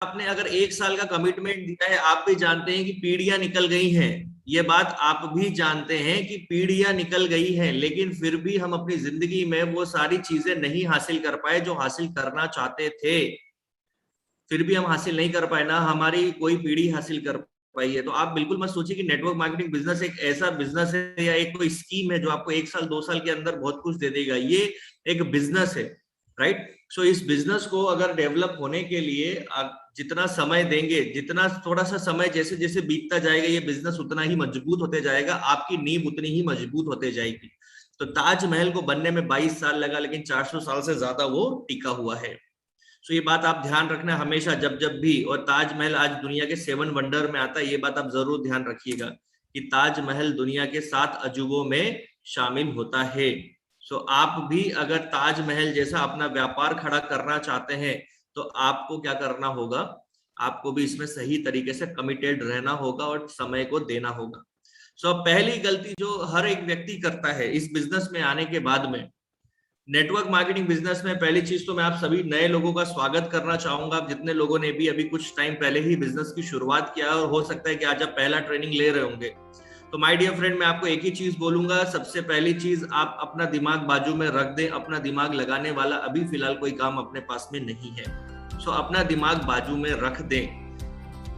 आपने अगर 1 साल का कमिटमेंट दिया है, आप भी जानते हैं कि पीढ़ियां निकल गई हैं, ये बात आप भी जानते हैं कि पीढ़ियां निकल गई हैं, लेकिन फिर भी हम अपनी जिंदगी में वो सारी चीजें नहीं हासिल कर पाए जो हासिल करना चाहते थे। फिर भी हम हासिल नहीं कर पाए ना, हमारी कोई पीढ़ी हासिल कर पाई है। तो आप बिल्कुल मत सोचिए कि नेटवर्क मार्केटिंग बिजनेस एक ऐसा बिजनेस है या एक कोई स्कीम है जो आपको 1 साल 2 साल के अंदर बहुत कुछ दे देगा। ये एक बिजनेस है, राइट। सो इस बिजनेस को अगर डेवलप होने के लिए आप जितना समय देंगे, जितना थोड़ा सा समय जैसे जैसे बीतता जाएगा, ये बिजनेस उतना ही मजबूत होते जाएगा, आपकी नींव उतनी ही मजबूत होते जाएगी। तो ताजमहल को बनने में 22 साल लगा, लेकिन 400 साल से ज्यादा वो टिका हुआ है। तो ये बात आप ध्यान रखना हमेशा, जब जब भी। और ताजमहल आज दुनिया के 7 वंडर में आता है, ये बात आप जरूर ध्यान रखिएगा कि ताजमहल दुनिया के 7 अजूबों में शामिल होता है। सो आप भी अगर ताजमहल जैसा अपना व्यापार खड़ा करना चाहते हैं तो आपको क्या करना होगा, आपको भी इसमें सही तरीके से कमिटेड रहना होगा और समय को देना होगा। सो पहली गलती जो हर एक व्यक्ति करता है इस बिजनेस में आने के बाद में, नेटवर्क मार्केटिंग बिजनेस में, पहली चीज तो मैं आप सभी नए लोगों का स्वागत करना चाहूंगा। आप जितने लोगों ने भी अभी कुछ टाइम पहले ही बिजनेस की शुरुआत किया और हो सकता है कि आज आप पहला ट्रेनिंग ले रहे होंगे, तो माय डियर फ्रेंड मैं आपको एक ही चीज बोलूंगा। सबसे पहली चीज, आप अपना दिमाग बाजू में रख दें। अपना दिमाग लगाने वाला अभी फिलहाल कोई काम अपने पास में नहीं है। सो अपना दिमाग बाजू में रख दें।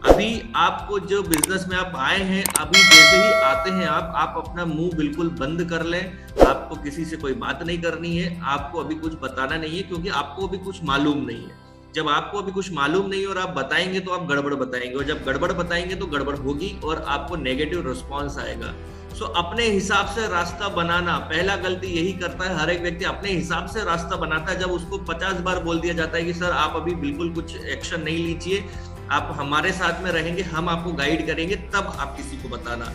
अभी आपको जो बिजनेस में आप आए हैं, अभी जैसे ही आते हैं आप अपना मुंह बिल्कुल बंद कर लें। आपको किसी से कोई बात नहीं करनी है, आपको अभी कुछ बताना नहीं है, क्योंकि आपको अभी कुछ मालूम नहीं है। जब आपको अभी कुछ मालूम नहीं और आप बताएंगे तो आप गड़बड़ बताएंगे, और जब गड़बड़ बताएंगे तो गड़बड़ होगी और आपको नेगेटिव रिस्पॉन्स आएगा। सो अपने हिसाब से रास्ता बनाना, पहला गलती यही करता है हर एक व्यक्ति, अपने हिसाब से रास्ता बनाता है। जब उसको 50 बार बोल दिया जाता है कि सर आप अभी बिल्कुल कुछ एक्शन नहीं लीजिए, आप हमारे साथ में रहेंगे, हम आपको गाइड करेंगे, तब आप किसी को बताना।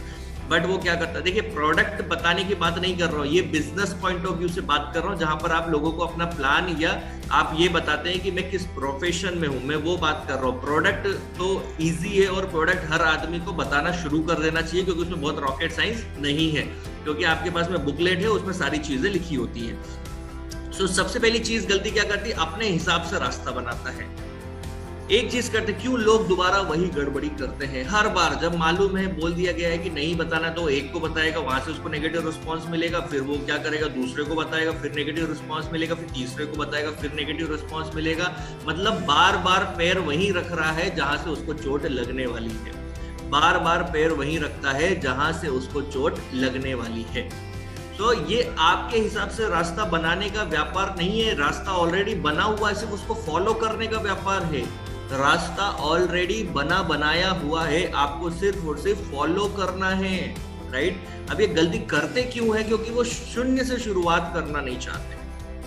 बट वो क्या करता है, देखिए प्रोडक्ट बताने की बात नहीं कर रहा हूँ, ये बिजनेस पॉइंट ऑफ व्यू से बात कर रहा हूँ, जहां पर आप लोगों को अपना प्लान या आप ये बताते हैं कि मैं किस प्रोफेशन में हूं, मैं वो बात कर रहा हूँ। प्रोडक्ट तो इजी है और प्रोडक्ट हर आदमी को बताना शुरू कर देना चाहिए, क्योंकि उसमें बहुत रॉकेट साइंस नहीं है, क्योंकि आपके पास में बुकलेट है, उसमें सारी चीजें लिखी होती है। सो सबसे पहली चीज गलती क्या करती है, अपने हिसाब से रास्ता बनाता है। एक चीज करते, क्यों लोग दोबारा वही गड़बड़ी करते हैं हर बार। जब मालूम है, बोल दिया गया है कि नहीं बताना, तो एक को बताएगा, वहां से उसको नेगेटिव रिस्पांस मिलेगा, फिर वो क्या करेगा, दूसरे को बताएगा, फिर नेगेटिव रिस्पांस मिलेगा, फिर तीसरे को बताएगा, फिर नेगेटिव रिस्पांस मिलेगा। मतलब बार बार पैर वहीं रख रहा है जहां से उसको चोट लगने वाली है, बार बार पैर वहीं रखता है जहां से उसको चोट लगने वाली है। तो ये आपके हिसाब से रास्ता बनाने का व्यापार नहीं है, रास्ता ऑलरेडी बना हुआ है, सिर्फ उसको फॉलो करने का व्यापार है। रास्ता ऑलरेडी बना बनाया हुआ है, आपको सिर्फ और सिर्फ फॉलो करना है, राइट। अब ये गलती करते क्यों है, क्योंकि वो शून्य से शुरुआत करना नहीं चाहते,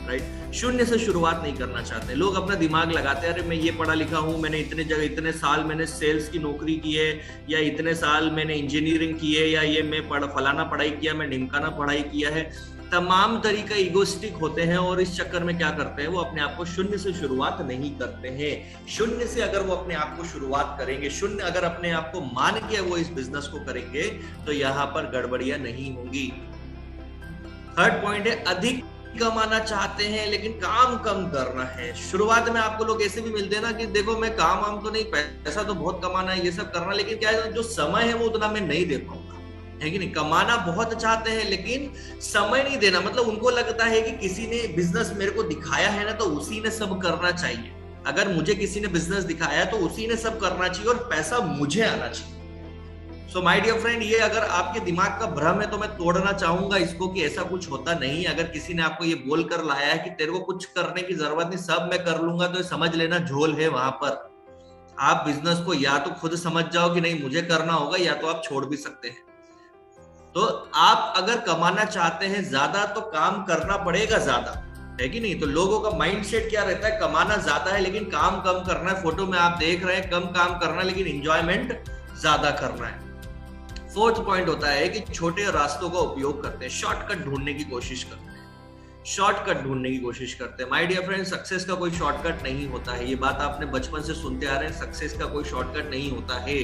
राइट। शून्य से शुरुआत नहीं करना चाहते लोग, अपना दिमाग लगाते हैं, अरे मैं ये पढ़ा लिखा हूँ, मैंने इतने जगह इतने साल मैंने सेल्स की नौकरी की है, या इतने साल मैंने इंजीनियरिंग की है, या ये मैं फलाना पढ़ाई किया, मैं ढिमकाना पढ़ाई किया है। तमाम तरीके इगोस्टिक होते हैं और इस चक्कर में क्या करते हैं, वो अपने आप को शून्य से शुरुआत नहीं करते हैं। शून्य से अगर वो अपने आप को शुरुआत करेंगे, शून्य अगर अपने आप को मान के वो इस बिजनेस को करेंगे, तो यहाँ पर गड़बड़ियां नहीं होंगी। थर्ड पॉइंट है, अधिक कमाना चाहते हैं लेकिन काम कम करना है। शुरुआत में आपको लोग ऐसे भी मिलते हैं ना कि देखो मैं काम तो नहीं, पैसा तो बहुत कमाना है, ये सब करना, लेकिन क्या है, जो समय है वो उतना मैं नहीं दे पाऊंगा, है कि नहीं। कमाना बहुत चाहते हैं लेकिन समय नहीं देना। मतलब उनको लगता है कि किसी ने बिजनेस मेरे को दिखाया है ना, तो उसी ने सब करना चाहिए। अगर मुझे किसी ने बिजनेस दिखाया है तो उसी ने सब करना चाहिए और पैसा मुझे आना चाहिए। सो माय डियर फ्रेंड, ये अगर आपके दिमाग का भ्रम है तो मैं तोड़ना चाहूंगा इसको, कि ऐसा कुछ होता नहीं है। अगर किसी ने आपको ये बोलकर लाया है कि तेरे को कुछ करने की जरूरत नहीं, सब मैं कर लूंगा, तो समझ लेना झोल है वहां पर। आप बिजनेस को या तो खुद समझ जाओ कि नहीं मुझे करना होगा, या तो आप छोड़ भी सकते हैं। तो आप अगर कमाना चाहते हैं ज्यादा तो काम करना पड़ेगा ज्यादा, है कि नहीं। तो लोगों का माइंडसेट क्या रहता है, कमाना ज्यादा है लेकिन काम कम करना है। फोटो में आप देख रहे हैं कम काम करना है लेकिन एंजॉयमेंट ज्यादा करना है। फोर्थ पॉइंट होता है कि छोटे रास्तों का उपयोग करते हैं, शॉर्टकट ढूंढने की कोशिश करते हैं, शॉर्टकट ढूंढने की कोशिश करते हैं। माय डियर फ्रेंड, सक्सेस का कोई शॉर्टकट नहीं होता है। ये बात आपने बचपन से सुनते आ रहे हैं, सक्सेस का कोई शॉर्टकट नहीं होता है।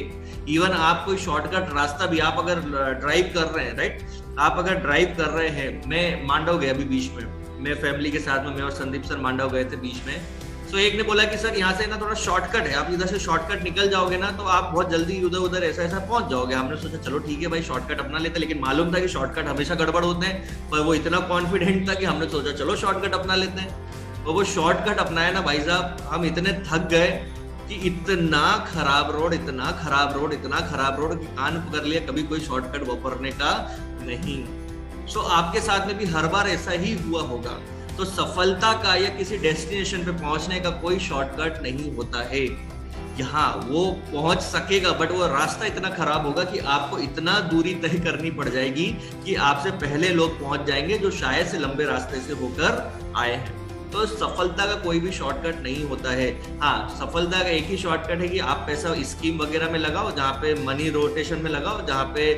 इवन आप कोई शॉर्टकट रास्ता भी, आप अगर ड्राइव कर रहे हैं, राइट, आप अगर ड्राइव कर रहे हैं, मैं मांडव गया अभी बीच में, मैं फैमिली के साथ में, मैं और संदीप सर मांडव गए थे बीच में। सो एक ने बोला कि सर यहाँ से ना थोड़ा शॉर्टकट है, आप इधर से शॉर्टकट निकल जाओगे ना तो आप बहुत जल्दी उधर उधर ऐसा ऐसा पहुंच जाओगे। हमने सोचा चलो ठीक है भाई शॉर्टकट अपना लेते, लेकिन मालूम था कि शॉर्टकट हमेशा गड़बड़ होते हैं, पर वो इतना कॉन्फिडेंट था कि हमने सोचा चलो शॉर्टकट अपना लेते हैं। और वो शॉर्टकट अपनाया ना भाई साहब, हम इतने थक गए कि इतना खराब रोड, इतना खराब रोड, इतना खराब रोड कि कान पकड़ लिया, कभी कोई शॉर्टकट वापरने का नहीं। सो आपके साथ में भी हर बार ऐसा ही हुआ होगा। तो सफलता का या किसी डेस्टिनेशन पे पहुंचने का कोई शॉर्टकट नहीं होता है। यहाँ वो पहुंच सकेगा बट वो रास्ता इतना खराब होगा कि आपको इतना दूरी तय करनी पड़ जाएगी कि आपसे पहले लोग पहुंच जाएंगे जो शायद से लंबे रास्ते से होकर आए हैं। तो सफलता का कोई भी शॉर्टकट नहीं होता है। हाँ, सफलता का एक ही शॉर्टकट है कि आप पैसा स्कीम वगैरह में लगाओ, जहाँ पे मनी रोटेशन में लगाओ, जहाँ पे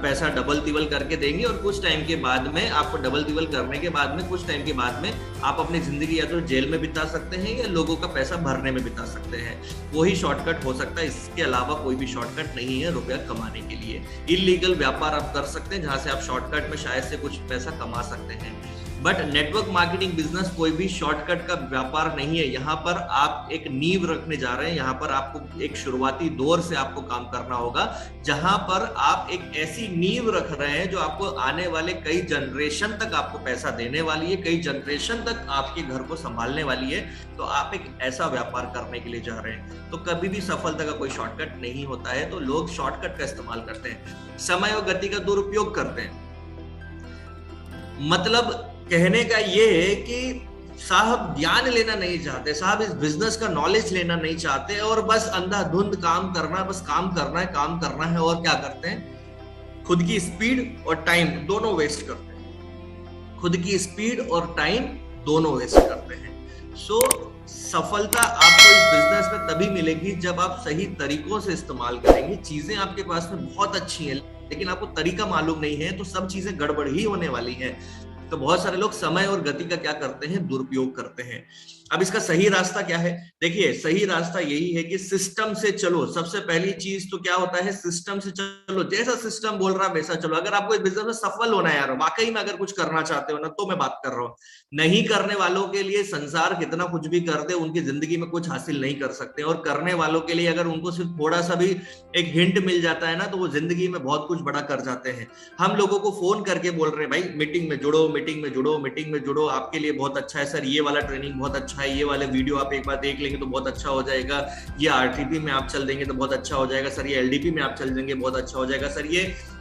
पैसा डबल तिबल करके देंगे, और कुछ टाइम के बाद में आपको डबल तिबल करने के बाद में कुछ टाइम के बाद में आप अपनी जिंदगी या तो जेल में बिता सकते हैं या लोगों का पैसा भरने में बिता सकते हैं। वही शॉर्टकट हो सकता है, इसके अलावा कोई भी शॉर्टकट नहीं है रुपया कमाने के लिए। इलीगल व्यापार आप कर सकते हैं जहाँ से आप शॉर्टकट में शायद से कुछ पैसा कमा सकते हैं, बट नेटवर्क मार्केटिंग बिजनेस कोई भी शॉर्टकट का व्यापार नहीं है। यहाँ पर आप एक नींव रखने जा रहे हैं, यहाँ पर आपको एक शुरुआती दौर से आपको काम करना होगा, जहां पर आप एक ऐसी नींव रख रहे हैं जो आपको आने वाले कई जनरेशन तक आपको पैसा देने वाली है, कई जनरेशन तक आपके घर को संभालने वाली है। तो आप एक ऐसा व्यापार करने के लिए जा रहे हैं। तो कभी भी सफलता का कोई शॉर्टकट नहीं होता है। तो लोग शॉर्टकट का इस्तेमाल करते हैं, समय और गति का दुरुपयोग करते हैं। मतलब कहने का ये है कि साहब ज्ञान लेना नहीं चाहते, साहब इस बिजनेस का नॉलेज लेना नहीं चाहते, और बस अंधाधुंध काम करना है, बस काम करना है, काम करना है। और क्या करते हैं, खुद की स्पीड और टाइम दोनों वेस्ट करते हैं, खुद की स्पीड और टाइम दोनों वेस्ट करते हैं। सो सफलता आपको इस बिजनेस में तभी मिलेगी जब आप सही तरीकों से इस्तेमाल करेंगे। चीजें आपके पास में बहुत अच्छी हैं, लेकिन आपको तरीका मालूम नहीं है तो सब चीजें गड़बड़ ही होने वाली हैं। तो बहुत सारे लोग समय और गति का क्या करते हैं, दुरुपयोग करते हैं। अब इसका सही रास्ता क्या है? देखिए, सही रास्ता यही है कि सिस्टम से चलो। सबसे पहली चीज तो क्या होता है, सिस्टम से चलो। जैसा सिस्टम बोल रहा है वैसा चलो। अगर आपको इस बिजनेस में सफल होना है यार, वाकई में अगर कुछ करना चाहते हो ना, तो मैं बात कर रहा हूँ। नहीं करने वालों के लिए संसार कितना कुछ भी कर दे, उनकी जिंदगी में कुछ हासिल नहीं कर सकते। और करने वालों के लिए अगर उनको सिर्फ थोड़ा सा भी एक हिंट मिल जाता है ना, तो वो जिंदगी में बहुत कुछ बड़ा कर जाते हैं। हम लोगों को फोन करके बोल रहे हैं भाई मीटिंग में जुड़ो, मीटिंग में जुड़ो, मीटिंग में जुड़ो, आपके लिए बहुत अच्छा है सर, ये वाला ट्रेनिंग बहुत अच्छा है, ये वाले वीडियो आप एक बार देख लेंगे तो बहुत अच्छा हो जाएगा, ये आरटीपी में आप चल देंगे तो बहुत अच्छा हो जाएगा सर, ये एलडीपी में आप चल देंगे बहुत अच्छा हो जाएगा सर,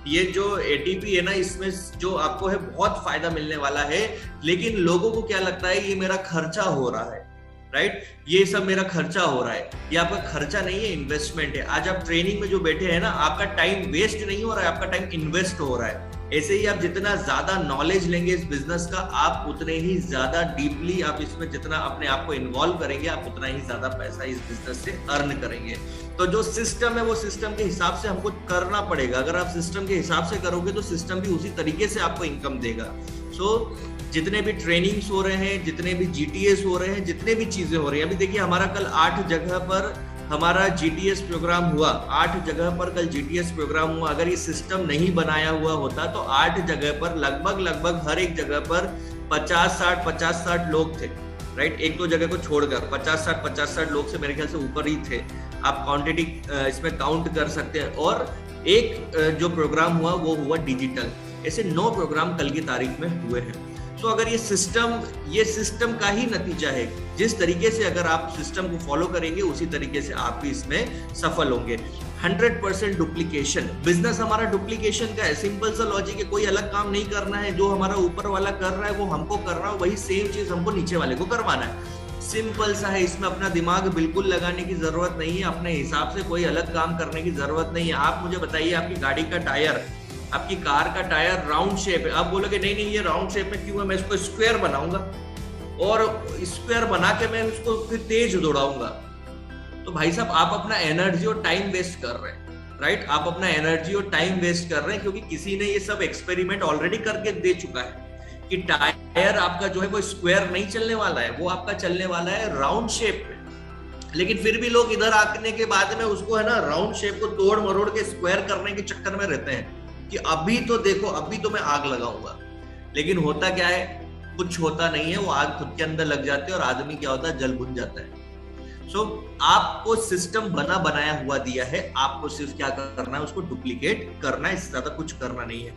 ये जो एटीपी है ना, इसमें जो आपको है बहुत फायदा मिलने वाला है। लेकिन लोगों को क्या लगता है, ये मेरा खर्चा हो रहा है, राइट, ये सब मेरा खर्चा हो रहा है। ये आपका खर्चा नहीं है, इन्वेस्टमेंट है। आज आप ट्रेनिंग में जो बैठे हैं ना, आपका टाइम वेस्ट नहीं हो रहा है, आपका टाइम इन्वेस्ट हो रहा है। ऐसे ही आप जितना ज्यादा नॉलेज लेंगे इस बिजनेस का, आप उतने ही ज्यादा डीपली आप इसमें जितना अपने आप को इन्वॉल्व करेंगे, आप उतना ही ज्यादा पैसा इस बिजनेस से अर्न करेंगे। तो जो सिस्टम है वो सिस्टम के हिसाब से हमको करना पड़ेगा। अगर आप सिस्टम के हिसाब से करोगे तो सिस्टम भी उसी तरीके से आपको इनकम देगा। सो जितने भी ट्रेनिंग्स हो रहे हैं, जितने भी जीटीएस हो रहे हैं, जितने भी चीजें हो रही हैं, अभी देखिए हमारा कल 8 जगह पर हमारा जीटीएस प्रोग्राम हुआ, 8 जगह पर कल जीटीएस प्रोग्राम हुआ। अगर ये सिस्टम नहीं बनाया हुआ होता तो 8 जगह पर लगभग हर एक जगह पर 50-60 लोग थे, राइट, एक दो जगह को छोड़कर 50-60 लोग से मेरे ख्याल से ऊपर ही थे। आप क्वांटिटी इसमें काउंट कर सकते हैं। और एक जो प्रोग्राम हुआ वो हुआ डिजिटल। ऐसे 9 प्रोग्राम कल की तारीख में हुए हैं। तो अगर ये सिस्टम का ही नतीजा है। जिस तरीके से अगर आप सिस्टम को फॉलो करेंगे उसी तरीके से आप भी इसमें सफल होंगे। 100% डुप्लीकेशन, बिजनेस हमारा डुप्लीकेशन का है। सिंपल सा लॉजिक है, कोई अलग काम नहीं करना है। जो हमारा ऊपर वाला कर रहा है वो हमको कर रहा है, वही सेम चीज हमको नीचे वाले को करवाना है। सिंपल सा है, इसमें अपना दिमाग बिल्कुल लगाने की जरूरत नहीं है, अपने हिसाब से कोई अलग काम करने की जरूरत नहीं है। आप मुझे बताइए, आपकी गाड़ी का टायर, आपकी कार का टायर राउंड शेप है, आप बोलोगे नहीं ये राउंड शेप में क्यों है, मैं इसको स्क्वायर बनाऊंगा और स्क्वायर बना के मैं उसको फिर तेज दौड़ाऊंगा। तो भाई साहब, आप अपना एनर्जी और टाइम वेस्ट कर रहे हैं, राइट, आप अपना एनर्जी और टाइम वेस्ट कर रहे हैं, क्योंकि किसी ने ये सब एक्सपेरिमेंट ऑलरेडी करके दे चुका है कि टायर आपका जो है वो स्क्वायर नहीं चलने वाला है, वो आपका चलने वाला है राउंड शेप में। लेकिन फिर भी लोग इधर आने के बाद में उसको है ना राउंड शेप को तोड़ मरोड़ के स्क्वायर करने के चक्कर में रहते हैं कि अभी तो देखो, अभी तो मैं आग लगाऊंगा। लेकिन होता क्या है, कुछ होता नहीं है, वो आग खुद के अंदर लग जाती है और आदमी क्या होता है, जल बुझ जाता है। सो आपको सिस्टम बना बनाया हुआ दिया है, आपको सिर्फ क्या करना है, उसको डुप्लीकेट करना है, इससे ज्यादा कुछ करना नहीं है।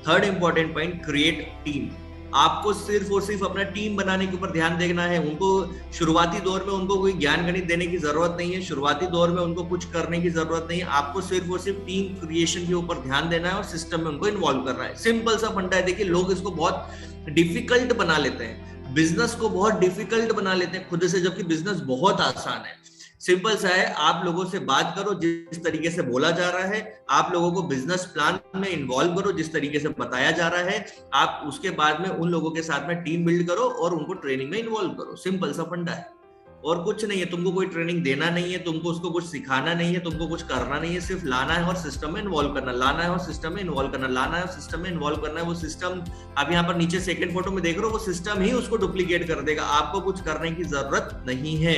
Third important point, create team. आपको सिर्फ और सिर्फ अपना टीम बनाने के ऊपर ध्यान देना है। उनको शुरुआती दौर में उनको कोई ज्ञान गणित देने की जरूरत नहीं है, शुरुआती दौर में उनको कुछ करने की जरूरत नहीं है। आपको सिर्फ और सिर्फ टीम क्रिएशन के ऊपर ध्यान देना है और सिस्टम में उनको इन्वॉल्व करना है। सिंपल सा फंडा है। देखिए, लोग इसको बहुत डिफिकल्ट बना लेते हैं, बिजनेस को बहुत डिफिकल्ट बना लेते हैं खुद से, जबकि बिजनेस बहुत आसान है। सिंपल सा है, आप लोगों से बात करो जिस तरीके से बोला जा रहा है, आप लोगों को बिजनेस प्लान में इन्वॉल्व करो जिस तरीके से बताया जा रहा है, आप उसके बाद में उन लोगों के साथ में टीम बिल्ड करो और उनको ट्रेनिंग में इन्वॉल्व करो। सिंपल सा फंडा है और कुछ नहीं है। तुमको कोई ट्रेनिंग देना नहीं है, तुमको उसको कुछ सिखाना नहीं है, तुमको कुछ करना नहीं है, सिर्फ लाना है और सिस्टम में इन्वॉल्व करना, लाना है और सिस्टम में इन्वॉल्व करना, लाना है और सिस्टम में इन्वॉल्व करना है। वो सिस्टम आप यहाँ पर नीचे सेकंड फोटो में देख रहे हो, वो सिस्टम ही उसको डुप्लीकेट कर देगा, आपको कुछ करने की जरूरत नहीं है।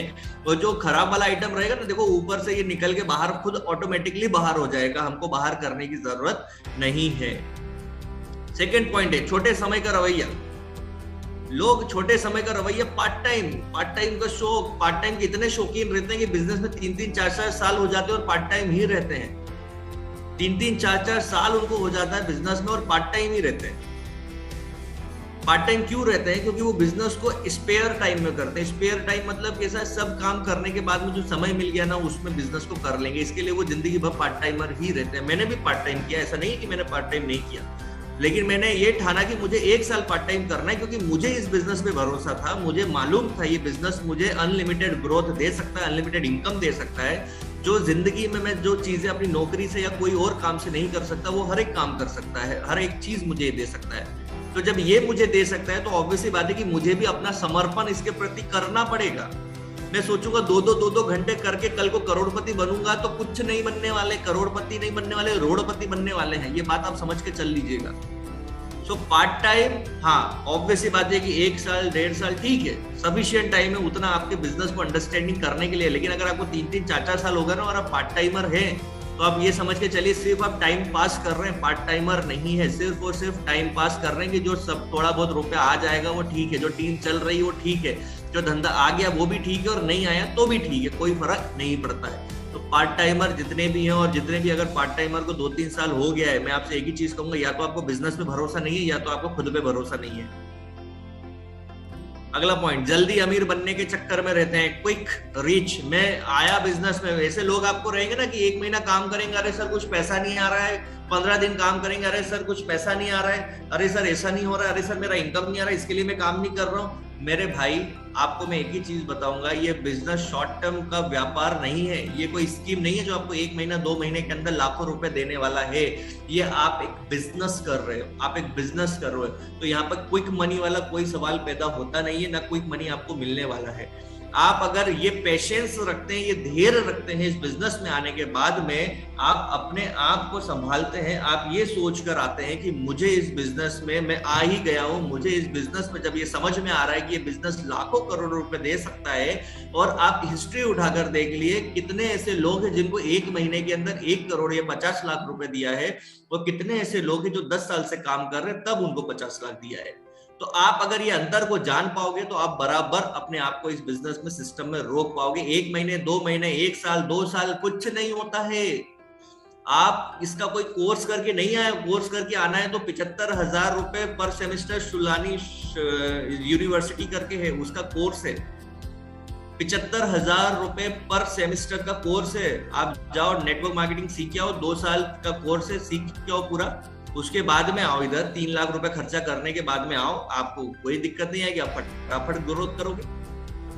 और जो खराब वाला आइटम रहेगा ना, देखो ऊपर से ये निकल के बाहर खुद ऑटोमेटिकली बाहर हो जाएगा, हमको बाहर करने की जरूरत नहीं है। सेकेंड पॉइंट है छोटे समय का रवैया। लोग छोटे समय का रवैया, पार्ट टाइम का शौक, पार्ट टाइम के इतने शौकीन रहते हैं कि बिजनेस में 3-3, 4-4 साल हो जाते हैं और पार्ट टाइम ही रहते हैं। 3-3, 4-4 साल उनको हो जाता है बिजनेस में और पार्ट टाइम ही रहते हैं। पार्ट टाइम क्यों रहते हैं? क्योंकि वो बिजनेस को स्पेयर टाइम में करते हैं। स्पेयर टाइम मतलब कैसा है, सब काम करने के बाद में जो समय मिल गया ना, उसमें बिजनेस को कर लेंगे। इसके लिए वो जिंदगी भर पार्ट टाइमर ही रहते हैं। मैंने भी पार्ट टाइम किया, ऐसा नहीं कि मैंने पार्ट टाइम नहीं किया, लेकिन मैंने ये ठाना कि मुझे 1 साल पार्ट टाइम करना है, क्योंकि मुझे इस बिजनेस पे भरोसा था। मुझे मालूम था ये बिजनेस मुझे अनलिमिटेड ग्रोथ दे सकता है, अनलिमिटेड इनकम दे सकता है। जो जिंदगी में मैं जो चीजें अपनी नौकरी से या कोई और काम से नहीं कर सकता, वो हर एक काम कर सकता है, हर एक चीज मुझे दे सकता है। तो जब ये मुझे दे सकता है तो ऑब्वियसली बात है कि मुझे भी अपना समर्पण इसके प्रति करना पड़ेगा। मैं सोचूंगा 2-2 घंटे करके कल को करोड़पति बनूंगा, तो कुछ नहीं बनने वाले, करोड़पति नहीं बनने वाले, रोड़पति बनने वाले हैं। ये बात आप समझ के चल लीजिएगा। सो पार्ट टाइम, हाँ ऑब्वियसली बात है कि 1 साल 1.5 साल ठीक है, सफिशिएंट टाइम है उतना आपके बिजनेस को अंडरस्टैंडिंग करने के लिए। लेकिन अगर आपको 3-3, 4-4 साल होगा ना और आप पार्ट टाइमर है, तो आप ये समझ के चलिए सिर्फ आप टाइम पास कर रहे हैं, पार्ट टाइमर नहीं है। सिर्फ और सिर्फ टाइम पास कर रहे हैं कि जो सब थोड़ा बहुत रुपया आ जाएगा वो ठीक है, जो टीम चल रही है वो ठीक है, जो धंधा आ गया वो भी ठीक है और नहीं आया तो भी ठीक है, कोई फर्क नहीं पड़ता है। तो पार्ट टाइमर जितने भी हैं, और जितने भी अगर पार्ट टाइमर को 2-3 साल हो गया है, मैं आपसे एक ही चीज कहूंगा, या तो आपको बिजनेस पे भरोसा नहीं है या तो आपको खुद पे भरोसा नहीं है। अगला पॉइंट, जल्दी अमीर बनने के चक्कर में रहते हैं, क्विक रिच। मैं आया बिजनेस में, ऐसे लोग आपको रहेंगे ना कि 1 महीना काम करेंगे, अरे सर कुछ पैसा नहीं आ रहा है, 15 दिन काम करेंगे, अरे सर कुछ पैसा नहीं आ रहा है, अरे सर ऐसा नहीं हो रहा है, अरे सर मेरा इनकम नहीं आ रहा है, इसके लिए मैं काम नहीं कर रहा हूँ। मेरे भाई आपको मैं एक ही चीज बताऊंगा, ये बिजनेस शॉर्ट टर्म का व्यापार नहीं है, ये कोई स्कीम नहीं है जो आपको 1 महीना 2 महीने के अंदर लाखों रुपए देने वाला है। ये आप एक बिजनेस कर रहे हो, आप एक बिजनेस कर रहे हो, तो यहाँ पर क्विक मनी वाला कोई सवाल पैदा होता नहीं है, ना क्विक मनी आपको मिलने वाला है। आप अगर ये पेशेंस रखते हैं, ये धैर्य रखते हैं, इस बिजनेस में आने के बाद में आप अपने आप को संभालते हैं, आप ये सोच कर आते हैं कि मुझे इस बिजनेस में मैं आ ही गया हूं, मुझे इस बिजनेस में जब ये समझ में आ रहा है कि ये बिजनेस लाखों करोड़ रुपए दे सकता है। और आप हिस्ट्री उठाकर देख लिए कितने ऐसे लोग हैं जिनको 1 महीने के अंदर 1 करोड़ या 50 लाख रुपए दिया है, और कितने ऐसे लोग हैं जो 10 साल से काम कर रहे हैं तब उनको 50 लाख दिया है। तो आप अगर ये अंतर को जान पाओगे तो आप बराबर अपने आप को इस बिजनेस में, सिस्टम में रोक पाओगे। 1 महीने 2 महीने 1 साल 2 साल कुछ नहीं होता है। आप इसका कोई कोर्स करके नहीं आए, कोर्स करके आना है तो 75,000 रुपए पर सेमेस्टर शुलानी यूनिवर्सिटी करके है, उसका कोर्स है। 75,000 रुपए पर सेमेस्टर का कोर्स है। आप जाओ नेटवर्क मार्केटिंग सीख के आओ, 2 साल का कोर्स है, सीख के आओ पूरा, उसके बाद में आओ इधर। 3 लाख रुपए खर्चा करने के बाद में आओ, आपको कोई दिक्कत नहीं आएगी, आप फटाफट ग्रोथ करोगे,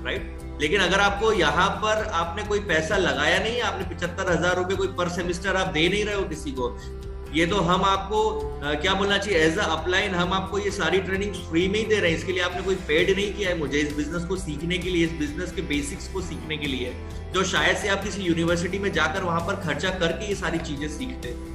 राइट। लेकिन अगर आपको यहाँ पर आपने कोई पैसा लगाया नहीं है, आपने 75,000 रुपए कोई पर सेमेस्टर आप दे नहीं रहे हो किसी को, ये तो हम आपको क्या बोलना चाहिए, एज अ अपलाइन हम आपको ये सारी ट्रेनिंग फ्री में ही दे रहे हैं। इसके लिए आपने कोई पेड नहीं किया है मुझे, इस बिजनेस को सीखने के लिए, इस बिजनेस के बेसिक्स को सीखने के लिए, जो शायद से आप किसी यूनिवर्सिटी में जाकर वहां पर खर्चा करके ये सारी चीजें सीखते हैं।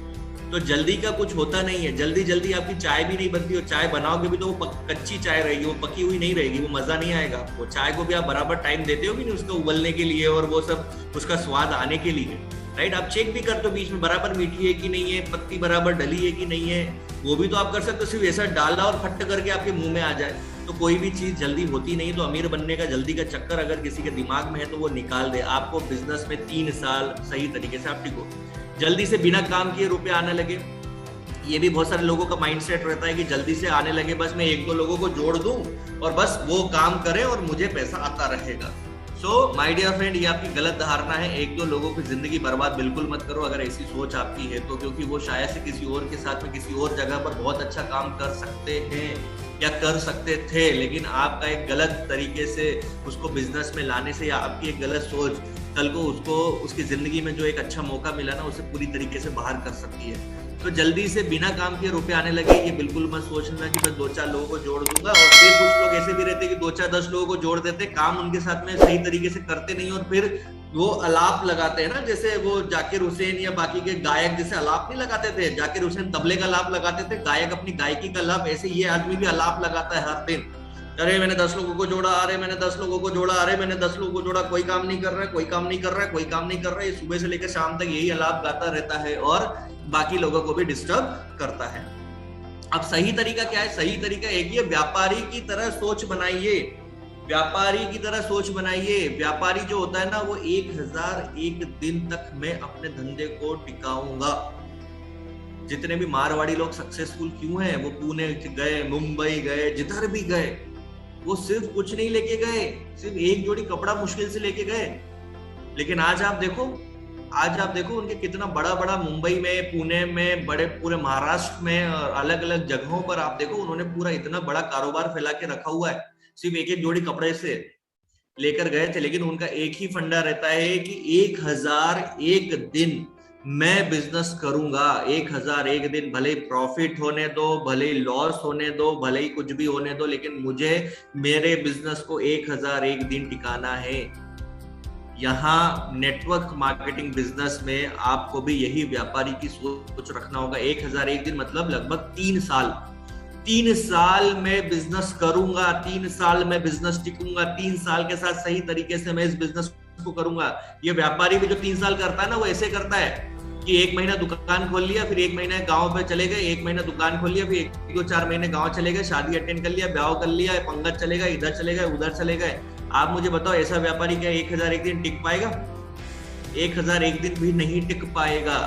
तो जल्दी का कुछ होता नहीं है, जल्दी जल्दी आपकी चाय भी नहीं बनती, और चाय बनाओगे भी तो वो कच्ची चाय रहेगी, वो पकी हुई नहीं रहेगी, वो मजा नहीं आएगा आपको। चाय को भी आप बराबर टाइम देते हो कि नहीं उसको उबलने के लिए और वो सब उसका स्वाद आने के लिए, राइट। आप चेक भी करते हो बीच में बराबर मीठी है कि नहीं है, पत्ती बराबर डली है कि नहीं है, वो भी तो आप कर सकते हो। सिर्फ ऐसा डालना और फट करके आपके मुंह में आ जाए, तो तो कोई भी चीज जल्दी होती नहीं। तो अमीर बनने का जल्दी का चक्कर अगर किसी के दिमाग में है तो वो निकाल दे। आपको बिजनेस में 3 साल सही तरीके से आप टिको। जल्दी से बिना काम किए रुपए आने लगे, ये भी बहुत सारे लोगों का माइंडसेट रहता है कि जल्दी से आने लगे, बस मैं 1-2 लोगों को जोड़ दूं और बस वो काम करें और मुझे पैसा आता रहेगा। सो माय डियर फ्रेंड, ये आपकी गलत धारणा है। 1-2 लोगों की जिंदगी बर्बाद बिल्कुल मत करो अगर ऐसी सोच आपकी है तो, क्योंकि वो शायद से किसी और के साथ में किसी और जगह पर बहुत अच्छा काम कर सकते हैं या कर सकते थे, लेकिन आपका एक गलत तरीके से उसको बिजनेस में लाने से या आपकी एक गलत सोच कल को उसको उसकी जिंदगी में जो एक अच्छा मौका मिला ना उसे पूरी तरीके से बाहर कर सकती है। तो जल्दी से बिना काम के रुपए आने लगे, ये बिल्कुल मत सोचना कि मैं 2-4 लोगों को जोड़ दूंगा। और फिर कुछ लोग ऐसे भी रहते हैं कि 2-4-10 लोगों को जोड़ देते, काम उनके साथ में सही तरीके से करते नहीं और फिर वो अलाप लगाते हैं ना, जैसे वो जाकिर हुसैन या बाकी के गायक जैसे अलाप नहीं लगाते थे। जाकिर हुसैन तबले का अलाप लगाते थे, गायक अपनी गायकी का अलाप, ऐसे ये आदमी भी अलाप लगाता है हर दिन। अरे मैंने 10 लोगों को जोड़ा, अरे मैंने 10 लोगों को जोड़ा, अरे मैंने 10 लोगों को जोड़ा, कोई काम नहीं कर रहा है, कोई काम नहीं कर रहा है, कोई काम नहीं कर रहा है। ये सुबह से लेकर शाम तक यही अलाप गाता रहता है और बाकी लोगों को भी डिस्टर्ब करता है। अब सही तरीका क्या है? सही तरीका एक ही, व्यापारी की तरह सोच बनाइए। व्यापारी की तरह सोच बनाइए। व्यापारी जो होता है ना, वो 1001 दिन तक मैं अपने धंधे को टिकाऊंगा। जितने भी मारवाड़ी लोग सक्सेसफुल क्यों हैं, वो पुणे गए, मुंबई गए, जिधर भी गए, वो सिर्फ कुछ नहीं लेके गए, सिर्फ एक जोड़ी कपड़ा मुश्किल से लेके गए। लेकिन आज आप देखो उनके कितना बड़ा बड़ा मुंबई में, पुणे में, बड़े पूरे महाराष्ट्र में और अलग अलग जगहों पर आप देखो उन्होंने पूरा इतना बड़ा कारोबार फैला के रखा हुआ है, सिर्फ एक एक जोड़ी कपड़े से लेकर गए थे। लेकिन उनका एक ही फंडा रहता है कि 1001 दिन मैं बिजनेस करूंगा। 1001 दिन, भले प्रॉफिट होने दो, भले लॉस होने दो, भले ही कुछ भी होने दो, लेकिन मुझे मेरे बिजनेस को 1001 दिन टिकाना है। यहाँ नेटवर्क मार्केटिंग बिजनेस में आपको भी यही व्यापारी की सोच रखना होगा। 1001 दिन मतलब लगभग 3 साल। 3 साल में बिजनेस करूंगा, 3 साल में बिजनेस टिकूंगा, 3 साल के साथ सही तरीके से मैं इस बिजनेस को करूंगा। ये व्यापारी भी जो 3 साल करता है ना, वो ऐसे करता है कि 1 महीना दुकान खोल लिया, फिर 1 महीना गांव पे चले गए, 1 महीना दुकान खोल लिया, फिर 1-2-4 महीने गांव चले गए, शादी अटेंड कर लिया, ब्याह कर लिया, पंगत चले गए, इधर चले गए, उधर चले गए। आप मुझे बताओ, ऐसा व्यापारी क्या 1001 दिन टिक पाएगा? 1001 दिन भी नहीं टिक पाएगा,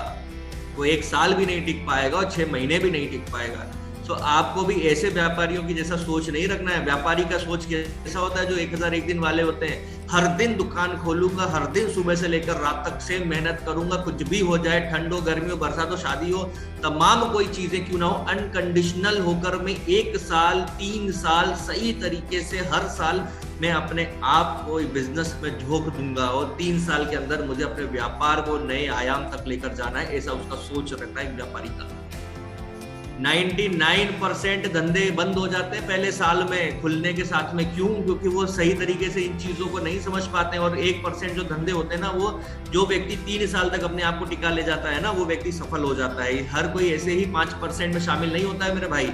वो 1 साल भी नहीं टिक पाएगा और 6 महीने भी नहीं टिक पाएगा। तो आपको भी ऐसे व्यापारियों की जैसा सोच नहीं रखना है। व्यापारी का सोच कैसा होता है? जो 1001 दिन वाले होते हैं, हर दिन दुकान खोलूंगा, हर दिन सुबह से लेकर रात तक से मेहनत करूंगा, कुछ भी हो जाए, ठंड हो, गर्मी हो, बरसात हो, शादी हो, तमाम कोई चीजें क्यों ना हो, अनकंडीशनल होकर मैं 1 साल 3 साल सही तरीके से हर साल मैं अपने आप को बिजनेस में झोंक दूंगा और 3 साल के अंदर मुझे अपने व्यापार को नए आयाम तक लेकर जाना है। ऐसा उसका सोच रहता है व्यापारी का। 99% धंधे बंद हो जाते हैं पहले साल में खुलने के साथ में। क्यों? क्योंकि वो सही तरीके से इन चीजों को नहीं समझ पाते हैं। और 1% जो धंधे होते हैं ना, वो जो व्यक्ति 3 साल तक अपने आप को टिका ले जाता है ना, वो व्यक्ति सफल हो जाता है। हर कोई ऐसे ही 5% में शामिल नहीं होता है मेरे भाई,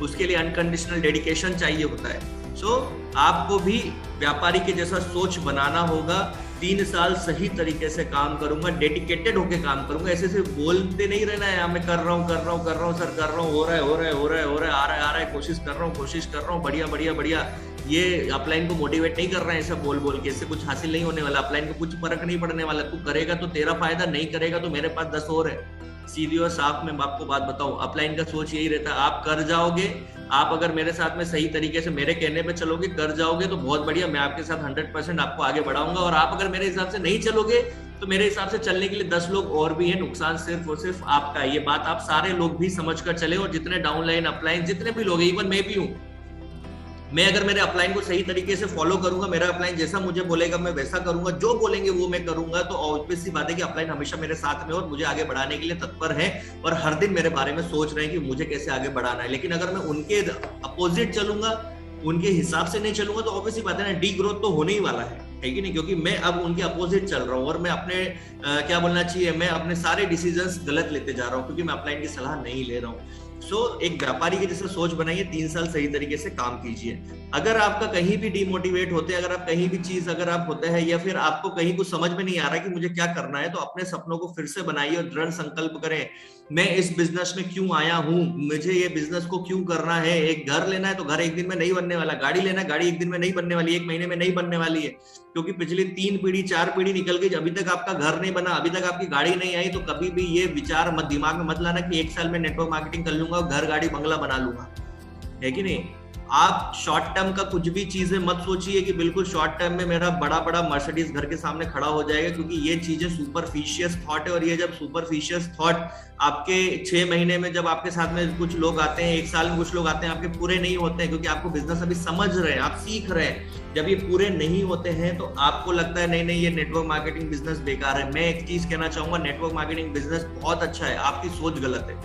उसके लिए अनकंडीशनल डेडिकेशन चाहिए होता है। सो आपको भी व्यापारी के जैसा सोच बनाना होगा। 3 साल सही तरीके से काम करूंगा, डेडिकेटेड होके काम करूंगा। ऐसे से बोलते नहीं रहना है, मैं कर रहा हूँ सर, कर रहा हूँ, हो रहा है, आ रहा है, कोशिश कर रहा हूँ, बढ़िया। ये अपलाइन को मोटिवेट नहीं कर रहे हैं ऐसा बोल के, इससे कुछ हासिल नहीं होने वाला। अपलाइन को कुछ फर्क नहीं पड़ने वाला। तू करेगा तो तेरा फायदा, नहीं करेगा तो मेरे पास 10 और है। सीधी और साफ मैं आपको बात बताऊं, अपलाइन का सोच यही रहता है, आप कर जाओगे। आप अगर मेरे साथ में सही तरीके से मेरे कहने पे चलोगे, कर जाओगे तो बहुत बढ़िया, मैं आपके साथ 100% आपको आगे बढ़ाऊंगा। और आप अगर मेरे हिसाब से नहीं चलोगे तो मेरे हिसाब से चलने के लिए 10 लोग और भी है, नुकसान सिर्फ और सिर्फ आपका है। ये बात आप सारे लोग भी समझ कर चले। और जितने डाउनलाइन अपलाइन जितने भी लोग, इवन मैं भी हूँ, मैं अगर मेरे अपलाइन को सही तरीके से फॉलो करूंगा, मेरा अपलाइन जैसा मुझे बोलेगा मैं वैसा करूंगा, जो बोलेंगे वो मैं करूंगा, तो ऑब्वियस सी बात है कि अपलाइन हमेशा मेरे साथ में और मुझे आगे बढ़ाने के लिए तत्पर है और हर दिन मेरे बारे में सोच रहे हैं कि मुझे कैसे आगे बढ़ाना है। लेकिन अगर मैं उनके अपोजिट चलूंगा, उनके हिसाब से नहीं चलूंगा, तो ऑब्वियस सी बात है ना, डी ग्रोथ तो होने ही वाला है कि नहीं? क्योंकि मैं अब उनके अपोजिट चल रहा हूँ और मैं अपने क्या बोलना चाहिए, मैं अपने सारे डिसीजंस गलत लेते जा रहा हूँ क्योंकि मैं अपलाइन की सलाह नहीं ले रहा हूँ। एक व्यापारी की जैसे सोच बनाइए, 3 साल सही तरीके से काम कीजिए। अगर आपका कहीं भी डिमोटिवेट होते हैं, अगर आप कहीं भी चीज अगर आप होते हैं या फिर आपको कहीं कुछ समझ में नहीं आ रहा कि मुझे क्या करना है, तो अपने सपनों को फिर से बनाइए और दृढ़ संकल्प करें, मैं इस बिजनेस में क्यों आया हूं, मुझे ये बिजनेस को क्यों करना है। एक घर लेना है तो घर एक दिन में नहीं बनने वाला, गाड़ी लेना है गाड़ी एक दिन में नहीं बनने वाली, 1 महीने में नहीं बनने वाली है, क्योंकि पिछली 3 पीढ़ी 4 पीढ़ी निकल गई, अभी तक आपका घर नहीं बना, अभी तक आपकी गाड़ी नहीं आई। तो कभी भी ये विचार मत दिमाग में मत लाना कि 1 साल में नेटवर्क मार्केटिंग कर लूंगा और घर गाड़ी बंगला बना लूंगा, है कि नहीं। आप शॉर्ट टर्म का कुछ भी चीजें मत सोचिए कि बिल्कुल शॉर्ट टर्म में मेरा बड़ा बड़ा मर्सिडीज घर के सामने खड़ा हो जाएगा, क्योंकि ये चीजें सुपरफिशियस थॉट है। और ये जब सुपरफिशियस थॉट आपके 6 महीने में जब आपके साथ में कुछ लोग आते हैं, 1 साल में कुछ लोग आते हैं, आपके पूरे नहीं होते हैं, क्योंकि आपको बिजनेस अभी समझ रहे हैं, आप सीख रहे हैं। जब ये पूरे नहीं होते हैं तो आपको लगता है नहीं नहीं ये नेटवर्क मार्केटिंग बिजनेस बेकार है। मैं एक चीज कहना चाहूंगा, नेटवर्क मार्केटिंग बिजनेस बहुत अच्छा है, आपकी सोच गलत है।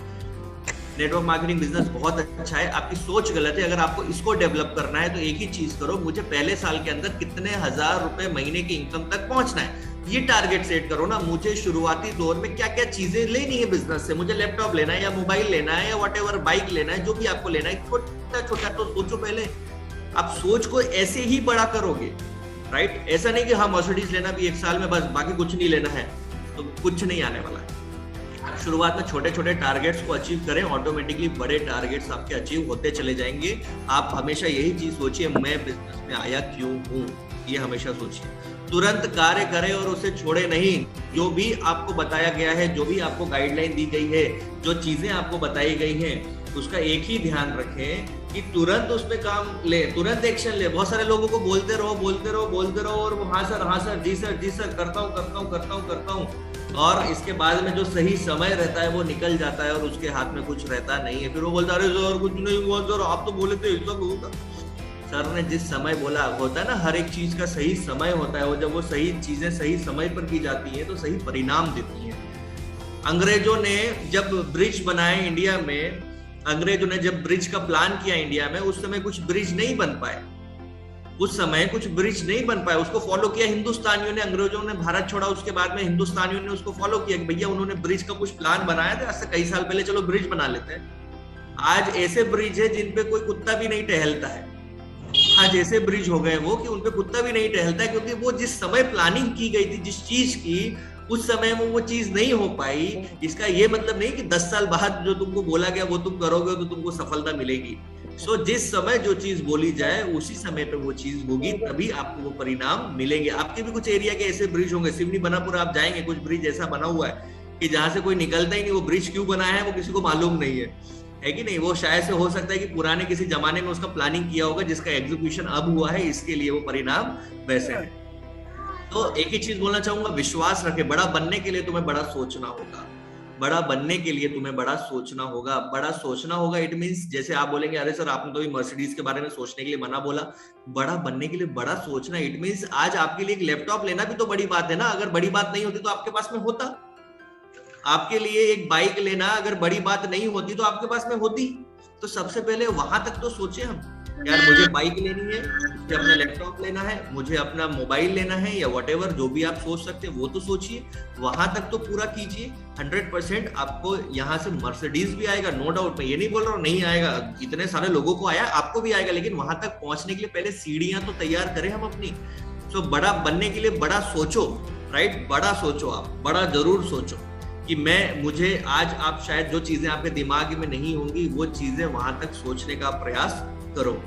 नेटवर्क मार्केटिंग बिजनेस बहुत अच्छा है, आपकी सोच गलत है। अगर आपको इसको डेवलप करना है तो एक ही चीज करो, मुझे पहले साल के अंदर कितने हजार रुपए महीने की इनकम तक पहुंचना है, ये टारगेट सेट करो ना। मुझे शुरुआती दौर में क्या क्या चीजें लेनी है बिजनेस से, मुझे लैपटॉप लेना है या मोबाइल लेना है या व्हाटएवर बाइक लेना है, जो भी आपको लेना है, छोटा छोटा तो सोचो पहले। आप सोच को ऐसे ही बड़ा करोगे, राइट। ऐसा नहीं कि हाँ मर्सिडीज लेना भी 1 साल में बस, बाकी कुछ नहीं लेना है, तो कुछ नहीं आने वाला है। शुरुआत में छोटे छोटे टारगेट्स को अचीव करें, ऑटोमेटिकली बड़े टारगेट्स आपके अचीव होते चले जाएंगे। आप हमेशा यही चीज सोचिए, मैं बिजनेस में आया क्यों हूं, ये हमेशा सोचिए। तुरंत कार्य करें और उसे छोड़े नहीं। जो भी आपको बताया गया है, जो भी आपको गाइडलाइन दी गई है, जो चीजें आपको बताई गई हैं, उसका एक ही ध्यान रखें कि तुरंत उस पे काम ले, तुरंत एक्शन ले। बहुत सारे लोगों को बोलते रहो और वो हाँ सर जी सर करता हूँ और इसके बाद में जो सही समय रहता है वो निकल जाता है और उसके हाथ में कुछ रहता नहीं है। फिर वो बोलता है अरे सर कुछ नहीं हुआ सर, आप तो बोले थे ऐसा होगा। सर ने जिस समय बोला, होता है ना, हर एक चीज का सही समय होता है, और जब वो सही चीजें सही समय पर की जाती है तो सही परिणाम देती है। अंग्रेजों ने जब ब्रिज बनाए इंडिया में, अंग्रेजों ने जब ब्रिज का प्लान किया इंडिया में, उस समय कुछ ब्रिज नहीं बन पाए, उसको फॉलो किया हिंदुस्तानियों ने। अंग्रेजों ने भारत छोड़ा, उसके बाद में हिंदुस्तानियों ने उसको फॉलो किया कि भैया उन्होंने ब्रिज का कुछ प्लान बनाया था आज से कई साल पहले, चलो ब्रिज बना लेते हैं। आज ऐसे ब्रिज है जिन पे कोई कुत्ता भी नहीं टहलता है। आज ऐसे ब्रिज हो गए वो कि उनपे कुत्ता भी नहीं टहलता है, क्योंकि वो जिस समय प्लानिंग की गई थी जिस चीज की, उस समय में वो चीज नहीं हो पाई। इसका ये मतलब नहीं कि 10 साल बाद जो तुमको बोला गया वो तुम करोगे तो तुमको सफलता मिलेगी। जिस समय जो चीज बोली जाए उसी समय पे वो चीज होगी, तभी आपको वो परिणाम मिलेंगे। आपके भी कुछ एरिया के ऐसे ब्रिज होंगे, सिवनी बनापुर आप जाएंगे, कुछ ब्रिज ऐसा बना हुआ है कि जहां से कोई निकलता ही नहीं। वो ब्रिज क्यों बनाया है वो किसी को मालूम नहीं है कि नहीं। वो शायद से हो सकता है कि पुराने किसी जमाने में उसका प्लानिंग किया होगा, जिसका एग्जीक्यूशन अब हुआ है, इसके लिए वो परिणाम वैसे है। तो एक ही चीज बोलना चाहूंगा, विश्वास रखे। बड़ा बनने के लिए तुम्हें बड़ा सोचना होगा, बड़ा बनने के लिए तुम्हें बड़ा सोचना होगा। बड़ा सोचना होगा इट मींस, जैसे आप बोलेंगे अरे सर आपने तो मर्सिडीज के बारे में सोचने के लिए मना बोला। बड़ा बनने के लिए बड़ा सोचना इट मींस, आज आपके लिए एक लैपटॉप लेना भी तो बड़ी बात है ना। अगर बड़ी बात नहीं होती तो आपके पास में होता। आपके लिए एक बाइक लेना अगर बड़ी बात नहीं होती तो आपके पास में होती। तो सबसे पहले वहां तक तो सोचे हम, यार मुझे बाइक लेनी है, मुझे अपना लैपटॉप लेना है, मुझे अपना मोबाइल लेना है, या व्हाटएवर जो भी आप सोच सकते हैं वो तो सोचिए। वहां तक तो पूरा कीजिए। 100% आपको यहाँ से मर्सिडीज भी आएगा, नो डाउट। मैं ये नहीं बोल रहा हूँ नहीं आएगा, इतने सारे लोगों को आया, आपको भी आएगा। लेकिन वहां तक पहुंचने के लिए पहले सीढ़ियां तो तैयार करें हम अपनी। बड़ा बनने के लिए बड़ा सोचो, राइट। बड़ा सोचो, आप बड़ा जरूर सोचो कि मुझे आज आप शायद जो चीजें आपके दिमाग में नहीं होंगी वो चीजें वहां तक सोचने का प्रयास करो।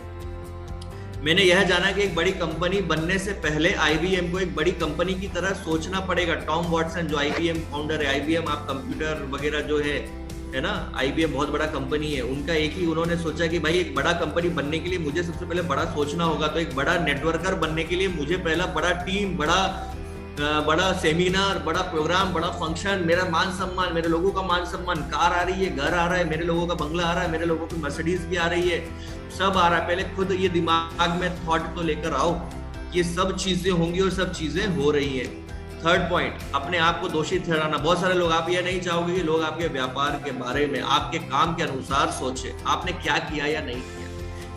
मैंने यह जाना कि एक बड़ी कंपनी बनने से पहले आईबीएम को एक बड़ी कंपनी की तरह सोचना पड़ेगा। टॉम वॉटसन जो आईबीएम फाउंडर है, आईबीएम आप कंप्यूटर वगैरह जो है ना, आईबीएम बहुत बड़ा कंपनी है। उनका एक ही उन्होंने सोचा कि भाई एक बड़ा कंपनी बनने के लिए मुझे सबसे पहले बड़ा सोचना होगा। तो एक बड़ा नेटवर्कर बनने के लिए मुझे पहला बड़ा टीम, बड़ा सेमिनार, बड़ा प्रोग्राम, बड़ा फंक्शन, मेरा मान सम्मान, मेरे लोगों का मान सम्मान, कार आ रही है, घर आ रहा है, मेरे लोगों का बंगला आ रहा है, मेरे लोगों की मर्सिडीज भी आ रही है, सब आ रहा है। पहले खुद ये दिमाग में थॉट तो लेकर आओ, ये सब चीजें होंगी और सब चीजें हो रही है। 3rd पॉइंट, अपने आप को दोषी ठहराना। बहुत सारे लोग, आप ये नहीं चाहोगे कि लोग आपके व्यापार के बारे में आपके काम के अनुसार सोचे, आपने क्या किया या नहीं किया।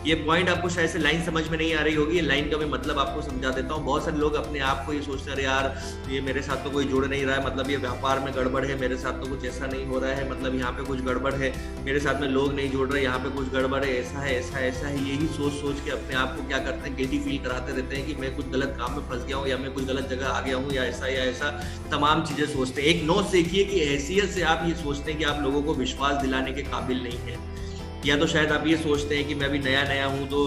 ये पॉइंट आपको शायद से लाइन समझ में नहीं आ रही होगी, ये लाइन का मैं मतलब आपको समझा देता हूँ। बहुत सारे लोग अपने आप को ये सोचते हैं, यार ये मेरे साथ तो कोई जुड़ नहीं रहा है, मतलब ये व्यापार में गड़बड़ है, मेरे साथ तो कुछ ऐसा नहीं हो रहा है, मतलब यहाँ पे कुछ गड़बड़ है, मेरे साथ में लोग नहीं जुड़ रहे, यहाँ पे कुछ गड़बड़ है, ऐसा है ऐसा ऐसा है। यही सोच सोच के अपने आप को क्या करते हैं, गिल्टी फील कराते रहते हैं कि मैं कुछ गलत काम में फंस गया हूँ, या मैं कुछ गलत जगह आ गया हूँ, या ऐसा तमाम चीजें सोचते हैं। एक नोट सीखिए कि हैसियत से आप ये सोचते हैं कि आप लोगों को विश्वास दिलाने के काबिल नहीं है, या तो शायद आप ये सोचते हैं कि मैं अभी नया हूं तो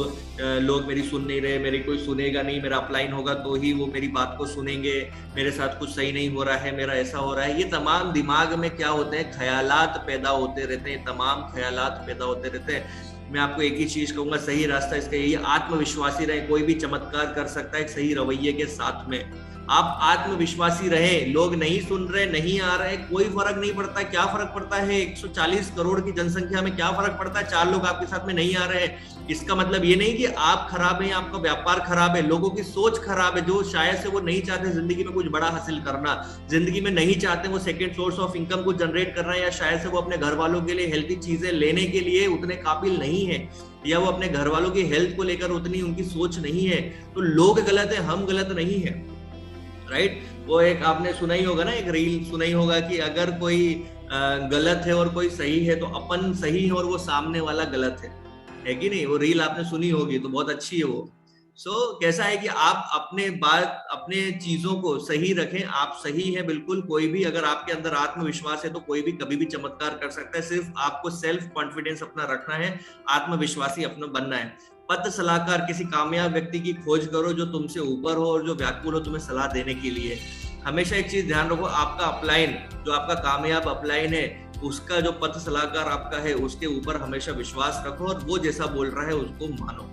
लोग मेरी सुन नहीं रहे, मेरी कोई सुनेगा नहीं, मेरा अपलाइन होगा तो ही वो मेरी बात को सुनेंगे, मेरे साथ कुछ सही नहीं हो रहा है, मेरा ऐसा हो रहा है। ये तमाम दिमाग में क्या होते हैं, ख्यालात पैदा होते रहते हैं, तमाम ख्यालात पैदा होते रहते हैं। मैं आपको एक ही चीज कहूंगा, सही रास्ता इसका यही, आत्मविश्वासी रहे। कोई भी चमत्कार कर सकता है एक सही रवैये के साथ में। आप आत्मविश्वासी रहे, लोग नहीं सुन रहे, नहीं आ रहे, कोई फर्क नहीं पड़ता। क्या फर्क पड़ता है, 140 करोड़ की जनसंख्या में क्या फर्क पड़ता है, 4 लोग आपके साथ में नहीं आ रहे हैं। इसका मतलब ये नहीं कि आप खराब हैं, आपका व्यापार खराब है, लोगों की सोच खराब है, जो शायद से वो नहीं चाहते जिंदगी में कुछ बड़ा हासिल करना, जिंदगी में नहीं चाहते वो सेकंड सोर्स ऑफ इनकम को जनरेट करना, या शायद से वो अपने घर वालों के लिए हेल्थी चीजें लेने के लिए उतने काबिल नहीं है, या वो अपने घर वालों की हेल्थ को लेकर उतनी उनकी सोच नहीं है। तो लोग गलत है, हम गलत नहीं है, राइट। वो एक आपने सुना ही होगा ना, एक रील सुना ही होगा कि अगर कोई गलत है और कोई सही है तो अपन सही है और वो सामने वाला गलत है कि नहीं। वो रील आपने सुनी होगी, तो बहुत अच्छी है वो। कैसा है कि आप अपने चीजों को सही रखें, आप सही है बिल्कुल। कोई भी, अगर आपके अंदर आत्मविश्वास है तो कोई भी कभी भी चमत्कार कर सकता है। सिर्फ आपको सेल्फ कॉन्फिडेंस अपना रखना है, आत्मविश्वासी अपना बनना है। पथ सलाहकार, किसी कामयाब व्यक्ति की खोज करो जो तुमसे ऊपर हो और जो व्याकुल हो तुम्हें सलाह देने के लिए। हमेशा एक चीज ध्यान रखो, आपका अपलाइन, जो आपका कामयाब अपलाइन है, उसका जो पथ सलाहकार आपका है, उसके ऊपर हमेशा विश्वास रखो और वो जैसा बोल रहा है उसको मानो।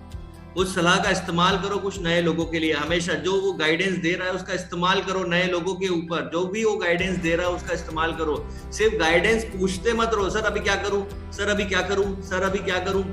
उस सलाह का इस्तेमाल करो कुछ नए लोगों के लिए। हमेशा जो वो गाइडेंस दे रहा है उसका इस्तेमाल करो नए लोगों के ऊपर। जो भी वो गाइडेंस दे रहा है उसका इस्तेमाल करो। सिर्फ गाइडेंस पूछते मत रहो, सर अभी क्या करूं, सर अभी क्या करूं, सर अभी क्या करूं।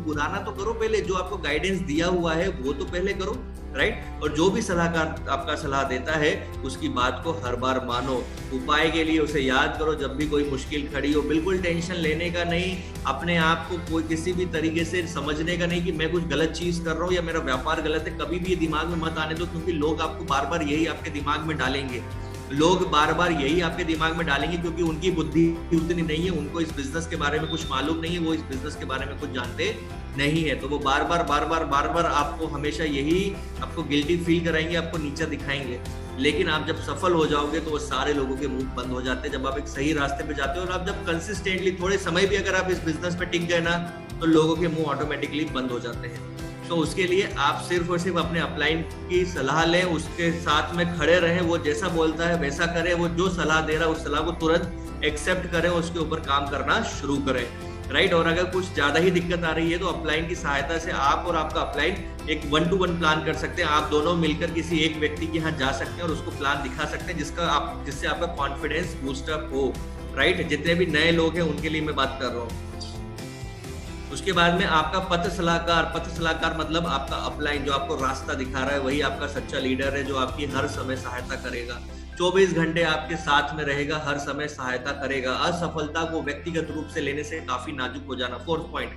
पुराना तो करो पहले, जो आपको गाइडेंस दिया हुआ है वो तो पहले करो, राइट। और जो भी सलाहकार आपका सलाह देता है उसकी बात को हर बार मानो। उपाय के लिए उसे याद करो जब भी कोई मुश्किल खड़ी हो। बिल्कुल टेंशन लेने का नहीं, अपने आप को कोई किसी भी तरीके से समझने का नहीं कि मैं कुछ गलत चीज कर रहा हूँ या मेरा व्यापार गलत है। कभी भी ये दिमाग में मत आने दो, क्योंकि लोग आपको बार बार यही आपके दिमाग में डालेंगे। लोग बार बार यही आपके दिमाग में डालेंगे क्योंकि उनकी बुद्धि उतनी नहीं है, उनको इस बिजनेस के बारे में कुछ मालूम नहीं है, वो इस बिजनेस के बारे में कुछ जानते नहीं है। तो वो बार बार आपको हमेशा यही आपको गिल्टी फील कराएंगे, आपको नीचा दिखाएंगे। लेकिन आप जब सफल हो जाओगे तो वो सारे लोगों के मुंह बंद हो जाते हैं। जब आप एक सही रास्ते पे जाते हो और आप जब कंसिस्टेंटली थोड़े समय भी अगर आप इस बिजनेस पे टिक गए ना, तो लोगों के मुंह ऑटोमेटिकली बंद हो जाते हैं। तो उसके लिए आप सिर्फ और सिर्फ अपने अपलाइन की सलाह लें, उसके साथ में खड़े रहें, वो जैसा बोलता है वैसा करें, वो जो सलाह दे रहा है उस सलाह को तुरंत एक्सेप्ट करें, उसके ऊपर काम करना शुरू करें, राइट। और अगर कुछ ज्यादा ही दिक्कत आ रही है तो अपलाइन की सहायता से आप और आपका अपलाइन एक 1-to-1 प्लान कर सकते हैं। आप दोनों मिलकर किसी एक व्यक्ति के यहाँ जा सकते हैं और उसको प्लान दिखा सकते हैं जिससे आपका कॉन्फिडेंस बूस्टअप हो, राइट। जितने भी नए लोग हैं उनके लिए मैं बात कर रहा हूँ। उसके बाद में आपका पथ सलाहकार मतलब आपका अपलाइन, जो आपको रास्ता दिखा रहा है, वही आपका सच्चा लीडर है, जो आपकी हर समय सहायता करेगा, 24 घंटे आपके साथ में रहेगा, हर समय सहायता करेगा। असफलता को व्यक्तिगत रूप से लेने से काफी नाजुक हो जाना। 4th पॉइंट,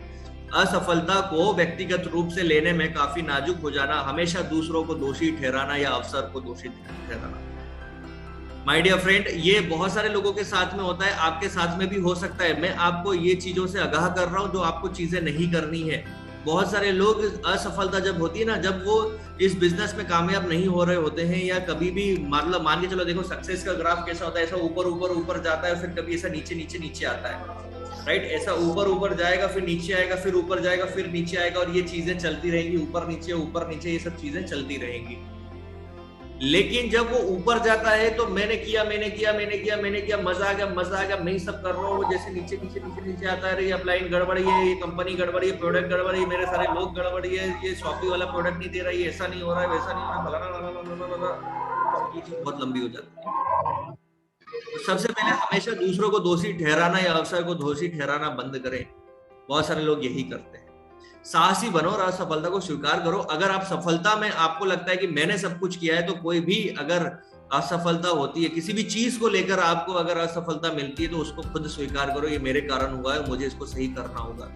असफलता को व्यक्तिगत रूप से लेने में काफी नाजुक हो जाना, हमेशा दूसरों को दोषी ठहराना या अवसर को दोषी ठहराना। माय डियर फ्रेंड, ये बहुत सारे लोगों के साथ में होता है, आपके साथ में भी हो सकता है। मैं आपको ये चीजों से आगाह कर रहा हूँ जो आपको चीजें नहीं करनी है। बहुत सारे लोग असफलता जब होती है ना, जब वो इस बिजनेस में कामयाब नहीं हो रहे होते हैं, या कभी भी मतलब मान के चलो, देखो सक्सेस का ग्राफ कैसा होता है, ऐसा ऊपर जाता है, फिर कभी ऐसा नीचे आता है, राइट। ऐसा ऊपर जाएगा, फिर नीचे आएगा, फिर ऊपर जाएगा, फिर नीचे आएगा, और ये चीजें चलती रहेंगी, ऊपर नीचे ये सब चीजें चलती रहेंगी। लेकिन जब वो ऊपर जाता है तो मैंने किया, मजा आ गया, मैं ही सब कर रहा हूँ, वो जैसे नीचे आता है, ये अपलाइन गड़बड़ी है, ये कंपनी गड़बड़ी है, प्रोडक्ट गड़बड़ी है, मेरे सारे लोग गड़बड़ी है, ये शॉपी वाला प्रोडक्ट नहीं दे रहा है, ये ऐसा नहीं हो रहा है, वैसा नहीं हो रहा है, ये चीज बहुत लंबी हो जाती है। तो सबसे पहले हमेशा दूसरों को दोषी ठहराना या अवसर को दोषी ठहराना बंद करें। बहुत सारे लोग यही करते हैं। साहसी बनो और असफलता को स्वीकार करो। अगर आप सफलता में आपको लगता है कि मैंने सब कुछ किया है, तो कोई भी अगर असफलता होती है, किसी भी चीज को लेकर आपको अगर असफलता मिलती है तो उसको खुद स्वीकार करो, ये मेरे कारण हुआ है, मुझे इसको सही करना होगा।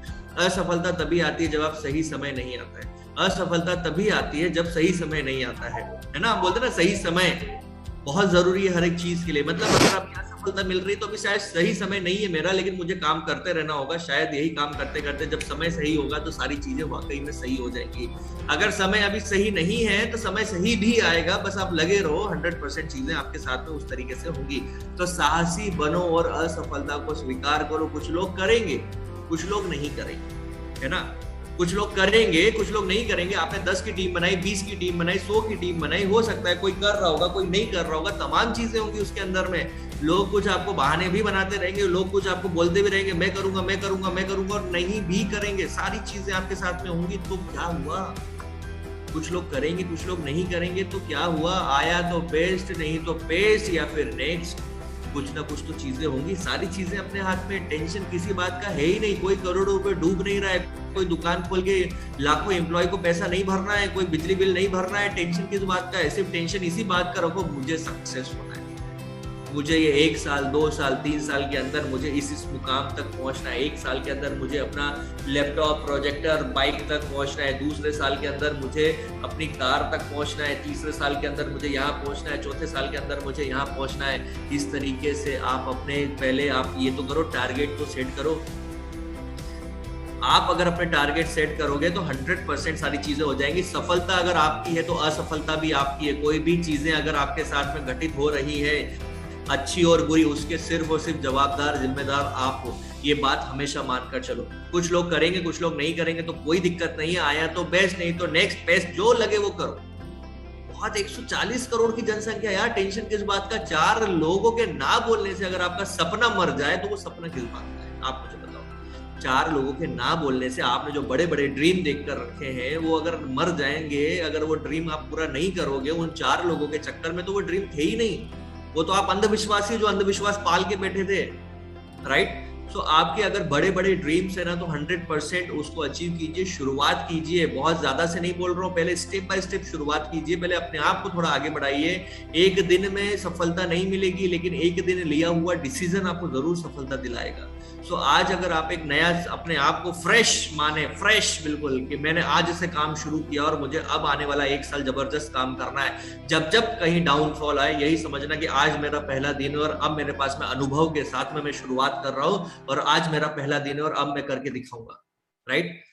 असफलता तभी आती है जब आप सही समय नहीं आता है, असफलता तभी आती है जब सही समय नहीं आता है ना। हम बोलते हैं ना सही समय बहुत जरूरी है हर एक चीज के लिए। मतलब अगर आपकी असफलता मिल रही है तो अभी शायद सही समय नहीं है मेरा, लेकिन मुझे काम करते रहना होगा। शायद यही काम करते करते जब समय सही होगा तो सारी चीजें वाकई में सही हो जाएंगी। अगर समय अभी सही नहीं है तो समय सही भी आएगा, बस आप लगे रहो, 100% चीजें आपके साथ में उस तरीके से होंगी। तो साहसी बनो और असफलता को स्वीकार करो। कुछ लोग करेंगे, कुछ लोग नहीं करेंगे, है ना। कुछ लोग करेंगे, कुछ लोग नहीं करेंगे। आपने 10 की टीम बनाई, 20 की टीम बनाई, 100 की टीम बनाई, हो सकता है कोई कर रहा होगा, कोई नहीं कर रहा होगा, तमाम चीजें होंगी उसके अंदर में। लोग कुछ आपको बहाने भी बनाते रहेंगे, लोग कुछ आपको बोलते भी रहेंगे, मैं करूंगा मैं करूंगा मैं करूंगा, और नहीं भी करेंगे। सारी चीजें आपके साथ में होंगी, तो क्या हुआ? कुछ लोग करेंगे, कुछ लोग नहीं करेंगे, तो क्या हुआ? आया तो बेस्ट, नहीं तो पेस्ट, या फिर नेक्स्ट। कुछ ना कुछ तो चीजें होंगी। सारी चीजें अपने हाथ में। टेंशन किसी बात का है ही नहीं। कोई करोड़ों रुपए डूब नहीं रहा है, कोई दुकान खोल के लाखों एम्प्लॉय को पैसा नहीं भरना है, कोई बिजली बिल नहीं भरना है। टेंशन किस बात का है? सिर्फ टेंशन इसी बात का रखो, मुझे सक्सेस होना है, मुझे ये 1 साल 2 साल 3 साल के अंदर मुझे इस मुकाम तक पहुंचना है। 1 साल के अंदर मुझे अपना लैपटॉप, प्रोजेक्टर, बाइक तक पहुंचना है। दूसरे साल के अंदर मुझे अपनी कार तक पहुंचना है। तीसरे साल के अंदर मुझे यहाँ पहुंचना है। चौथे साल के अंदर मुझे यहाँ पहुंचना है। इस तरीके से आप अपने पहले आप ये तो करो, टारगेट तो सेट करो। आप अगर अपने टारगेट सेट करोगे तो 100% सारी चीजें हो जाएंगी। सफलता अगर आपकी है तो असफलता भी आपकी है। कोई भी चीजें अगर आपके साथ में घटित हो रही है, अच्छी और बुरी, उसके सिर्फ और सिर्फ जवाबदार, जिम्मेदार आप हो। ये बात हमेशा मानकर चलो। कुछ लोग करेंगे, कुछ लोग नहीं करेंगे, तो कोई दिक्कत नहीं है। आया तो बेस्ट, नहीं तो नेक्स्ट बेस्ट, जो लगे वो करो। बहुत 140 करोड़ की जनसंख्या यार, टेंशन किस बात का? 4 लोगों के ना बोलने से अगर आपका सपना मर जाए तो वो सपना किस बात का है? आप मुझे बताओ। 4 लोगों के ना बोलने से आपने जो बड़े बड़े ड्रीम देखकर रखे हैं वो अगर मर जाएंगे, अगर वो ड्रीम आप पूरा नहीं करोगे उन 4 लोगों के चक्कर में, तो वो ड्रीम थे ही नहीं। वो तो आप अंधविश्वासी जो अंधविश्वास पाल के बैठे थे, राइट। सो आपके अगर बड़े बड़े ड्रीम्स है ना, तो 100% उसको अचीव कीजिए। शुरुआत कीजिए, बहुत ज्यादा से नहीं बोल रहा हूँ, पहले स्टेप बाय स्टेप शुरुआत कीजिए। पहले अपने आप को थोड़ा आगे बढ़ाइए। एक दिन में सफलता नहीं मिलेगी, लेकिन एक दिन लिया हुआ डिसीजन आपको जरूर सफलता दिलाएगा। सो आज अगर आप एक नया अपने आप को फ्रेश माने, फ्रेश बिल्कुल, कि मैंने आज से काम शुरू किया और मुझे अब आने वाला 1 साल जबरदस्त काम करना है। जब जब कहीं डाउनफॉल आए, यही समझना कि आज मेरा पहला दिन है और अब मेरे पास में अनुभव के साथ में मैं शुरुआत कर रहा हूं, और आज मेरा पहला दिन है और अब मैं करके दिखाऊंगा, राइट।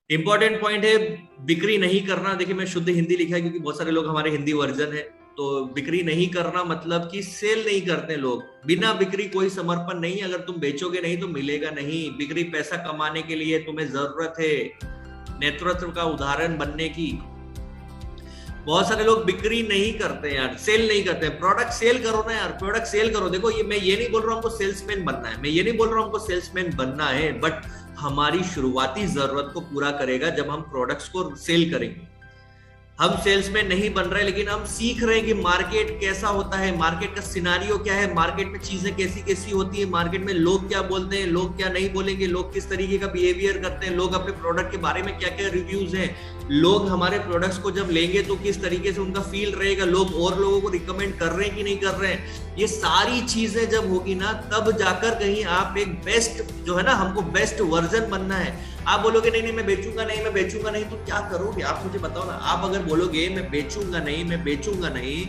इंपॉर्टेंट पॉइंट है बिक्री नहीं करना। देखिए मैं शुद्ध हिंदी लिखा है क्योंकि बहुत सारे लोग हमारे हिंदी वर्जन है। तो बिक्री नहीं करना मतलब कि सेल नहीं करते लोग। बिना बिक्री कोई समर्पण नहीं। अगर तुम बेचोगे नहीं तो मिलेगा नहीं। बिक्री पैसा कमाने के लिए तुम्हें जरूरत है, नेतृत्व का उदाहरण बनने की। बहुत सारे लोग बिक्री नहीं करते यार, सेल नहीं करते। प्रोडक्ट सेल करो ना यार, प्रोडक्ट सेल करो। देखो ये मैं ये नहीं बोल रहा हूँ हमको सेल्समैन बनना है, मैं ये नहीं बोल रहा हूँ हमको सेल्समैन बनना है, बट हमारी शुरुआती जरूरत को पूरा करेगा जब हम प्रोडक्ट्स को सेल करेंगे। हम सेल्समैन नहीं बन रहे, लेकिन हम सीख रहे हैं कि मार्केट कैसा होता है, मार्केट का सिनारियो क्या है, मार्केट में चीजें कैसी कैसी होती है, मार्केट में लोग क्या बोलते हैं, लोग क्या नहीं बोलेंगे, लोग किस तरीके का बिहेवियर करते हैं, लोग अपने प्रोडक्ट के बारे में क्या क्या रिव्यूज हैं, लोग हमारे प्रोडक्ट्स को जब लेंगे तो किस तरीके से उनका फील रहेगा, लोग और लोगों को रिकमेंड कर रहे हैं कि नहीं कर रहे हैं। ये सारी चीजें जब होगी ना, तब जाकर कहीं आप एक बेस्ट जो है ना, हमको बेस्ट वर्जन बनना है। आप बोलोगे नहीं नहीं मैं बेचूंगा नहीं, मैं बेचूंगा नहीं, तो क्या करोगे आप मुझे बताओ ना। आप अगर बोलोगे मैं बेचूंगा नहीं, मैं बेचूंगा नहीं,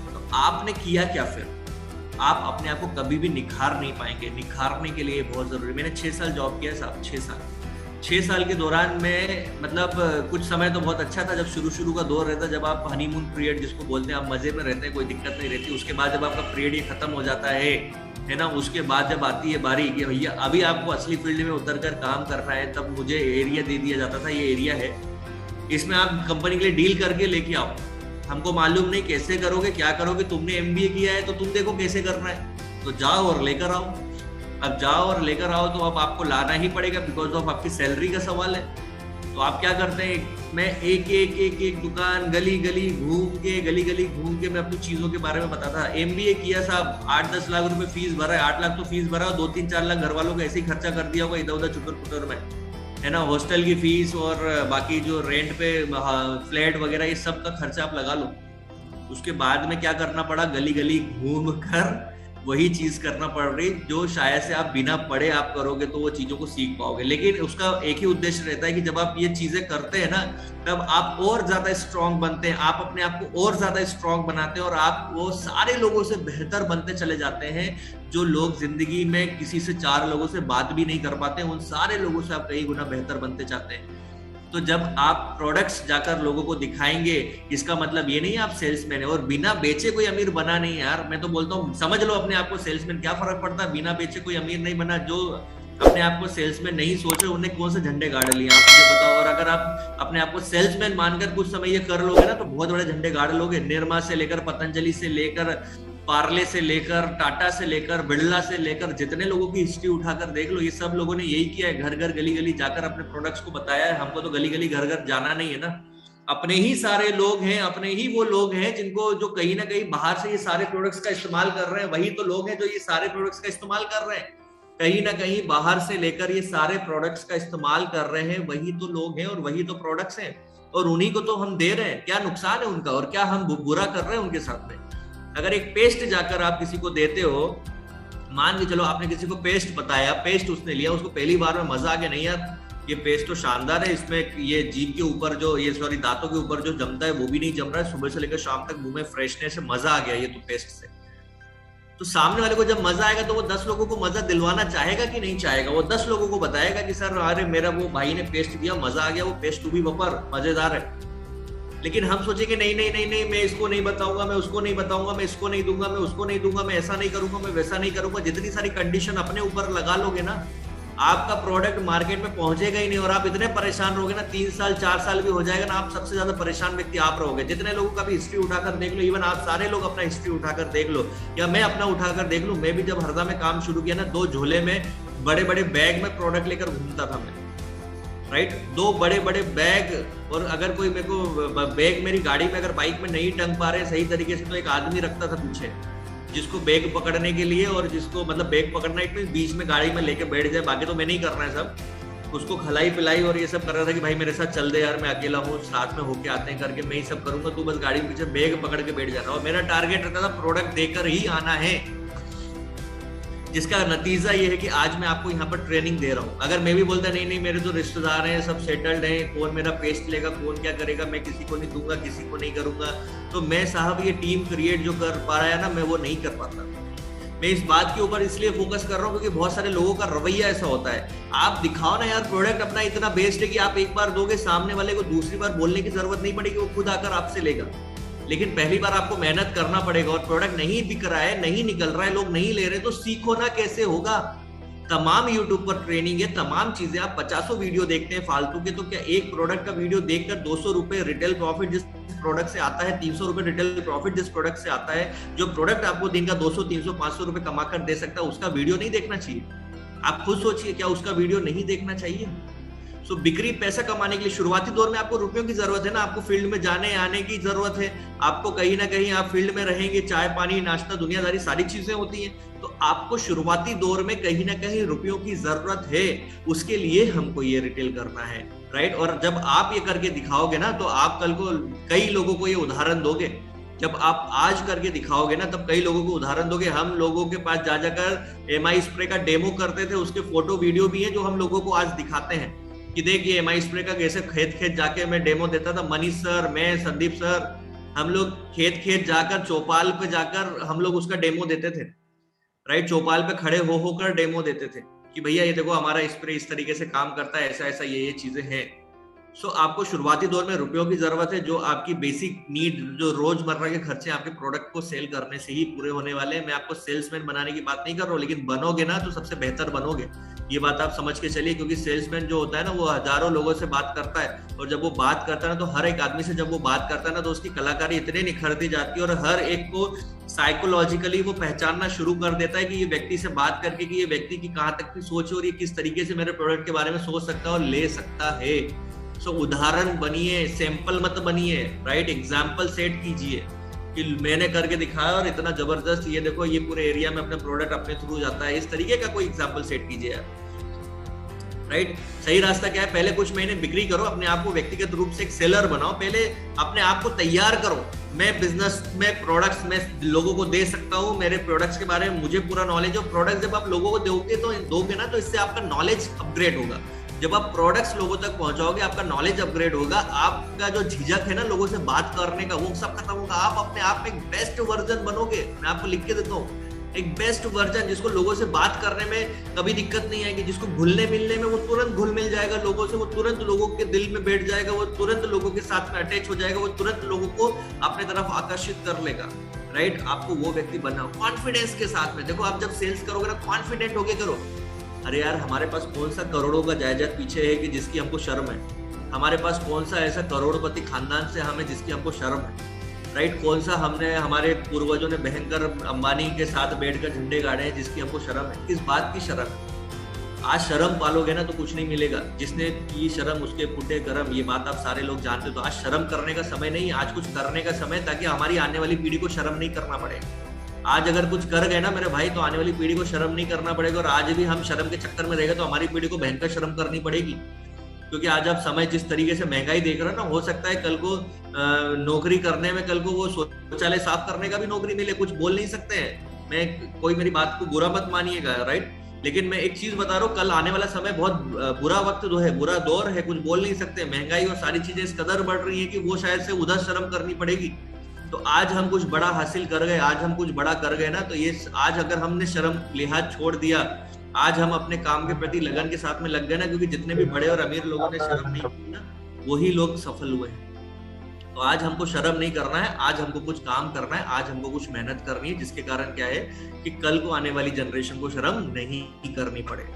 तो आपने किया क्या फिर? आप अपने आप को कभी भी निखार नहीं पाएंगे। निखारने के लिए बहुत जरूरी। मैंने 6 साल जॉब किया साहब, 6 साल के दौरान में मतलब कुछ समय तो बहुत अच्छा था, जब शुरू का दौर रहता, जब आप हनीमून पीरियड जिसको बोलते हैं, आप मजे में रहते हैं, कोई दिक्कत नहीं रहती। उसके बाद जब आपका पीरियड ये खत्म हो जाता है ना, उसके बाद जब आती है बारी कि भैया अभी आपको असली फील्ड में उतरकर काम करना है, तब मुझे एरिया दे दिया जाता था, ये एरिया है, इसमें आप कंपनी के लिए डील करके लेके आओ। हमको मालूम नहीं कैसे करोगे, क्या करोगे, तुमने MBA किया है तो तुम देखो कैसे करना है, तो जाओ और लेकर आओ। अब जाओ और लेकर आओ तो अब आपको लाना ही पड़ेगा, बिकॉज ऑफ आपकी सैलरी का सवाल है। तो आप क्या करते हैं, मैं एक दुकान गली गली घूम के मैं अपनी चीजों के बारे में बताता था। MBA किया साहब, 8-10 लाख रुपए फीस भरा है, 8 लाख तो फीस भरा, 2-3-4 लाख घर वालों को ऐसे ही खर्चा कर दिया होगा इधर उधर चुटर पुटर में, है ना। हॉस्टल की फीस और बाकी जो रेंट पे फ्लैट वगैरह, ये सब का खर्चा आप लगा लो। उसके बाद में क्या करना पड़ा, गली गली घूम कर वही चीज करना पड़ रही जो शायद से आप बिना पढ़े आप करोगे तो वो चीजों को सीख पाओगे। लेकिन उसका एक ही उद्देश्य रहता है कि जब आप ये चीजें करते हैं ना, तब आप और ज्यादा स्ट्रांग बनते हैं, आप अपने आप को और ज्यादा स्ट्रांग बनाते हैं और आप वो सारे लोगों से बेहतर बनते चले जाते हैं। जो लोग जिंदगी में किसी से 4 लोगों से बात भी नहीं कर पाते, उन सारे लोगों से आप कई गुना बेहतर बनते जाते हैं। तो जब आप प्रोडक्ट्स जाकर लोगों को दिखाएंगे, इसका मतलब ये नहीं है आप सेल्समैन है। और बिना बेचे कोई अमीर बना नहीं यार, मैं तो बोलता हूँ समझ लो अपने आप को सेल्समैन, क्या फर्क पड़ता है, बिना बेचे कोई अमीर नहीं बना। जो अपने आप को सेल्समैन नहीं सोचे उन्हें कौन से झंडे गाड़ लिए, आप मुझे बताओ। और अगर आप अपने आप को सेल्समैन मानकर कुछ समय ये कर लोगे ना, तो बहुत बड़े झंडे गाड़ लोगे। निरमा से लेकर, पतंजलि से लेकर, पार्ले से लेकर, टाटा से लेकर, बिरला से लेकर, जितने लोगों की हिस्ट्री उठाकर देख लो, ये सब लोगों ने यही किया है, घर घर गली गली जाकर अपने प्रोडक्ट्स को बताया है। हमको तो गली गली घर घर जाना नहीं है ना, अपने ही सारे लोग हैं, अपने ही वो लोग हैं जिनको जो कहीं ना कहीं बाहर से ये सारे प्रोडक्ट्स का इस्तेमाल कर रहे हैं, वही तो लोग हैं जो ये सारे प्रोडक्ट्स का इस्तेमाल कर रहे हैं। कहीं ना कहीं बाहर से लेकर ये सारे प्रोडक्ट्स का इस्तेमाल कर रहे हैं, वही तो लोग हैं और वही तो प्रोडक्ट्स हैं, और उन्हीं को तो हम दे रहे हैं। क्या नुकसान है उनका, और क्या हम बुरा कर रहे हैं उनके साथ में। अगर एक पेस्ट जाकर आप किसी को देते हो, मान के चलो आपने किसी को पेस्ट बताया, पेस्ट उसने लिया, उसको पहली बार में मजा आ गया, नहीं यार ये पेस्ट तो शानदार है, इसमें ये जीभ के ऊपर जो ये दांतों के ऊपर जो जमता है वो भी नहीं जम रहा है, सुबह से लेकर शाम तक मुंह में फ्रेशनेस है, मजा आ गया ये तो पेस्ट से। तो सामने वाले को जब मजा आएगा तो वो 10 लोगों को मजा दिलवाना चाहेगा कि नहीं चाहेगा। वो 10 लोगों को बताएगा कि सर अरे मेरा वो भाई ने पेस्ट दिया, मजा आ गया, वो पेस्ट तू भी वापर, मजेदार है। लेकिन हम सोचेंगे नहीं नहीं नहीं नहीं, मैं इसको नहीं बताऊंगा, मैं उसको नहीं बताऊंगा, मैं इसको नहीं दूंगा, मैं उसको नहीं दूंगा, मैं ऐसा नहीं करूंगा, मैं वैसा नहीं करूंगा। जितनी सारी कंडीशन अपने ऊपर लगा लोगे ना, आपका प्रोडक्ट मार्केट में पहुंचेगा ही नहीं, और आप इतने परेशान रहोगे ना, 3 साल 4 साल भी हो जाएगा ना, आप सबसे ज्यादा परेशान व्यक्ति आप रहोगे। जितने लोगों का भी हिस्ट्री उठाकर देख लो, इवन आप सारे लोग अपना हिस्ट्री उठाकर देख लो, या मैं अपना उठाकर देख लूं, मैं भी जब हरदा में काम शुरू किया ना, 2 झोले में बड़े बड़े बैग में प्रोडक्ट लेकर घूमता था मैं, राइट, 2 बड़े बड़े बैग। और अगर कोई मेरे को बैग मेरी गाड़ी में अगर बाइक में नहीं टंग पा रहे सही तरीके से, तो एक आदमी रखता था पीछे जिसको बैग पकड़ने के लिए, और जिसको मतलब बैग पकड़ना इट मींस बीच में गाड़ी में लेके बैठ जाए, बाकी तो मैं नहीं कर रहा है सब। उसको खलाई पिलाई और ये सब कर रहा था कि भाई मेरे साथ चल दे यार, मैं अकेला हूँ, साथ में होके आते हैं करके मैं ही सब करूंगा, तू बस गाड़ी में पीछे बैग पकड़ के बैठ जाना। और मेरा टारगेट रहता था प्रोडक्ट देकर ही आना है, जिसका नतीजा ये है कि आज मैं आपको यहाँ पर ट्रेनिंग दे रहा हूँ। अगर मैं भी बोलता नहीं नहीं मेरे तो रिश्तेदार हैं, सब सेटल्ड हैं, कौन मेरा पेस्ट लेगा, कौन क्या करेगा, मैं किसी को नहीं दूंगा, किसी को नहीं करूंगा, तो मैं साहब ये टीम क्रिएट जो कर पा रहा है ना, मैं वो नहीं कर पाता। मैं इस बात के ऊपर इसलिए फोकस कर रहा हूँ क्योंकि बहुत सारे लोगों का रवैया ऐसा होता है, आप दिखाओ ना यार प्रोडक्ट अपना इतना बेस्ट है कि आप एक बार दोगे, सामने वाले को दूसरी बार बोलने की जरूरत नहीं पड़ेगी, वो खुद आकर आपसे लेगा। लेकिन पहली बार आपको मेहनत करना पड़ेगा, और प्रोडक्ट नहीं बिक रहा है, नहीं निकल रहा है, लोग नहीं ले रहे, तो सीखो ना कैसे होगा। तमाम यूट्यूब पर ट्रेनिंग है, तमाम चीजें, आप 50 वीडियो देखते हैं फालतू के, तो क्या एक प्रोडक्ट का वीडियो देखकर 200 रुपए रिटेल प्रॉफिट जिस प्रोडक्ट से आता है, 300 रुपए रिटेल प्रॉफिट जिस प्रोडक्ट से आता है, जो प्रोडक्ट आपको दिन का 200 300 500 रुपए कमा कर दे सकता है, उसका वीडियो नहीं देखना चाहिए। आप खुद सोचिए, क्या उसका वीडियो नहीं देखना चाहिए? तो बिक्री पैसा कमाने के लिए शुरुआती दौर में आपको रुपयों की जरूरत है ना, आपको फील्ड में जाने आने की जरूरत है, आपको कहीं ना कहीं आप फील्ड में रहेंगे, चाय पानी नाश्ता दुनियादारी सारी चीजें होती हैं, तो आपको शुरुआती दौर में कहीं ना कहीं रुपयों की जरूरत है, उसके लिए हमको ये रिटेल करना है, राइट। और जब आप ये करके दिखाओगे ना, तो आप कल को कई लोगों को ये उदाहरण दोगे। जब आप आज करके दिखाओगे ना, तब कई लोगों को उदाहरण दोगे। हम लोगों के पास जा जाकर एमआई स्प्रे का डेमो करते थे, उसके फोटो वीडियो भी है जो हम लोगों को आज दिखाते हैं कि देखिए एमआई स्प्रे का कैसे खेत खेत जाके मैं डेमो देता था। मनीष सर, मैं, संदीप सर, हम लोग खेत खेत जाकर, चौपाल पे जाकर हम लोग उसका डेमो देते थे, राइट। चौपाल पे खड़े हो होकर डेमो देते थे कि भैया ये देखो हमारा स्प्रे इस तरीके से काम करता है, ऐसा ऐसा ये चीजें हैं। सो आपको शुरुआती दौर में रुपयों की जरूरत है, जो आपकी बेसिक नीड, जो रोजमर्रा के खर्चे आपके प्रोडक्ट को सेल करने से ही पूरे होने वाले हैं। मैं आपको सेल्समैन बनाने की बात नहीं कर रहा हूँ, लेकिन बनोगे ना तो सबसे बेहतर बनोगे, ये बात आप समझ के चलिए। क्योंकि सेल्समैन जो होता है ना, वो हजारों लोगों से बात करता है, और जब वो बात करता है ना, तो हर एक आदमी से जब वो बात करता है ना, तो उसकी कलाकारी इतनी निखरती जाती है, और हर एक को साइकोलॉजिकली वो पहचानना शुरू कर देता है कि ये व्यक्ति से बात करके कि ये व्यक्ति की कहाँ तक की सोच है, और ये किस तरीके से मेरे प्रोडक्ट के बारे में सोच सकता है और ले सकता है। सो उदाहरण बनिए, सैंपल मत बनिए, राइट। एग्जाम्पल सेट कीजिए कि मैंने करके दिखाया और इतना जबरदस्त, ये देखो ये पूरे एरिया में अपने प्रोडक्ट अपने थ्रू जाता है, इस तरीके का कोई एग्जाम्पल सेट कीजिए। राइट। सही रास्ता क्या है, पहले कुछ महीने बिक्री करो, अपने आप को व्यक्तिगत रूप से एक सेलर बनाओ, पहले अपने आप को तैयार करो। मैं बिजनेस में प्रोडक्ट्स में लोगों को दे सकता हूँ, मेरे प्रोडक्ट्स के बारे में मुझे पूरा नॉलेज हो। प्रोडक्ट जब आप लोगों को दोगे ना तो इससे आपका नॉलेज अपग्रेड होगा। जब आप प्रोडक्ट्स लोगों तक पहुंचाओगे, आपका नॉलेज अपग्रेड होगा, आपका जो झिझक है ना लोगों से बात करने का, वो सब खत्म होगा। आप अपने आप में एक बेस्ट वर्जन बनोगे। मैं आपको लिख के देता हूँ, एक बेस्ट वर्जन जिसको लोगों से बात करने में कभी दिक्कत नहीं आएगी, जिसको घुलने मिलने में वो तुरंत घुल मिल जाएगा लोगों से, वो तुरंत लोगों के दिल में बैठ जाएगा, वो तुरंत लोगों के साथ में अटैच हो जाएगा, वो तुरंत लोगों को अपने तरफ आकर्षित कर लेगा। राइट, आपको वो व्यक्ति बनना हो कॉन्फिडेंस के साथ में। देखो, आप जब सेल्स करोगे ना, कॉन्फिडेंट होके करो। अरे यार, हमारे पास कौन सा करोड़ों का जायदाद पीछे है कि जिसकी हमको शर्म है? हमारे पास कौन सा ऐसा करोड़पति खानदान से हमें जिसकी हमको शर्म है? राइट, कौन सा हमने हमारे पूर्वजों ने भयंकर अंबानी के साथ बैठकर झंडे गाड़े हैं जिसकी हमको शर्म है? किस बात की शर्म है? आज शर्म पालोगे ना तो कुछ नहीं मिलेगा। जिसने की शर्म उसके फूटे गरम, ये बात आप सारे लोग जानते हो। तो आज शर्म करने का समय नहीं, आज कुछ करने का समय, ताकि हमारी आने वाली पीढ़ी को शर्म नहीं करना पड़े। आज अगर कुछ कर गए ना मेरे भाई, तो आने वाली पीढ़ी को शर्म नहीं करना पड़ेगा। और आज भी हम शर्म के चक्कर में रहेगा तो हमारी पीढ़ी को भयंकर शर्म करनी पड़ेगी। क्योंकि आज आप समय जिस तरीके से महंगाई देख रहे हो ना, हो सकता है कल को नौकरी करने में, कल को वो शौचालय साफ करने का भी नौकरी मिले, कुछ बोल नहीं सकते हैं। मैं कोई मेरी बात को बुरा मत मानिएगा, राइट। लेकिन मैं एक चीज बता रहा हूँ, कल आने वाला समय बहुत बुरा वक्त जो है, बुरा दौर है, कुछ बोल नहीं सकते। महंगाई और सारी चीजें इस कदर बढ़ रही है कि वो शायद से उधर शर्म करनी पड़ेगी। तो आज हम कुछ बड़ा हासिल कर गए, आज हम कुछ बड़ा कर गए ना, तो ये आज अगर हमने शर्म लिहाज छोड़ दिया, आज हम अपने काम के प्रति लगन के साथ में लग गए ना, क्योंकि जितने भी बड़े और अमीर लोगों ने शर्म नहीं की ना, वही लोग सफल हुए हैं। तो आज हमको शर्म नहीं करना है, आज हमको कुछ काम करना है, आज हमको कुछ मेहनत करनी है, जिसके कारण क्या है कि कल को आने वाली जनरेशन को शर्म नहीं करनी पड़े।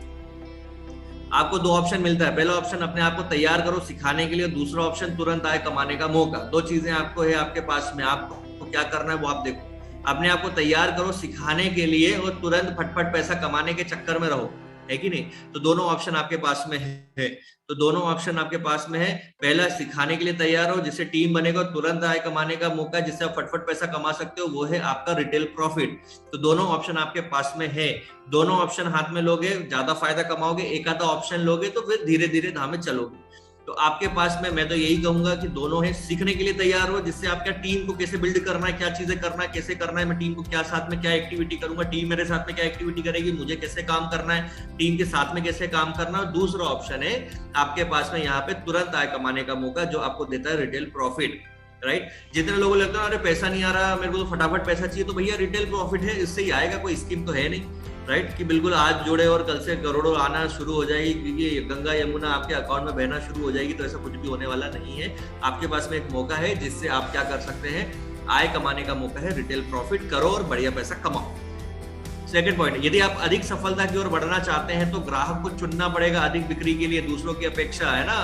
आपको दो ऑप्शन मिलता है। पहला ऑप्शन, अपने आप को तैयार करो सिखाने के लिए। दूसरा ऑप्शन, तुरंत आय कमाने का मौका। दो चीजें आपको है आपके पास में, आपको क्या करना है वो आप देखो। अपने आप को तैयार करो सिखाने के लिए और तुरंत फटफट पैसा कमाने के चक्कर में रहो, है कि नहीं? तो दोनों ऑप्शन आपके पास में है। तो दोनों ऑप्शन आपके पास में है। पहला, सिखाने के लिए तैयार हो, जिससे टीम बनेगा, तुरंत आय कमाने का मौका, जिससे आप फटफट पैसा कमा सकते हो, वो है आपका रिटेल प्रॉफिट। तो दोनों ऑप्शन आपके पास में है। दोनों ऑप्शन हाथ में लोगे, ज्यादा फायदा कमाओगे। एक आधा ऑप्शन लोगे तो फिर धीरे धीरे धामे चलोगे। तो आपके पास में मैं तो यही कहूंगा कि दोनों है। सीखने के लिए तैयार हो, जिससे आपका टीम को कैसे बिल्ड करना है, क्या चीजें करना है, कैसे करना है, मैं टीम को क्या साथ में क्या एक्टिविटी करूंगा, टीम मेरे साथ में क्या एक्टिविटी करेगी, मुझे कैसे काम करना है, टीम के साथ में कैसे काम करना है। दूसरा ऑप्शन है आपके पास में यहाँ पे तुरंत आय कमाने का मौका, जो आपको देता है रिटेल प्रॉफिट, राइट। जितने लोगों को लगता है अरे पैसा नहीं आ रहा, मेरे को तो फटाफट पैसा चाहिए, तो भैया रिटेल प्रॉफिट है, इससे ही आएगा, कोई स्कीम तो है नहीं, राइट। कि बिल्कुल आज जोड़े और कल से करोड़ों आना शुरू हो जाएगी, क्योंकि गंगा यमुना आपके अकाउंट में बहना शुरू हो जाएगी, तो ऐसा कुछ भी होने वाला नहीं है। आपके पास में एक मौका है जिससे आप क्या कर सकते हैं, आय कमाने का मौका है, रिटेल प्रॉफिट करो और बढ़िया पैसा कमाओ। सेकंड पॉइंट, यदि आप अधिक सफलता की ओर बढ़ना चाहते हैं तो ग्राहक को चुनना पड़ेगा अधिक बिक्री के लिए, दूसरों की अपेक्षा, है ना।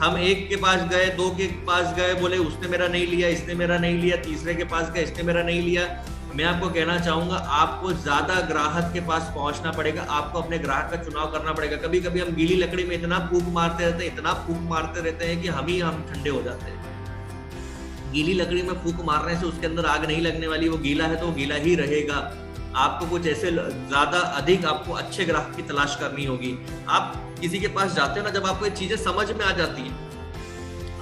हम एक के पास गए, दो के पास गए, बोले उसने मेरा नहीं लिया, इसने मेरा नहीं लिया, तीसरे के पास गए, इसने मेरा नहीं लिया। मैं आपको कहना चाहूंगा, आपको ज्यादा ग्राहक के पास पहुंचना पड़ेगा, आपको अपने ग्राहक का चुनाव करना पड़ेगा। कभी कभी हम गीली लकड़ी में इतना फूंक मारते रहते हैं, इतना फूंक मारते रहते हैं कि हम ठंडे हो जाते हैं। गीली लकड़ी में फूंक मारने से उसके अंदर आग नहीं लगने वाली, वो गीला है तो वो गीला ही रहेगा। आपको कुछ ऐसे ज्यादा अधिक आपको अच्छे ग्राहक की तलाश करनी होगी। आप किसी के पास जाते हो ना, जब आपको ये चीजें समझ में आ जाती हैं,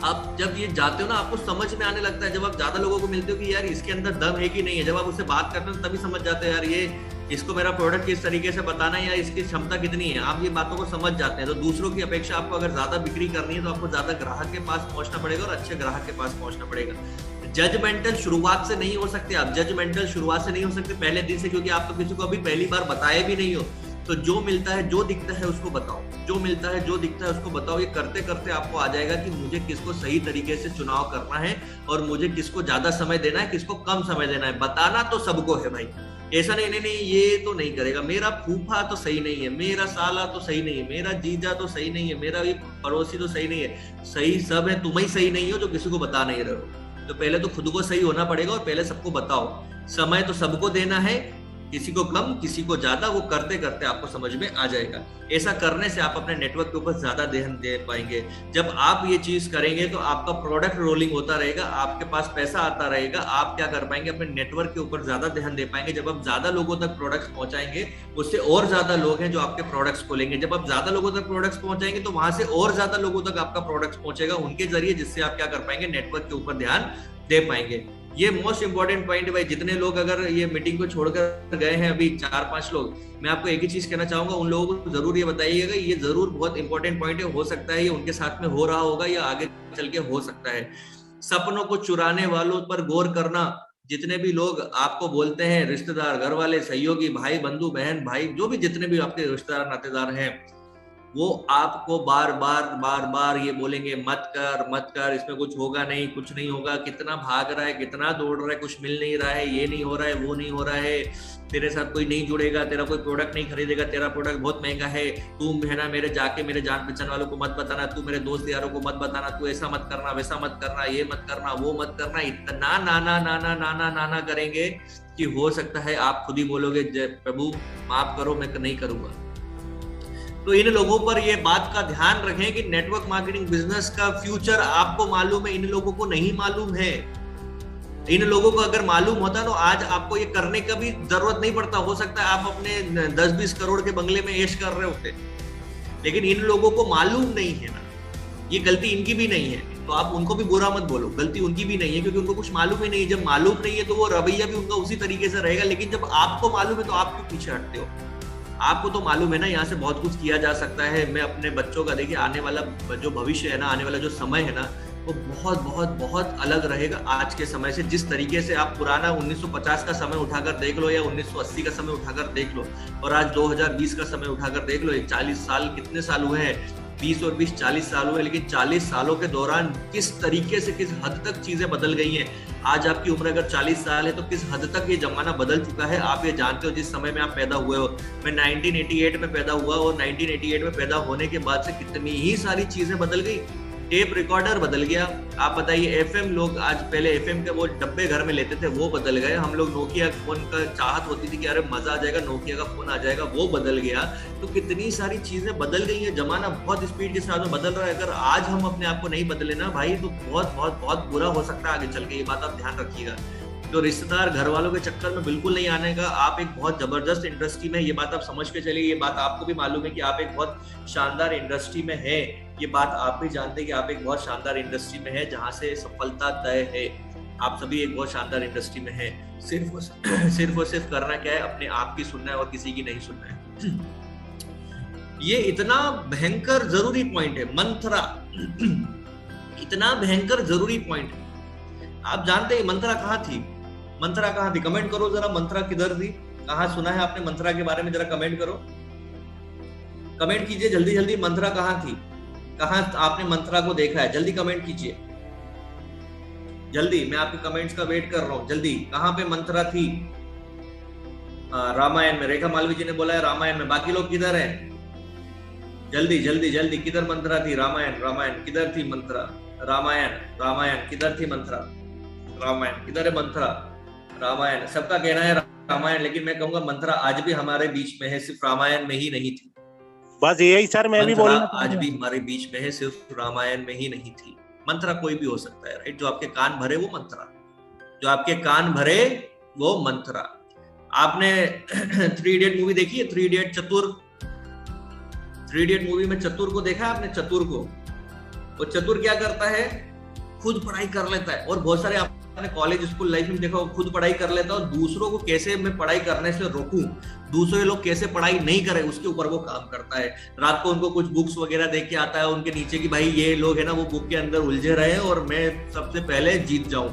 आप जब ये जाते हो ना, आपको समझ में आने लगता है। जब आप ज्यादा लोगों को मिलते हो कि यार इसके अंदर दम है कि नहीं है, जब आप उससे बात करते हो तभी समझ जाते हैं यार ये इसको मेरा प्रोडक्ट किस तरीके से बताना है या इसकी क्षमता कितनी है। आप ये बातों को समझ जाते हैं। तो दूसरों की अपेक्षा आपको अगर ज्यादा बिक्री करनी है तो आपको ज्यादा ग्राहक के पास पहुंचना पड़ेगा और अच्छे ग्राहक के पास पहुंचना पड़ेगा। जजमेंटल शुरुआत से नहीं हो सकते आप, जजमेंटल शुरुआत से नहीं हो सकते पहले दिन से, क्योंकि आप तो किसी को अभी पहली बार बताए भी नहीं हो। तो जो मिलता है, जो दिखता है उसको बताओ, जो मिलता है, जो दिखता है उसको बताओ। ये करते करते आपको आ जाएगा कि मुझे किसको सही तरीके से चुनाव करना है और मुझे किसको ज्यादा समय देना है, किसको कम समय देना है। बताना तो सबको है भाई, ऐसा नहीं ये तो नहीं करेगा, मेरा फूफा तो सही नहीं है, मेरा साला तो सही नहीं है, मेरा जीजा तो सही नहीं है, मेरा ये पड़ोसी तो सही नहीं है। सही सब है, तुम ही सही नहीं हो जो किसी को बता नहीं रहे हो। तो पहले तो खुद को सही होना पड़ेगा और पहले सबको बताओ। समय तो सबको देना है, किसी को कम, किसी को ज्यादा, वो करते करते आपको समझ में आ जाएगा। ऐसा करने से आप अपने नेटवर्क के ऊपर ज्यादा ध्यान दे पाएंगे। जब आप ये चीज करेंगे तो आपका प्रोडक्ट रोलिंग होता रहेगा, आपके पास पैसा आता रहेगा, आप क्या कर पाएंगे, अपने नेटवर्क के ऊपर ज्यादा ध्यान दे पाएंगे। जब आप ज्यादा लोगों तक प्रोडक्ट्स पहुंचाएंगे, उससे और ज्यादा लोग हैं जो आपके प्रोडक्ट्स को लेंगे। जब आप ज्यादा लोगों तक प्रोडक्ट्स पहुंचाएंगे तो वहां से और ज्यादा लोगों तक आपका प्रोडक्ट्स पहुंचेगा उनके जरिए, जिससे आप क्या कर पाएंगे, नेटवर्क के ऊपर ध्यान दे पाएंगे। ये मोस्ट इंपॉर्टेंट पॉइंट है भाई। जितने लोग अगर ये मीटिंग को छोड़कर गए हैं अभी 4-5 लोग, मैं आपको एक ही चीज कहना चाहूंगा, उन लोगों को जरूर ये बताइएगा, ये जरूर बहुत इंपॉर्टेंट पॉइंट है। हो सकता है ये उनके साथ में हो रहा होगा या आगे चल के हो सकता है। सपनों को चुराने वालों पर गौर करना। जितने भी लोग आपको बोलते हैं, रिश्तेदार, घर वाले, सहयोगी, भाई, बंधु, बहन, भाई, जो भी जितने भी आपके रिश्तेदार नातेदार हैं, वो आपको बार बार ये बोलेंगे, मत कर, इसमें कुछ होगा नहीं, कुछ नहीं होगा, कितना भाग रहा है, कितना दौड़ रहा है, कुछ मिल नहीं रहा है, ये नहीं हो रहा है, वो नहीं हो रहा है, तेरे साथ कोई नहीं जुड़ेगा, तेरा कोई प्रोडक्ट नहीं खरीदेगा, तेरा प्रोडक्ट बहुत महंगा है, तू है ना मेरे जान पहचान वालों को मत बताना, तू मेरे दोस्त यारों को मत बताना, तू ऐसा मत करना, वैसा मत करना, ये मत करना, वो मत करना। इतना नाना करेंगे कि हो सकता है आप खुद ही बोलोगे, प्रभु माफ करो, मैं नहीं करूंगा। तो इन लोगों पर ये बात का ध्यान रखें कि नेटवर्क मार्केटिंग बिजनेस का फ्यूचर आपको मालूम है, इन लोगों को नहीं मालूम है। इन लोगों को अगर मालूम होता तो आज आपको ये करने का भी जरूरत नहीं पड़ता। हो सकता है आप अपने 10-20 करोड़ के बंगले में ऐश कर रहे होते, लेकिन इन लोगों को मालूम नहीं है ना। ये गलती इनकी भी नहीं है, तो आप उनको भी बुरा मत बोलो, गलती उनकी भी नहीं है, क्योंकि उनको कुछ मालूम ही नहीं है। जब मालूम नहीं है तो वो रवैया भी उनका उसी तरीके से रहेगा। लेकिन जब आपको मालूम है तो आप क्यों पीछे हटते हो? आपको तो मालूम है ना, यहाँ से बहुत कुछ किया जा सकता है। मैं अपने बच्चों का, देखिए आने वाला जो भविष्य है ना, आने वाला जो समय है ना, वो बहुत बहुत बहुत अलग रहेगा आज के समय से। जिस तरीके से आप पुराना 1950 का समय उठाकर देख लो या 1980 का समय उठाकर देख लो, और आज 2020 का समय उठाकर देख लो, 40 साल, कितने साल हुए हैं? 20 और 20 40 साल हुए। लेकिन 40 सालों के दौरान किस तरीके से, किस हद तक चीजें बदल गई हैं। आज आपकी उम्र अगर 40 साल है तो किस हद तक ये जमाना बदल चुका है आप ये जानते हो। जिस समय में आप पैदा हुए हो, मैं 1988 में पैदा हुआ, और 1988 में पैदा होने के बाद से कितनी ही सारी चीजें बदल गई। टेप रिकॉर्डर बदल गया, आप बताइए। एफएम, लोग आज पहले एफएम के वो डब्बे घर में लेते थे, वो बदल गए। हम लोग नोकिया फोन का चाहत होती थी कि अरे मजा आ जाएगा, नोकिया का फोन आ जाएगा, वो बदल गया। तो कितनी सारी चीजें बदल गई है। जमाना बहुत स्पीड के साथ में बदल रहा है। अगर आज हम अपने आप को नहीं बदले ना भाई, तो बहुत बहुत बहुत बुरा हो सकता है आगे चल के। ये बात आप ध्यान रखिएगा। तो रिश्तेदार, घर वालों के चक्कर में बिल्कुल नहीं आने का। आप एक बहुत जबरदस्त इंडस्ट्री में, ये बात आप समझ के चलिए। ये बात आपको भी मालूम है कि आप एक बहुत शानदार इंडस्ट्री में है। ये बात आप भी जानते हैं कि आप एक बहुत शानदार इंडस्ट्री में है, जहां से सफलता तय है। आप सभी एक बहुत शानदार इंडस्ट्री में है। सिर्फ और सिर्फ करना क्या है, अपने आप की सुनना है और किसी की नहीं सुनना है। ये इतना भयंकर जरूरी पॉइंट है मंत्रा। इतना भयंकर जरूरी पॉइंट है। आप जानते हैं मंत्रा कहाँ थी? मंत्रा कहाँ थी? कमेंट करो जरा, मंत्रा किधर थी? कहाँ सुना है आपने मंत्रा के बारे में? जरा कमेंट करो, कमेंट कीजिए जल्दी जल्दी। मंत्रा कहाँ थी? कहाँ आपने मंत्रा को देखा है? जल्दी कमेंट कीजिए, जल्दी। मैं आपके कमेंट्स का वेट कर रहा हूँ। जल्दी, कहाँ पे मंत्रा थी? रामायण में। रेखा मालवी जी ने बोला है रामायण में। बाकी लोग किधर हैं? जल्दी जल्दी जल्दी। किधर मंत्रा थी? रामायण किधर थी? मंत्रा, रामायण किधर थी? मंत्रा, रामायण किधर है? मंत्रा, रामायण। सबका कहना है रामायण, लेकिन मैं कहूंगा मंत्रा आज भी हमारे बीच में है, सिर्फ रामायण में ही नहीं थी। बस यही सर, मैं भी बोलना आज भी हमारे बीच में है, सिर्फ रामायण में ही नहीं थी। मंत्रा कोई भी हो सकता है, राइट? जो आपके कान भरे वो मंत्रा, जो आपके कान भरे वो मंत्रा। आपने 3 इडियट मूवी देखी है? 3 इडियट, चतुर। 3 इडियट मूवी में चतुर को देखा है आपने? चतुर को। वो चतुर क्या करता है? खुद पढ़ाई कर लेता है। और बहुत सारे आपने कॉलेज स्कूल लाइफ में देखा, खुद पढ़ाई कर लेता है और दूसरों को कैसे मैं पढ़ाई करने से रोकूं, दूसरे लोग कैसे पढ़ाई नहीं करें, उसके ऊपर वो काम करता है। रात को उनको कुछ बुक्स वगैरह देख के आता है उनके नीचे कि भाई ये लोग है ना, वो बुक के अंदर उलझे रहे और मैं सबसे पहले जीत जाऊं।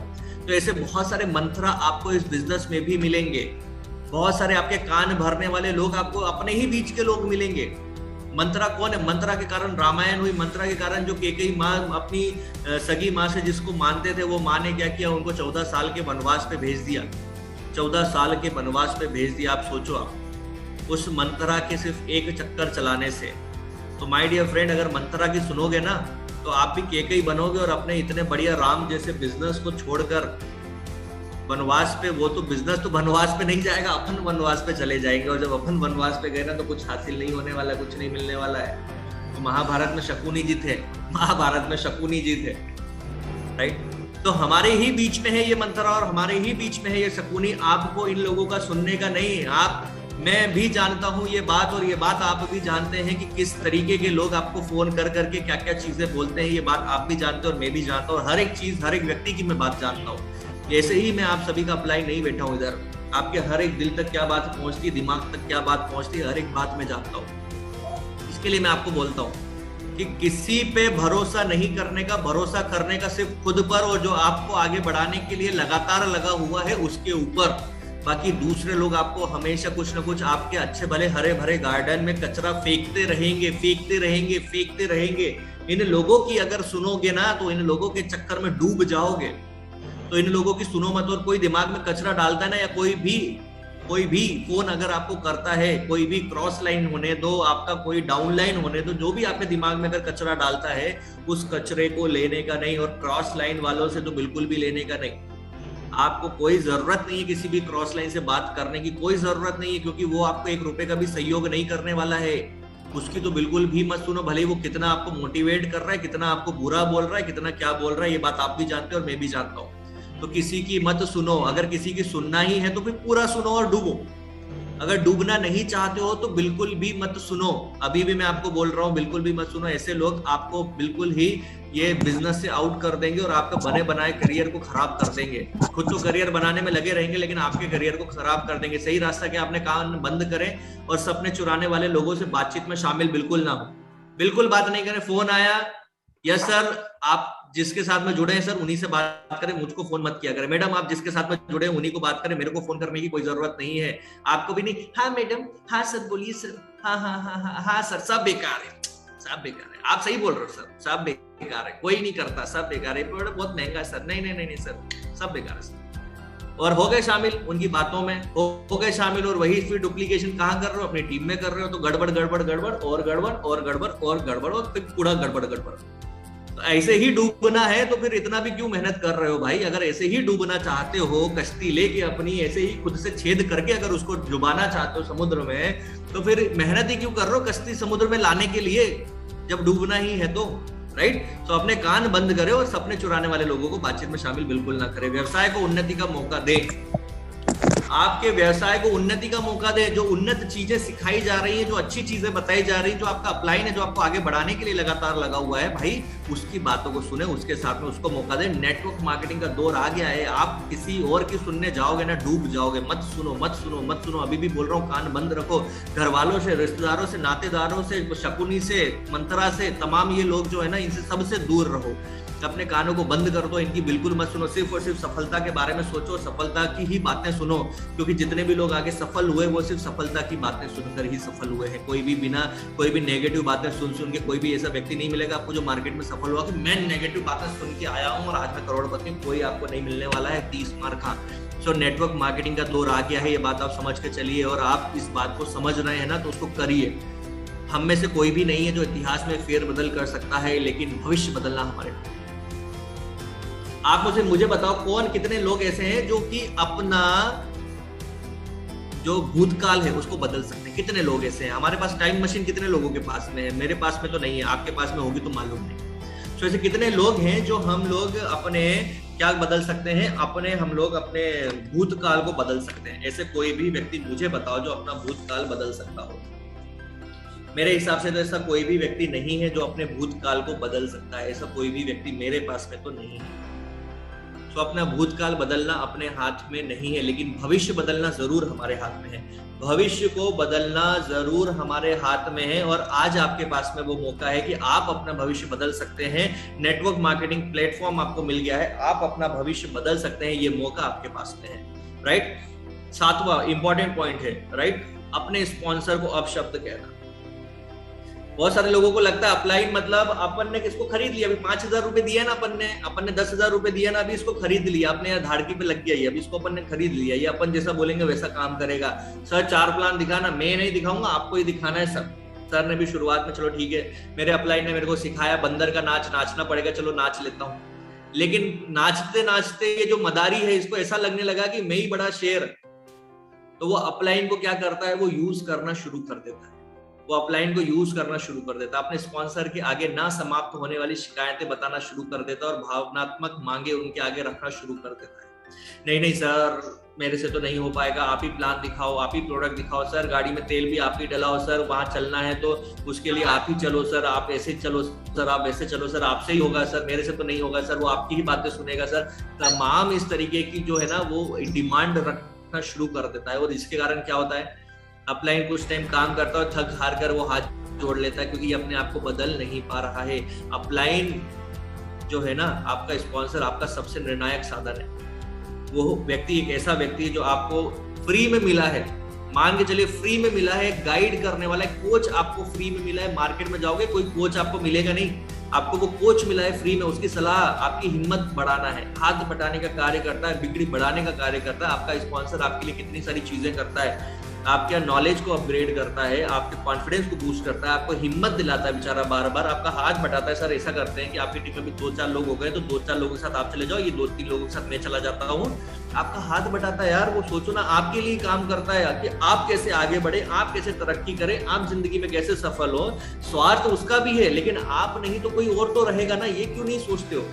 तो ऐसे बहुत सारे मंत्रा आपको इस बिजनेस में भी मिलेंगे। बहुत सारे आपके कान भरने वाले लोग आपको अपने ही बीच के लोग मिलेंगे। मंत्रा कौन है? मंत्रा के कारण रामायण हुई। मंत्रा के कारण जो कैकेयी माँ अपनी सगी माँ से जिसको मानते थे, वो माँ ने क्या किया? उनको 14 साल के वनवास पे भेज दिया। 14 साल के वनवास पे भेज दिया। आप सोचो, आप उस मंत्रा के सिर्फ एक चक्कर चलाने से। तो माय डियर फ्रेंड, अगर मंत्रा की सुनोगे ना तो आप भी कैकेयी बनोगे और अपने इतने बढ़िया राम जैसे बिजनेस को छोड़कर वनवास पे, वो तो बिजनेस तो वनवास पे नहीं जाएगा, अपन वनवास पे चले जाएंगे, और जब अपन वनवास पे गए ना तो कुछ हासिल नहीं होने वाला, कुछ नहीं मिलने वाला है। तो महाभारत में शकुनी जीत है, महाभारत में शकुनी जीत है, राइट। तो हमारे ही बीच में है ये मंत्रा और हमारे ही बीच में है ये शकुनी। आपको इन लोगों का सुनने का नहीं है। आप, मैं भी जानता हूं ये बात, और ये बात आप भी जानते हैं कि किस तरीके के लोग आपको फोन कर करके क्या क्या चीजें बोलते हैं। ये बात आप भी जानते हो और मैं भी जानता हूँ, और हर एक चीज, हर एक व्यक्ति की मैं बात जानता हूँ। ऐसे ही मैं आप सभी का अप्लाई नहीं बैठा हूँ इधर, आपके हर एक दिल तक क्या बात पहुंचती है, दिमाग तक क्या बात पहुंचती है, हर एक बात मैं जानता हूँ। इसके लिए मैं आपको बोलता हूँ कि किसी पे भरोसा नहीं करने का, भरोसा करने का सिर्फ खुद पर, और जो आपको आगे बढ़ाने के लिए लगातार लगा हुआ है उसके ऊपर। बाकी दूसरे लोग आपको हमेशा कुछ ना कुछ आपके अच्छे भले हरे भरे गार्डन में कचरा फेंकते रहेंगे, फेंकते रहेंगे, फेंकते रहेंगे। इन लोगों की अगर सुनोगे ना तो इन लोगों के चक्कर में डूब जाओगे। तो इन लोगों की सुनो मत। और कोई दिमाग में कचरा डालता है ना, या कोई भी फोन अगर आपको करता है, कोई भी क्रॉस लाइन होने दो, आपका कोई डाउन लाइन होने दो, जो भी आपके दिमाग में अगर कचरा डालता है, उस कचरे को लेने का नहीं, और क्रॉस लाइन वालों से तो बिल्कुल भी लेने का नहीं। आपको कोई जरूरत नहीं है किसी भी क्रॉस लाइन से बात करने की, कोई जरूरत नहीं है, क्योंकि वो आपको 1 रुपए का भी सहयोग नहीं करने वाला है। उसकी तो बिल्कुल भी मत सुनो, भले वो कितना आपको मोटिवेट कर रहा है, कितना आपको बुरा बोल रहा है, कितना क्या बोल रहा है, ये बात आप भी जानते हो और मैं भी जानता हूँ। तो किसी की मत सुनो। अगर किसी की सुनना ही है तो फिर पूरा सुनो और डूबो। अगर डूबना नहीं चाहते हो तो बिल्कुल भी मत सुनो। अभी भी मैं आपको बोल रहा हूँ, बिल्कुल भी मत सुनो। ऐसे लोग आपको बिल्कुल ही ये बिजनेस से आउट कर देंगे और आपका बने बनाए करियर को खराब कर देंगे। खुद तो करियर बनाने में लगे रहेंगे लेकिन आपके करियर को खराब कर देंगे। सही रास्ता क्या, अपने कान बंद करें और सपने चुराने वाले लोगों से बातचीत में शामिल बिल्कुल ना हो, बिल्कुल बात नहीं करें। फोन आया, यस सर, आप जिसके साथ में जुड़े हैं सर उन्हीं से बात करें, मुझको फोन मत किया करें। मैडम आप जिसके साथ में जुड़े हैं उन्हीं को बात करें, मेरे को फोन करने की कोई जरूरत नहीं है। आपको भी नहीं, हाँ मैडम, हाँ सर बोलिए सर, हाँ हाँ हाँ हाँ हाँ सर, सब बेकार है, सब बेकार है। आप सही बोल रहे हो सर, सब बेकार है, कोई नहीं करता, सब बेकार है, प्रोडक्ट बहुत महंगा है सर, नहीं नहीं नहीं सर, सब बेकार है सर। और हो गए शामिल उनकी बातों में, हो गए शामिल, और वही फिर डुप्लीकेशन कहाँ कर रहे हो, अपनी टीम में कर रहे हो। तो गड़बड़ गड़बड़ गड़बड़ और गड़बड़ और गड़बड़ और गड़बड़ और फिर पूरा गड़बड़ गड़बड़। तो ऐसे ही डूबना है तो फिर इतना भी क्यों मेहनत कर रहे हो भाई। अगर ऐसे ही डूबना चाहते हो, कश्ती लेके अपनी ऐसे ही खुद से छेद करके अगर उसको डुबाना चाहते हो समुद्र में, तो फिर मेहनत ही क्यों कर रहे हो कश्ती समुद्र में लाने के लिए, जब डूबना ही है तो, राइट। तो अपने कान बंद करें और सपने चुराने वाले लोगों को बातचीत में शामिल बिल्कुल ना करें। व्यवसाय को उन्नति का मौका दे, आपके व्यवसाय को उन्नति का मौका दे। जो उन्नत चीजें सिखाई जा रही है, जो अच्छी चीजें बताई जा रही है, जो आपका अपलाइन है, जो आपको आगे बढ़ाने के लिए लगातार लगा हुआ है, भाई उसकी बातों को सुने, उसके साथ में उसको मौका दे। नेटवर्क मार्केटिंग का दौर आ गया है, आप किसी और की सुनने जाओगे ना डूब जाओगे। मत सुनो मत सुनो मत सुनो, अभी भी बोल रहा हूँ, कान बंद रखो। घर वालों से, रिश्तेदारों से, नातेदारों से, शकुनी से, मंत्रा से, तमाम ये लोग जो है ना, इनसे सबसे दूर रहो। अपने कानों को बंद कर दो, इनकी बिल्कुल मत सुनो। सिर्फ और सिर्फ सफलता के बारे में सोचो, सफलता की ही बातें सुनो, क्योंकि जितने भी लोग आगे सफल हुए वो सिर्फ सफलता की बातें सुनकर ही सफल हुए हैं। कोई भी बिना कोई भी नेगेटिव बातें सुन के कोई भी ऐसा व्यक्ति नहीं मिलेगा आपको जो मार्केट में सफल हुआ कि मैं नेगेटिव बातें सुन के आया हूँ और आज मैं करोड़पति हूँ। कोई आपको नहीं मिलने वाला है 30 मार खा। सो नेटवर्क मार्केटिंग का दौर आ गया है, ये बात आप समझ के चलिए। और आप इस बात को समझ रहे हैं ना तो उसको करिए। हम में से कोई भी नहीं है जो इतिहास में फेरबदल कर सकता है, लेकिन भविष्य बदलना हमारे हाथ। आप मुझे बताओ, कौन कितने लोग ऐसे हैं जो कि अपना जो भूतकाल है उसको बदल सकते हैं? कितने लोग ऐसे हैं? हमारे पास टाइम मशीन कितने लोगों के पास में है? मेरे पास में तो नहीं है, आपके पास में होगी तो मालूम नहीं। तो ऐसे कितने लोग हैं जो हम लोग अपने क्या बदल सकते हैं? हम लोग अपने भूतकाल को बदल सकते हैं। ऐसे कोई भी व्यक्ति मुझे बताओ जो अपना भूतकाल बदल सकता हो। मेरे हिसाब से तो ऐसा कोई भी व्यक्ति नहीं है जो अपने भूतकाल को बदल सकता है। ऐसा कोई भी व्यक्ति मेरे पास में तो नहीं है। तो अपना भूतकाल बदलना अपने हाथ में नहीं है, लेकिन भविष्य बदलना जरूर हमारे हाथ में है। भविष्य को बदलना जरूर हमारे हाथ में है, और आज आपके पास में वो मौका है कि आप अपना भविष्य बदल सकते हैं। नेटवर्क मार्केटिंग प्लेटफॉर्म आपको मिल गया है, आप अपना भविष्य बदल सकते हैं। ये मौका आपके पास में है, राइट। 7वां इंपॉर्टेंट पॉइंट है, राइट, अपने स्पॉन्सर को अपशब्द कहना। बहुत सारे लोगों को लगता है अपलाइन मतलब अपन ने किसको खरीद लिया, अभी 5,000 रुपए दिया ना, अपन ने 10,000 रुपए दिया ना, अभी इसको खरीद लिया, अपने यहाँ धाड़की पे लग गया, ये अभी इसको अपन ने खरीद लिया, ये अपन जैसा बोलेंगे वैसा काम करेगा। सर 4 प्लान दिखाना, मैं नहीं दिखाऊंगा, आपको ही दिखाना है सब। सर ने भी शुरुआत में, चलो ठीक है, मेरे अपलाइन ने मेरे को सिखाया बंदर का नाच नाचना पड़ेगा, चलो नाच लेता हूँ। लेकिन नाचते नाचते ये जो मदारी है इसको ऐसा लगने लगा कि मैं ही बड़ा शेर, तो वो अपलाइन को क्या करता है, वो यूज करना शुरू कर देता है, वो अपलाइन को यूज करना शुरू कर देता है, अपने स्पॉन्सर के आगे ना समाप्त होने वाली शिकायतें बताना शुरू कर देता है और भावनात्मक मांगे उनके आगे रखना शुरू कर देता है। नहीं नहीं सर, मेरे से तो नहीं हो पाएगा, आप ही प्लान दिखाओ, आप ही प्रोडक्ट दिखाओ सर, गाड़ी में तेल भी आप ही डलाओ सर, वहां चलना है तो उसके लिए आप ही चलो सर, आप ऐसे चलो सर, आप ऐसे चलो सर, आपसे ही होगा सर, मेरे से तो नहीं होगा सर, वो आपकी ही बातें सुनेगा सर। तमाम इस तरीके की जो है ना वो डिमांड रखना शुरू कर देता है। और इसके कारण क्या होता है, अपलाइन कुछ टाइम काम करता है, थक हार कर वो हाथ जोड़ लेता है क्योंकि अपने आप को बदल नहीं पा रहा है। अपलाइन जो है ना आपका स्पॉन्सर, आपका सबसे निर्णायक साधन है। वो व्यक्ति एक ऐसा व्यक्ति है जो आपको फ्री में मिला है, मान के चलिए फ्री में मिला है, गाइड करने वाला है, कोच आपको फ्री में मिला है। मार्केट में जाओगे कोई कोच आपको मिलेगा नहीं, आपको वो कोच मिला है फ्री में, उसकी सलाह आपकी हिम्मत बढ़ाना है, हाथ बटाने का कार्य करता है, बिगड़ी बढ़ाने का कार्य करता है। आपका स्पॉन्सर आपके लिए कितनी सारी चीजें करता है, आपके नॉलेज को अपग्रेड करता है, आपके कॉन्फिडेंस को बूस्ट करता है, आपको हिम्मत दिलाता है बेचारा, बार बार आपका हाथ बटाता है। सर ऐसा करते हैं कि आपकी टीम में भी 2-4 लोग हो गए तो 2-4 लोगों के साथ आप चले जाओ, ये 2-3 लोगों के साथ मैं चला जाता हूँ, आपका हाथ बटाता है। यार वो सोचो ना, आपके लिए काम करता है कि आप कैसे आगे बढ़े, आप कैसे तरक्की करें, आप जिंदगी में कैसे सफल हो। स्वार्थ उसका भी है, लेकिन आप नहीं तो कोई और तो रहेगा ना, ये क्यों नहीं सोचते हो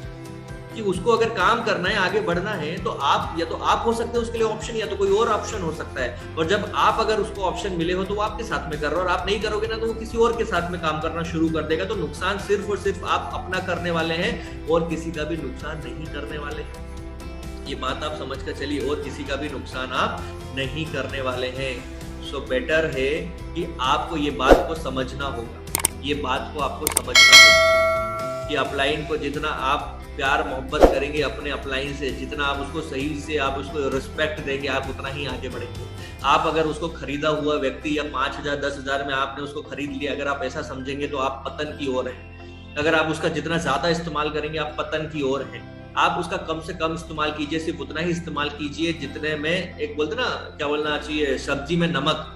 कि उसको अगर काम करना है, आगे बढ़ना है तो आप, या तो आप हो सकते हो उसके लिए ऑप्शन, या तो कोई और ऑप्शन हो सकता है। और जब आप अगर उसको ऑप्शन मिले हो तो वो आपके साथ में कर रहा है, और आप नहीं करोगे ना तो वो किसी और के साथ में काम करना शुरू कर देगा। तो नुकसान सिर्फ और सिर्फ आप अपना करने वाले हैं और किसी का भी नुकसान नहीं करने वाले हैं। ये बात आप समझ कर चलिए, और किसी का भी नुकसान आप नहीं करने वाले हैं। सो बेटर है कि आपको ये बात को समझना होगा, ये बात को आपको समझना होगा कि अपलाइन को जितना आप प्यार मोहब्बत करेंगे अपने अपलाइन से, जितना आप उसको सही से आप उसको रिस्पेक्ट देंगे, आप उतना ही आगे बढ़ेंगे। आप अगर उसको खरीदा हुआ व्यक्ति या 5,000 10,000 में आपने उसको खरीद लिया, अगर आप ऐसा समझेंगे तो आप पतन की ओर हैं। अगर आप उसका जितना ज्यादा इस्तेमाल करेंगे आप पतन की ओर हैं। आप उसका कम से कम इस्तेमाल कीजिए, सिर्फ उतना ही इस्तेमाल कीजिए जितने में, एक बोलते ना क्या बोलना चाहिए, सब्जी में नमक,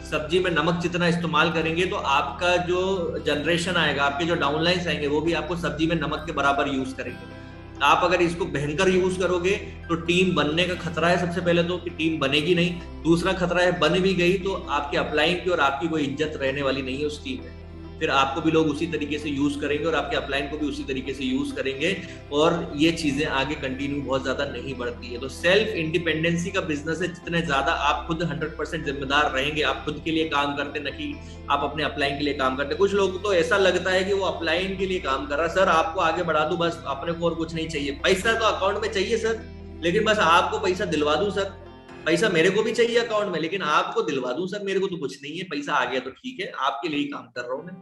सब्जी में नमक जितना इस्तेमाल करेंगे तो आपका जो जनरेशन आएगा, आपके जो डाउनलाइंस आएंगे वो भी आपको सब्जी में नमक के बराबर यूज करेंगे। आप अगर इसको भयंकर यूज करोगे तो टीम बनने का खतरा है, सबसे पहले तो कि टीम बनेगी नहीं, दूसरा खतरा है बन भी गई तो आपके अपलाइन की और आपकी कोई इज्जत रहने वाली नहीं है उस टीम में। फिर आपको भी लोग उसी तरीके से यूज करेंगे और आपके अपलाइन को भी उसी तरीके से यूज करेंगे, और ये चीजें आगे कंटिन्यू बहुत ज्यादा नहीं बढ़ती है। तो सेल्फ इंडिपेंडेंसी का बिजनेस है, जितने ज्यादा आप खुद 100% जिम्मेदार रहेंगे, आप खुद के लिए काम करते न कि आप अपने अपलाइन के लिए काम करते। कुछ लोग तो ऐसा लगता है कि वो अपलाइन के लिए काम कर रहा है, सर आपको आगे बढ़ा दूं बस, अपने को और कुछ नहीं चाहिए, पैसा तो अकाउंट में चाहिए सर, लेकिन बस आपको पैसा दिलवा दूं सर, पैसा मेरे को भी चाहिए अकाउंट में, लेकिन आपको दिलवा दूं सर, मेरे को तो कुछ नहीं है, पैसा आ गया तो ठीक है, आपके लिए काम कर रहा हूं मैं।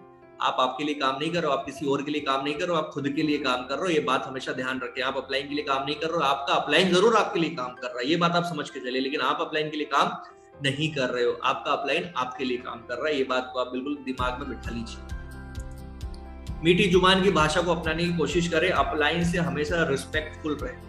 आप आपके लिए काम नहीं करो, आप किसी और के लिए काम नहीं करो, आप खुद के लिए काम कर रहे हो। ये बात हमेशा ध्यान रखें, आप अपलाइन के लिए काम नहीं कर रहे हो, आपका अपलाइन जरूर आपके लिए काम कर रहा है, ये बात आप समझ के चलिए, लेकिन आप अपलाइन के लिए काम नहीं कर रहे हो, आपका अपलाइन आपके लिए काम कर रहा है। ये बात को आप बिल्कुल दिमाग में बिठा लीजिए। मीठी जुबान की भाषा को अपनाने की कोशिश करें, अपलाइन से हमेशा रिस्पेक्टफुल रहे,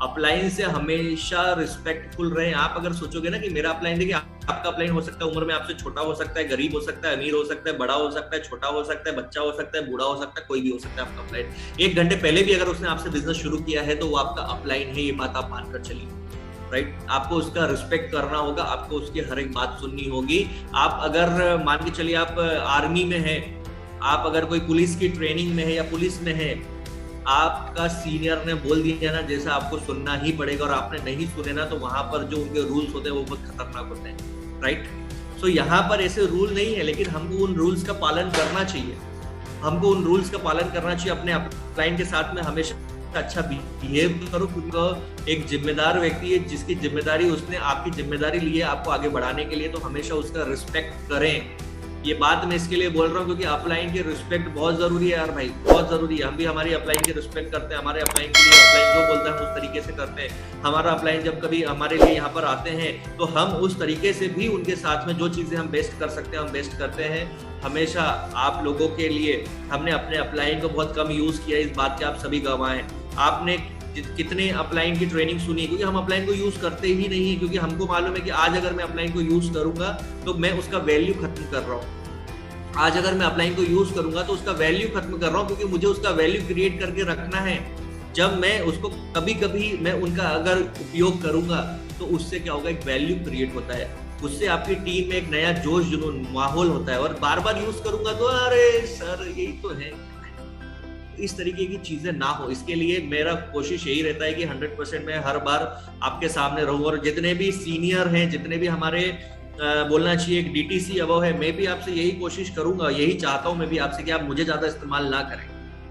अपलाइन से हमेशा रिस्पेक्टफुल रहे। आप अगर सोचोगे ना कि मेरा अपलाइन, देखिए आपका अपलाइन हो सकता है उम्र में आपसे छोटा हो सकता है, गरीब हो सकता है, अमीर हो सकता है, बड़ा हो सकता है, छोटा हो सकता है, बच्चा हो सकता है, बूढ़ा हो सकता है, कोई भी हो सकता है आपका अपलाइन। 1 घंटे पहले भी अगर उसने आपसे बिजनेस शुरू किया है तो वो आपका अपलाइन है, ये बात आप मानकर चलिए, राइट। आपको उसका रिस्पेक्ट करना होगा, आपको उसकी हर एक बात सुननी होगी। आप अगर मान के चलिए आप आर्मी में है, आप अगर कोई पुलिस की ट्रेनिंग में है या पुलिस में है, आपका सीनियर ने बोल दिया ना जैसा आपको सुनना ही पड़ेगा, और आपने नहीं सुने ना तो वहां पर जो उनके रूल्स होते हैं वो बहुत खतरनाक होते हैं, राइट। सो यहाँ पर ऐसे रूल नहीं है, लेकिन हमको उन रूल्स का पालन करना चाहिए, हमको उन रूल्स का पालन करना चाहिए। अपने अपलाइन के साथ में हमेशा अच्छा बिहेव करो, क्योंकि एक जिम्मेदार व्यक्ति है जिसकी जिम्मेदारी, उसने आपकी जिम्मेदारी ली है आपको आगे बढ़ाने के लिए, तो हमेशा उसका रिस्पेक्ट करें। ये बात मैं इसके लिए बोल रहा हूँ क्योंकि अपलाइन की रिस्पेक्ट बहुत जरूरी है यार भाई, बहुत जरूरी है। हम भी हमारी अपलाइन की रिस्पेक्ट करते हैं, हमारे अपलाइन के लिए अपलाइन जो बोलता है उस तरीके से करते हैं। हमारा अपलाइन जब कभी हमारे लिए यहाँ पर आते हैं तो हम उस तरीके से भी उनके साथ में जो चीजें हम बेस्ट कर सकते हैं हम बेस्ट करते हैं। हमेशा आप लोगों के लिए हमने अपने अपलाइन को बहुत कम यूज किया, इस बात के आप सभी गवाह हैं। आपने कितने अपलाइन की ट्रेनिंग सुनी, क्योंकि हम अपलाइन को यूज करते ही नहीं है, क्योंकि हमको मालूम है कि आज अगर मैं अपलाइन को यूज करूंगा तो मैं उसका वैल्यू खत्म कर रहा हूँ, आज अगर मैं अपलाइन को यूज करूंगा तो उसका वैल्यू खत्म कर रहा हूँ, क्योंकि मुझे उसका वैल्यू क्रिएट करके रखना है। जब मैं उसको कभी कभी मैं उनका अगर उपयोग करूंगा तो उससे क्या होगा, एक वैल्यू क्रिएट होता है, उससे आपकी टीम में एक नया जोश जुनून माहौल होता है। और बार बार यूज करूंगा तो अरे सर यही तो है, इस तरीके की चीजें ना हो, इसके लिए मेरा कोशिश यही रहता है कि 100% मैं हर बार आपके सामने रहूं। और जितने भी सीनियर हैं, जितने भी हमारे बोलना चाहिए एक DTC अबव है, मैं भी आपसे यही कोशिश करूंगा, यही चाहता हूं मैं भी आपसे कि आप मुझे ज्यादा इस्तेमाल ना करें,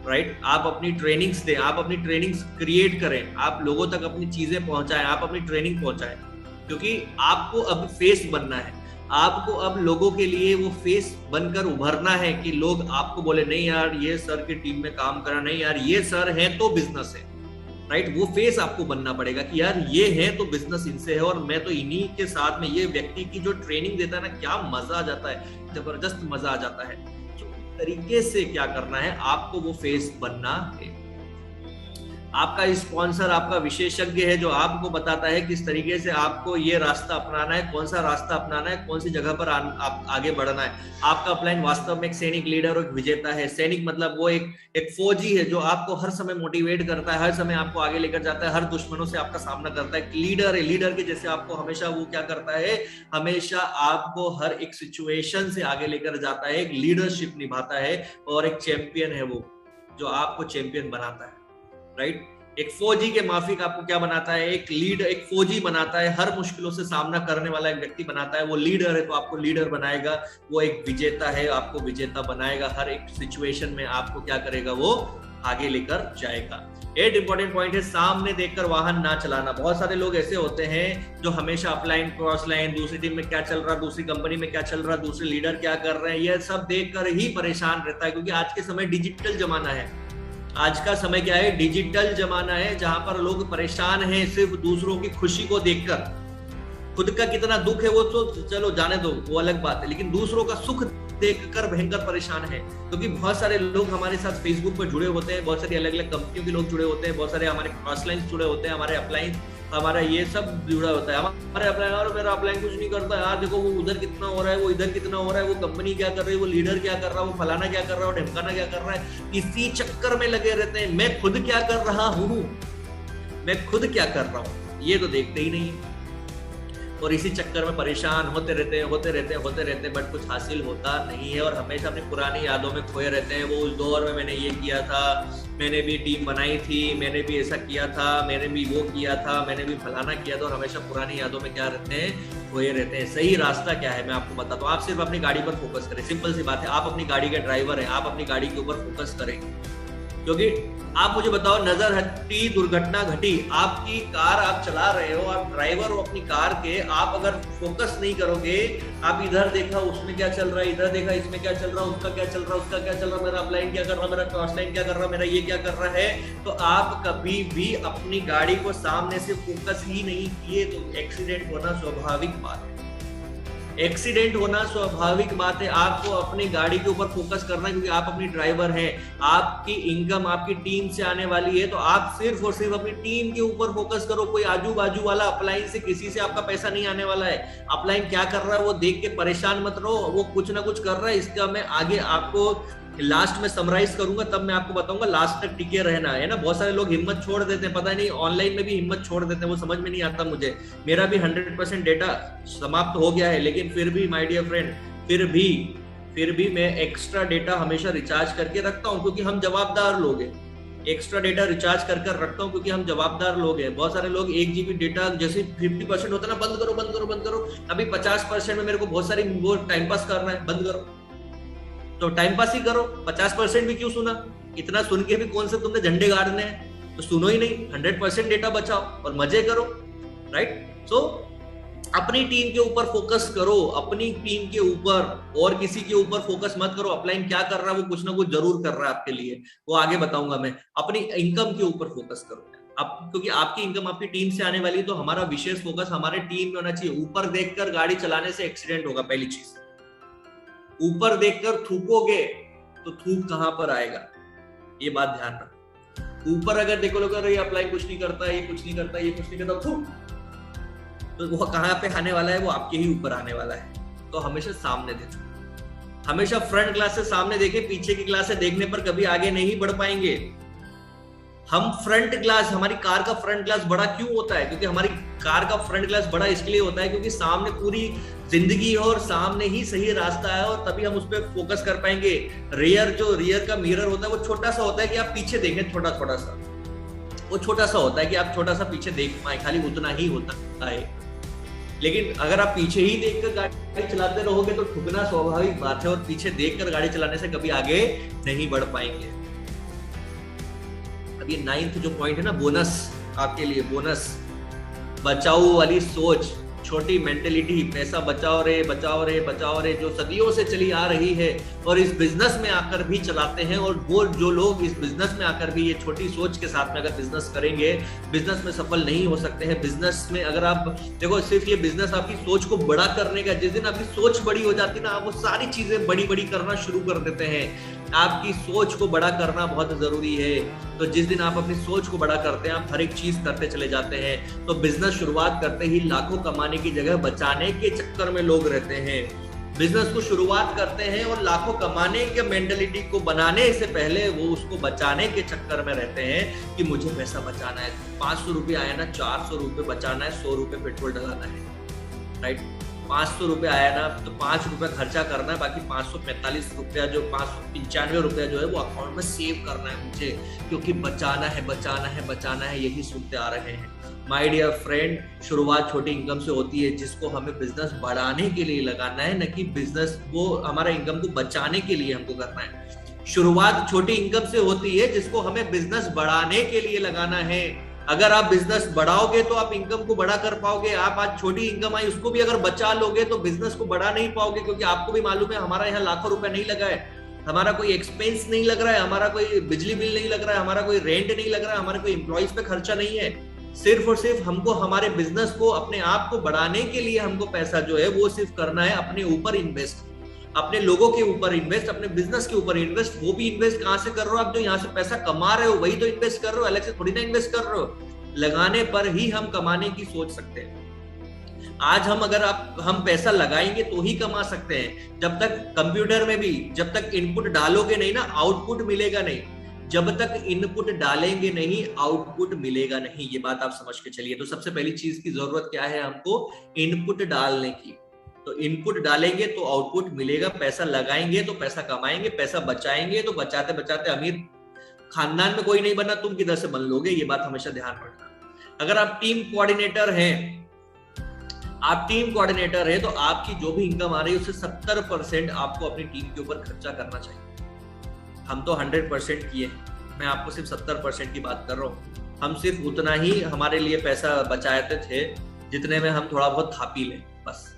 राइट। आप अपनी ट्रेनिंग्स दें, आप अपनी ट्रेनिंग्स क्रिएट करें, आप लोगों तक अपनी चीजें पहुंचाएं, आप अपनी ट्रेनिंग पहुंचाएं, क्योंकि आपको अब फेस बनना है, आपको अब लोगों के लिए वो फेस बनकर उभरना है कि लोग आपको बोले नहीं यार ये सर की टीम में काम करा, नहीं यार ये सर है तो बिजनेस है, राइट। वो फेस आपको बनना पड़ेगा कि यार ये है तो बिजनेस इनसे है, और मैं तो इन्हीं के साथ में, ये व्यक्ति की जो ट्रेनिंग देता है ना, क्या मजा आ जाता है, जबरदस्त मजा आ जाता है। तो तरीके से क्या करना है, आपको वो फेस बनना है। आपका स्पॉन्सर आपका विशेषज्ञ है जो आपको बताता है किस तरीके से आपको ये रास्ता अपनाना है, कौन सा रास्ता अपनाना है, कौन सी जगह पर आप आगे बढ़ना है। आपका अपलाइन वास्तव में एक सैनिक, लीडर और विजेता है। सैनिक मतलब वो एक फौजी है जो आपको हर समय मोटिवेट करता है, हर समय आपको आगे लेकर जाता है, हर दुश्मनों से आपका सामना करता है। लीडर है, लीडर के जैसे आपको हमेशा वो क्या करता है, हमेशा आपको हर एक सिचुएशन से आगे लेकर जाता है, एक लीडरशिप निभाता है। और एक चैंपियन है वो जो आपको चैंपियन बनाता है, राइट। एक फौजी के माफिक आपको क्या बनाता है, एक फौजी बनाता है, हर मुश्किलों से सामना करने वाला एक व्यक्ति बनाता है। वो लीडर है तो आपको लीडर बनाएगा, वो एक विजेता है आपको विजेता बनाएगा, हर एक सिचुएशन में आपको क्या करेगा, वो आगे लेकर जाएगा। 8 इंपॉर्टेंट पॉइंट है, सामने देखकर वाहन ना चलाना। बहुत सारे लोग ऐसे होते हैं जो हमेशा अपलाइन क्रॉस लाइन, दूसरी टीम में क्या चल रहा, दूसरी कंपनी में क्या चल रहा, दूसरे लीडर क्या कर रहे हैं, यह सब देखकर ही परेशान रहता है। क्योंकि आज के समय डिजिटल जमाना है, आज का समय क्या है, डिजिटल जमाना है, जहां पर लोग परेशान हैं सिर्फ दूसरों की खुशी को देखकर। खुद का कितना दुख है वो तो चलो जाने दो, वो अलग बात है, लेकिन दूसरों का सुख देखकर भयंकर परेशान है। क्योंकि बहुत सारे लोग हमारे साथ फेसबुक पर जुड़े होते हैं, बहुत सारी अलग अलग कंपनियों के लोग जुड़े होते हैं, बहुत सारे हमारे क्रॉसलाइंस जुड़े होते हैं, हमारे अपलाइन, हमारा ये सब जुड़ा होता है। हमारे अपलाइन, और मेरा अपलाइन कुछ नहीं करता यार, देखो वो उधर कितना हो रहा है, वो इधर कितना हो रहा है, वो कंपनी क्या कर रही है, वो लीडर क्या कर रहा है, वो फलाना क्या कर रहा है, वो ढमकाना क्या कर रहा है। इसी चक्कर में लगे रहते हैं। मैं खुद क्या कर रहा हूँ, मैं खुद क्या कर रहा हूँ, ये तो देखते ही नहीं है। और इसी चक्कर में परेशान होते रहते हैं, बट कुछ हासिल होता नहीं है। और हमेशा अपनी पुरानी यादों में खोए रहते हैं। वो उस दौर में मैंने ये किया था, मैंने भी टीम बनाई थी, मैंने भी ऐसा किया था, मैंने भी वो किया था, मैंने भी फलाना किया था। और हमेशा पुरानी यादों में क्या रहते हैं, खोए रहते हैं। सही रास्ता क्या है मैं आपको बताता हूँ। आप सिर्फ अपनी गाड़ी पर फोकस करें, सिंपल सी बात है। आप अपनी गाड़ी के ड्राइवर हैं, आप अपनी गाड़ी के ऊपर फोकस करें। क्योंकि आप मुझे बताओ, नजर हटी दुर्घटना घटी, आपकी कार आप चला रहे हो, आप ड्राइवर हो अपनी कार के, आप अगर फोकस नहीं करोगे, आप इधर देखा उसमें क्या चल रहा है, इधर देखा इसमें क्या चल रहा है, उसका क्या चल रहा है, उसका क्या चल रहा है, मेरा अपलाइन क्या कर रहा है, मेरा क्रॉस लाइन क्या कर रहा है, मेरा ये क्या कर रहा है, तो आप कभी भी अपनी गाड़ी को सामने से फोकस ही नहीं किए तो एक्सीडेंट होना स्वाभाविक बात है। एक्सीडेंट होना स्वाभाविक बात है। आपको अपनी गाड़ी के ऊपर फोकस करना है, क्योंकि आप अपनी ड्राइवर हैं। आपकी इनकम आपकी टीम से आने वाली है, तो आप सिर्फ और सिर्फ अपनी टीम के ऊपर फोकस करो। कोई आजू बाजू वाला अपलाइन से, किसी से आपका पैसा नहीं आने वाला है। अपलाइन क्या कर रहा है वो देख के परेशान मत रहो, वो कुछ ना कुछ कर रहा है। इसका मैं आगे आपको लास्ट में समराइज करूंगा, तब मैं आपको बताऊंगा। लास्ट तक टिके रहना है ना। बहुत सारे लोग हिम्मत छोड़ देते हैं, पता नहीं ऑनलाइन में भी हिम्मत छोड़ देते हैं, वो समझ में नहीं आता मुझे। मेरा भी 100% डेटा समाप्त हो गया है, लेकिन फिर भी माय डियर फ्रेंड, फिर भी मैं एक्स्ट्रा डेटा हमेशा रिचार्ज करके रखता हूं, क्योंकि हम जवाबदार लोग हैं। एक्स्ट्रा डेटा रिचार्ज कर रखता हूं क्योंकि हम जवाबदार लोग हैं। बहुत सारे लोग 1 GB डेटा जैसे 50% होता है ना, बंद करो। अभी 50% में मेरे को बहुत सारी वो टाइम पास करना है, बंद करो। तो टाइम पास ही करो, 50% भी क्यों सुना, इतना सुन के भी कौन से तुमने झंडे गाड़ने हैं, तो सुनो ही नहीं, 100% डेटा बचाओ और मजे करो, राइट। सो अपनी टीम के ऊपर फोकस करो, अपनी टीम के ऊपर, और किसी के ऊपर फोकस मत करो। अपलाइन क्या कर रहा है वो कुछ ना कुछ जरूर कर रहा है आपके लिए, वो आगे बताऊंगा मैं। अपनी इनकम के ऊपर फोकस करो अब, क्योंकि आपकी इनकम आपकी टीम से आने वाली, तो हमारा विशेष फोकस हमारे टीम में होना चाहिए। ऊपर देखकर गाड़ी चलाने से एक्सीडेंट होगा, पहली चीज। ऊपर देखकर थूकोगे तो थूक कहां पर आएगा, ये बात ध्यान रखो। ऊपर अगर देखो लोग ये अप्लाई कुछ नहीं करता, ये कुछ नहीं करता, ये कुछ नहीं करता, थूक, तो वो कहां पे आने वाला है, वो आपके ही ऊपर आने वाला है। तो हमेशा सामने देखो, हमेशा फ्रंट ग्लास से सामने देखें, पीछे की ग्लास से देखने पर कभी आगे नहीं बढ़ पाएंगे। हम फ्रंट ग्लास, हमारी कार का फ्रंट ग्लास बड़ा क्यों होता है? क्योंकि हमारी कार का फ्रंट ग्लास बड़ा इसके लिए होता है क्योंकि सामने पूरी जिंदगी है और सामने ही सही रास्ता है और तभी हम उस पर फोकस कर पाएंगे। रियर का मिरर होता है वो छोटा सा होता है कि आप पीछे देखें, छोटा छोटा सा, वो छोटा सा होता है कि आप छोटा सा पीछे देख पाए, खाली उतना ही होता है। लेकिन अगर आप पीछे ही देखकर गाड़ी चलाते रहोगे तो ठुकना स्वाभाविक बात है और पीछे देखकर गाड़ी चलाने से कभी आगे नहीं बढ़ पाएंगे। अब ये 9th जो पॉइंट है ना, बोनस आपके लिए, बोनस, बचाओ वाली सोच, छोटी मेंटेलिटी, पैसा बचाओ रे बचाओ रे बचाओ रे, जो सदियों से चली आ रही है और इस बिजनेस में आकर भी चलाते हैं। और वो जो लोग इस बिजनेस में आकर भी ये छोटी सोच के साथ में अगर बिजनेस करेंगे, बिजनेस में सफल नहीं हो सकते हैं। बिजनेस में अगर आप देखो, सिर्फ ये बिजनेस आपकी सोच को बड़ा करने का, जिस दिन आपकी सोच बड़ी हो जाती है ना, आप वो सारी चीजें बड़ी बड़ी करना शुरू कर देते हैं। आपकी सोच को बड़ा करना बहुत जरूरी है। तो जिस दिन आप अपनी सोच को बड़ा करते हैं, आप हर एक चीज करते चले जाते हैं। तो बिजनेस शुरुआत करते ही लाखों कमाने की जगह बचाने के चक्कर में लोग रहते हैं। बिजनेस को शुरुआत करते हैं और लाखों कमाने के मेंटालिटी को बनाने से पहले वो उसको बचाने के चक्कर में रहते हैं कि मुझे पैसा बचाना है, 500 रुपये आया ना, 400 रुपये बचाना है, 100 रुपये पेट्रोल डलाना है, राइट। 500 रुपये आया ना तो 5 रुपये खर्चा करना है, बाकी 545 रुपया, जो 595 रुपया जो है वो अकाउंट में सेव करना है मुझे, क्योंकि बचाना है बचाना है बचाना है, यही सुनते आ रहे हैं। माय डियर फ्रेंड, शुरुआत छोटी इनकम से होती है, जिसको हमें बिजनेस बढ़ाने के लिए लगाना है, न कि बिजनेस वो हमारा इनकम को बचाने के लिए हमको करना है। शुरुआत छोटी इनकम से होती है, जिसको हमें बिजनेस बढ़ाने के लिए लगाना है। अगर आप बिजनेस बढ़ाओगे तो आप इनकम को बड़ा कर पाओगे। आप आज छोटी इनकम आई उसको भी अगर बचा लोगे तो बिजनेस को बढ़ा नहीं पाओगे, क्योंकि आपको भी मालूम है हमारा यहाँ लाखों रुपए नहीं लगा है, हमारा कोई एक्सपेंस नहीं लग रहा है, हमारा कोई बिजली बिल नहीं लग रहा है, हमारा कोई रेंट नहीं लग रहा है, हमारे कोई एम्प्लॉइज पे खर्चा नहीं है। सिर्फ और सिर्फ हमको हमारे बिजनेस को, अपने आप को बढ़ाने के लिए हमको पैसा जो है वो सिर्फ करना है अपने ऊपर इन्वेस्ट, अपने लोगों के ऊपर इन्वेस्ट, अपने बिजनेस के ऊपर इन्वेस्ट। वो भी इन्वेस्ट कहां से कर रहे हो आप? जो यहाँ से पैसा कमा रहे हो वही तो इन्वेस्ट कर रहे हो, अलग से थोड़ी ना इन्वेस्ट कर रहे हो। लगाने पर ही हम कमाने की सोच सकते हैं। आज हम पैसा लगाएंगे तो ही कमा सकते हैं। जब तक कंप्यूटर में भी जब तक इनपुट डालोगे नहीं ना, आउटपुट मिलेगा नहीं। जब तक इनपुट डालेंगे नहीं, आउटपुट मिलेगा नहीं। ये बात आप समझ के चलिए। तो सबसे पहली चीज की जरूरत क्या है हमको? इनपुट डालने की। तो इनपुट डालेंगे तो आउटपुट मिलेगा, पैसा लगाएंगे तो पैसा कमाएंगे, पैसा बचाएंगे तो बचाते बचाते अमीर। खानदान में कोई नहीं बना, तुम किधर से बन लोगे? ये बात हमेशा ध्यान रखना। अगर आप टीम कोऑर्डिनेटर हैं, तो आपकी जो भी इनकम आ रही है उससे 70% आपको अपनी टीम के ऊपर खर्चा करना चाहिए। हम तो 100% किए, मैं आपको सिर्फ 70% की बात कर रहा हूँ। हम सिर्फ उतना ही हमारे लिए पैसा बचाते थे जितने में हम थोड़ा बहुत खा पी लें, बस।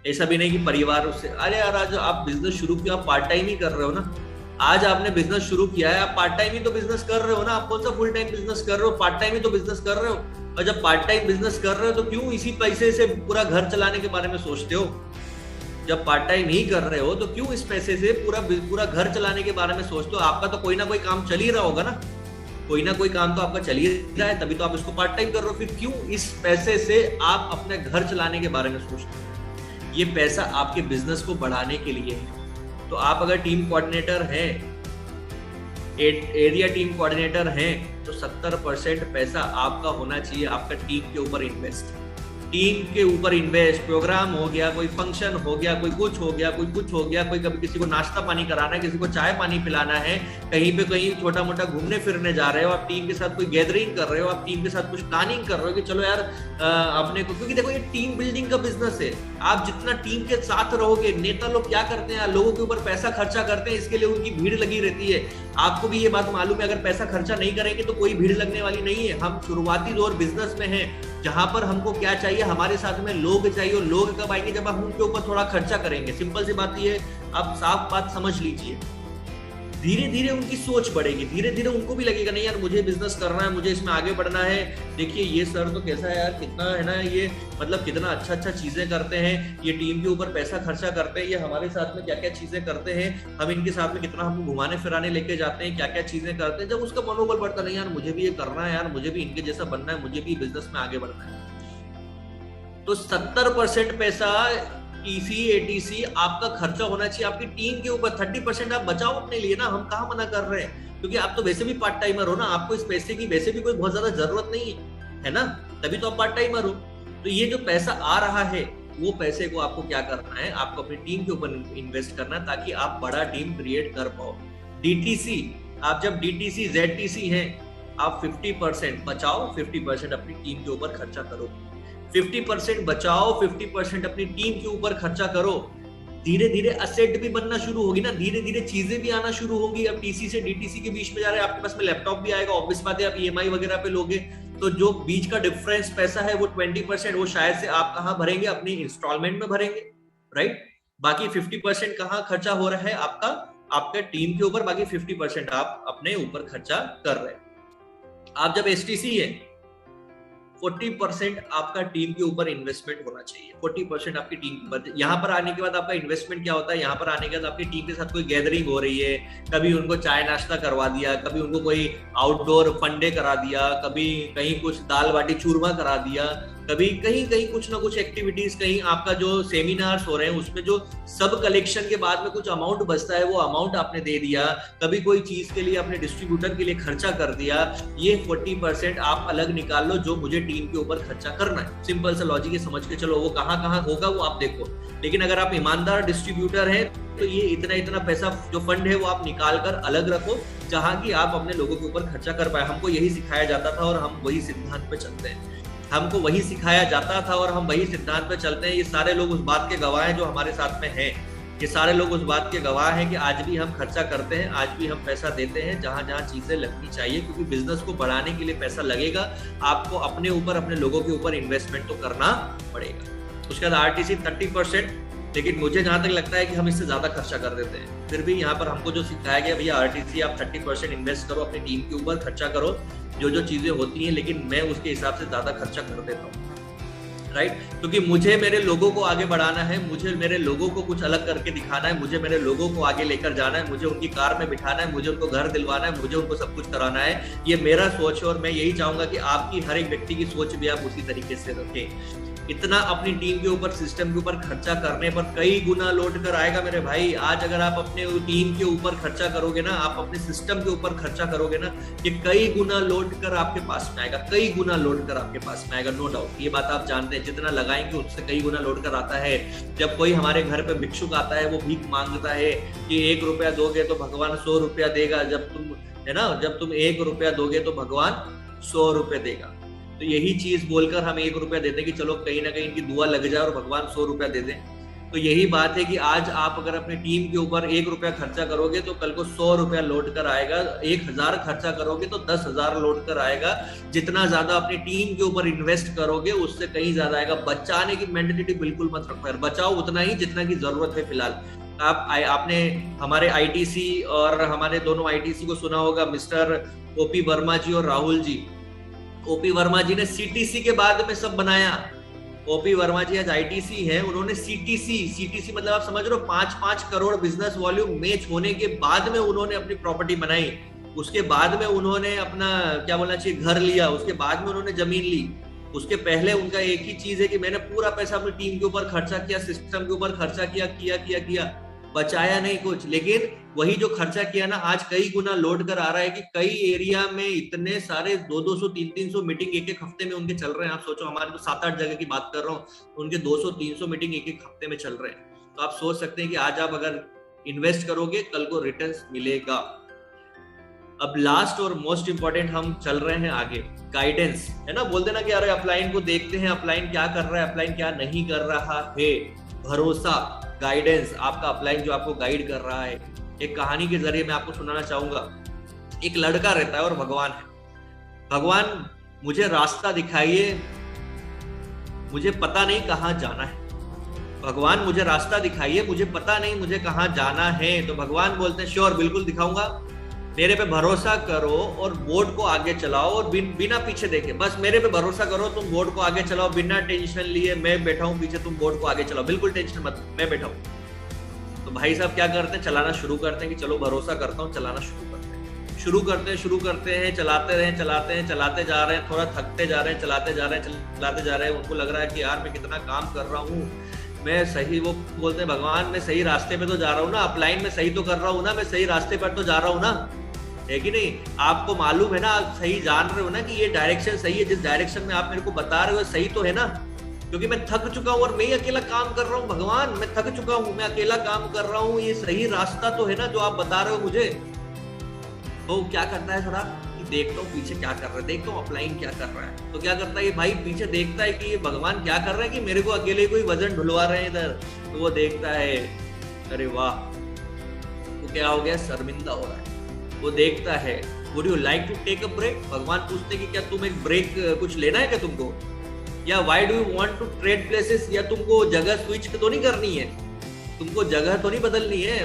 ऐसा भी नहीं कि परिवार उससे, अरे यार आज आप बिजनेस शुरू किया, आप पार्ट टाइम ही कर रहे हो ना। आज आपने बिजनेस शुरू किया है, आप पार्ट टाइम ही तो बिजनेस कर रहे हो ना। आप कौन सा फुल टाइम बिजनेस कर रहे हो? पार्ट टाइम ही तो बिजनेस कर रहे हो। और जब पार्ट टाइम बिजनेस कर रहे हो तो क्यों इसी पैसे से पूरा घर चलाने के बारे में सोचते हो? जब पार्ट टाइम नहीं कर रहे हो तो क्यों इस पैसे से पूरा घर चलाने के बारे में सोचते हो? आपका तो कोई ना कोई काम चल ही रहा होगा ना, कोई ना कोई काम तो आपका चल ही रहा है, तभी तो आप इसको पार्ट टाइम कर रहे हो। फिर क्यों इस पैसे से आप अपने घर चलाने के बारे में सोचते हो? ये पैसा आपके बिजनेस को बढ़ाने के लिए है। तो आप अगर टीम कोऑर्डिनेटर हैं, एरिया टीम कोऑर्डिनेटर हैं, तो 70% पैसा आपका होना चाहिए आपका टीम के ऊपर इन्वेस्ट। टीम के ऊपर इन्वेस्ट, प्रोग्राम हो गया, कोई फंक्शन हो गया, कोई कुछ हो गया, कोई कुछ हो गया, कोई कभी किसी को नाश्ता पानी कराना है, किसी को चाय पानी पिलाना है, कहीं छोटा मोटा घूमने फिरने जा रहे हो, आप टीम के साथ कोई गैदरिंग कर रहे हो, आप टीम के साथ कुछ प्लानिंग कर रहे हो कि चलो यार अपने को, क्योंकि देखो ये टीम बिल्डिंग का बिजनेस है। आप जितना टीम के साथ रहोगे, नेता लोग क्या करते हैं, लोगों के ऊपर पैसा खर्चा करते हैं, इसके लिए उनकी भीड़ लगी रहती है। आपको भी ये बात मालूम है, अगर पैसा खर्चा नहीं करेंगे तो कोई भीड़ लगने वाली नहीं है। हम शुरुआती दौर बिजनेस में हैं, जहां पर हमको क्या चाहिए, हमारे साथ में लोग चाहिए। और लोग कब आएंगे? जब हम उनके ऊपर थोड़ा खर्चा करेंगे। सिंपल सी बात ये, आप साफ बात समझ लीजिए। धीरे धीरे उनकी सोच बढ़ेगी, धीरे धीरे उनको भी लगेगा नहीं यार मुझे बिजनेस करना है, मुझे इसमें आगे बढ़ना है। देखिए ये सर तो कैसा है यार, कितना है ना ये, मतलब कितना अच्छा चीजें करते हैं, ये टीम के ऊपर पैसा खर्चा करते हैं, ये हमारे साथ में क्या क्या चीजें करते हैं, हम इनके साथ में कितना हमको घुमाने फिराने लेके जाते हैं, क्या क्या चीजें करते हैं। जब उसका मनोबल बढ़ता नहीं यार मुझे भी ये करना है, यार मुझे भी इनके जैसा बनना है, मुझे भी बिजनेस में आगे बढ़ना है। तो 70% पैसा टीसी एटीसी आपका खर्चा होना चाहिए आपकी टीम के ऊपर। 30% आप बचाओ अपने लिए ना, हम कहाँ मना कर रहे हैं। क्योंकि आप तो वैसे भी पार्ट टाइमर हो ना, आपको इस पैसे की वैसे भी कोई बहुत ज्यादा जरूरत नहीं है ना, तभी तो आप पार्ट टाइमर हो। तो ये जो पैसा आ रहा है वो पैसे को आपको क्या करना है, आपको अपनी टीम के ऊपर इन्वेस्ट करना है ताकि आप बड़ा टीम क्रिएट कर पाओ। डीटीसी, आप जब डीटीसी जेडटीसी है, आप 50% बचाओ, 50% अपनी टीम के ऊपर खर्चा करो। 50% बचाओ, 50% अपनी टीम के ऊपर खर्चा करो। धीरे धीरे असेट भी बनना शुरू होगी ना, धीरे धीरे चीजें भी आना शुरू होगी। अब टीसी से डीटीसी के बीच में जा रहे हैं, आपके पास में लैपटॉप भी आएगा, ऑब्वियस बात है आप ईएमआई वगैरह पे लोगे, तो जो बीच का डिफरेंस पैसा है वो 20% वो शायद से आप कहाँ भरेंगे, अपनी इंस्टॉलमेंट में भरेंगे, राइट। बाकी 50% कहाँ खर्चा हो रहा है आपका, आपके टीम के ऊपर, बाकी 50% आप अपने ऊपर खर्चा कर रहे हैं। आप जब एसटीसी है, 40% आपका टीम के ऊपर इन्वेस्टमेंट होना चाहिए, 40% आपकी टीम के ऊपर। यहाँ पर आने के बाद आपका इन्वेस्टमेंट क्या होता है, यहाँ पर आने के बाद आपकी टीम के साथ कोई गैदरिंग हो रही है, कभी उनको चाय नाश्ता करवा दिया, कभी उनको कोई आउटडोर फंडे करा दिया, कभी कहीं कुछ दाल बाटी चूरमा करा दिया, कभी कहीं कहीं कुछ ना कुछ एक्टिविटीज, कहीं आपका जो सेमिनार्स हो रहे हैं उसमें जो सब कलेक्शन के बाद में कुछ अमाउंट बचता है वो अमाउंट आपने दे दिया, कभी कोई चीज के लिए अपने डिस्ट्रीब्यूटर के लिए खर्चा कर दिया। ये 40% आप अलग निकाल लो जो मुझे टीम के ऊपर खर्चा करना है। सिंपल सा लॉजिक समझ के चलो, वो कहाँ कहाँ होगा वो आप देखो। लेकिन अगर आप ईमानदार डिस्ट्रीब्यूटर है तो ये इतना इतना पैसा जो फंड है वो आप निकाल कर अलग रखो, जहां की आप अपने लोगों के ऊपर खर्चा कर पाए। हमको यही सिखाया जाता था और हम वही सिद्धांत पे चलते हैं, हमको वही सिखाया जाता था और हम वही सिद्धांत पे चलते हैं। ये सारे लोग उस बात के गवाह हैं जो हमारे साथ में हैं, ये सारे लोग उस बात के गवाह हैं कि आज भी हम खर्चा करते हैं, आज भी हम पैसा देते हैं जहां जहां चीजें लगनी चाहिए, क्योंकि बिजनेस को बढ़ाने के लिए पैसा लगेगा। आपको अपने ऊपर, अपने लोगों के ऊपर इन्वेस्टमेंट तो करना पड़ेगा। उसके बाद आरटीसी 30%, लेकिन मुझे जहां तक लगता है कि हम इससे ज्यादा खर्चा कर देते हैं। फिर भी यहाँ पर हमको जो सिखाया गया, भैया आरटीसी आप 30% इन्वेस्ट करो, अपनी टीम के ऊपर खर्चा करो, जो जो चीजें होती हैं, लेकिन मैं उसके हिसाब से ज्यादा खर्चा कर देता हूँ, राइट। क्योंकि मुझे मेरे लोगों को आगे बढ़ाना है, मुझे मेरे लोगों को कुछ अलग करके दिखाना है, मुझे मेरे लोगों को आगे लेकर जाना है, मुझे उनकी कार में बिठाना है, मुझे उनको घर दिलवाना है, मुझे उनको सब कुछ कराना है। ये मेरा सोच है और मैं यही चाहूंगा कि आपकी हर एक व्यक्ति की सोच भी आप उसी तरीके से रखें। इतना अपनी टीम के ऊपर, सिस्टम के ऊपर खर्चा करने पर कई गुना लौट कर आएगा मेरे भाई। आज अगर आप अपने टीम के ऊपर खर्चा करोगे ना, आप अपने सिस्टम के ऊपर खर्चा करोगे ना, ये कई गुना लौट कर आपके पास में आएगा, कई गुना लौट कर आपके पास में आएगा, नो डाउट। ये बात आप जानते हैं, जितना लगाएंगे उससे कई गुना लौट कर आता है। जब कोई हमारे घर पे भिक्षुक आता है, वो भीख मांगता है कि 1 रुपया दोगे तो भगवान 100 रुपया देगा, जब तुम, है ना, जब तुम 1 रुपया दोगे तो भगवान 100 रुपये देगा। तो यही चीज बोलकर हम 1 रुपया देते हैं कि चलो कहीं ना कहीं इनकी दुआ लग जाए और भगवान 100 रुपया दे दें। तो यही बात है कि आज आप अगर अपनी टीम के ऊपर 1 रुपया खर्चा करोगे तो कल को 100 रुपया लौट कर आएगा। 1000 खर्चा करोगे तो 10,000 लौट कर आएगा। जितना ज्यादा अपनी टीम के ऊपर इन्वेस्ट करोगे उससे कहीं ज्यादा आएगा। बचाने की मेंटेलिटी बिल्कुल मत रखो यार, बचाओ उतना ही जितना की जरूरत है फिलहाल। आपने हमारे आईटीसी और हमारे दोनों आईटीसी को सुना होगा, मिस्टर ओपी वर्मा जी और राहुल जी। ओपी वर्मा जी ने सीटीसी के बाद में सब बनाया। ओपी वर्मा जी आज आईटीसी है, उन्होंने सीटीसी मतलब आप समझ रहे हो 5-5 करोड़ बिजनेस वॉल्यूम मैच होने के बाद में उन्होंने अपनी प्रॉपर्टी बनाई। उसके बाद में उन्होंने अपना क्या बोलना चाहिए घर लिया, उसके बाद में उन्होंने जमीन ली। उसके पहले उनका एक ही चीज है कि मैंने पूरा पैसा अपनी टीम के ऊपर खर्चा किया, सिस्टम के ऊपर खर्चा किया, बचाया नहीं कुछ। लेकिन वही जो खर्चा किया ना, आज कई गुना लौट कर आ रहा है कि कई एरिया में इतने सारे 200-200 300 मीटिंग एक हफ्ते में उनके चल रहे हैं। आप सोचो, हमारे तो 7-8 जगह की बात कर रहा हूँ, उनके 200-300 मीटिंग एक हफ्ते में चल रहे हैं। तो आप सोच सकते हैं कि आज आप अगर इन्वेस्ट करोगे कल को रिटर्न्स मिलेगा। अब लास्ट और मोस्ट इंपॉर्टेंट हम चल रहे हैं आगे, गाइडेंस, है ना। बोलते ना कि अरे अपलाइन को देखते हैं, अपलाइन क्या कर रहा है, अपलाइन क्या नहीं कर रहा है। भरोसा, गाइडेंस, आपका अपलाइन जो आपको गाइड कर रहा है। एक कहानी के जरिए मैं आपको सुनाना चाहूंगा। एक लड़का रहता है और भगवान है। भगवान मुझे रास्ता दिखाइए, मुझे पता नहीं कहाँ जाना है। भगवान मुझे रास्ता दिखाइए, मुझे पता नहीं मुझे कहाँ जाना है। तो भगवान बोलते हैं श्योर, बिल्कुल दिखाऊंगा, मेरे पे भरोसा करो और बोर्ड को आगे चलाओ और बिना पीछे देखे, बस मेरे पे भरोसा करो, तुम बोर्ड को आगे चलाओ बिना टेंशन लिए। मैं बैठा हूं पीछे, तुम बोर्ड को आगे चलाओ, बिल्कुल टेंशन मत, मैं बैठा हूं। तो भाई साहब क्या करते हैं, चलाना शुरू करते हैं कि चलो भरोसा करता हूँ, चलाना शुरू करते हैं, चलाते जा रहे हैं, थोड़ा थकते जा रहे हैं, चलाते जा रहे हैं। उनको लग रहा है कि यार मैं कितना काम कर रहा हूँ, मैं सही, वो बोलते हैं भगवान मैं सही रास्ते पे तो जा रहा हूँ ना, अपलाइन में सही तो कर रहा हूँ ना, मैं सही रास्ते पर तो जा रहा हूँ ना, है कि नहीं? आपको मालूम है ना, आप सही जान रहे हो ना कि ये डायरेक्शन सही है, जिस डायरेक्शन में आप मेरे को बता रहे हो सही तो है ना? क्योंकि मैं थक चुका हूँ और मैं ही अकेला काम कर रहा हूँ। भगवान, मैं थक चुका हूँ, मैं अकेला काम कर रहा हूँ, ये सही रास्ता तो है ना जो आप बता रहे हो मुझे? तो क्या करता है थोड़ा कि देखता हूँ पीछे क्या कर रहा है, देखता हूँ अपलाइन क्या कर रहा है। तो क्या करता है ये भाई, पीछे देखता है कि ये भगवान क्या कर रहा है कि मेरे को अकेले कोई वजन ढुलवा रहे हैं इधर। तो वो देखता है, अरे वाह, तो क्या हो गया, शर्मिंदा हो रहा है। वो देखता है, would you like to take a break? भगवान पूछते कि क्या तुम एक ब्रेक कुछ लेना है क्या तुमको, या why do you want to trade places, या तुमको जगह स्विच तो नहीं करनी है, तुमको जगह तो नहीं बदलनी है?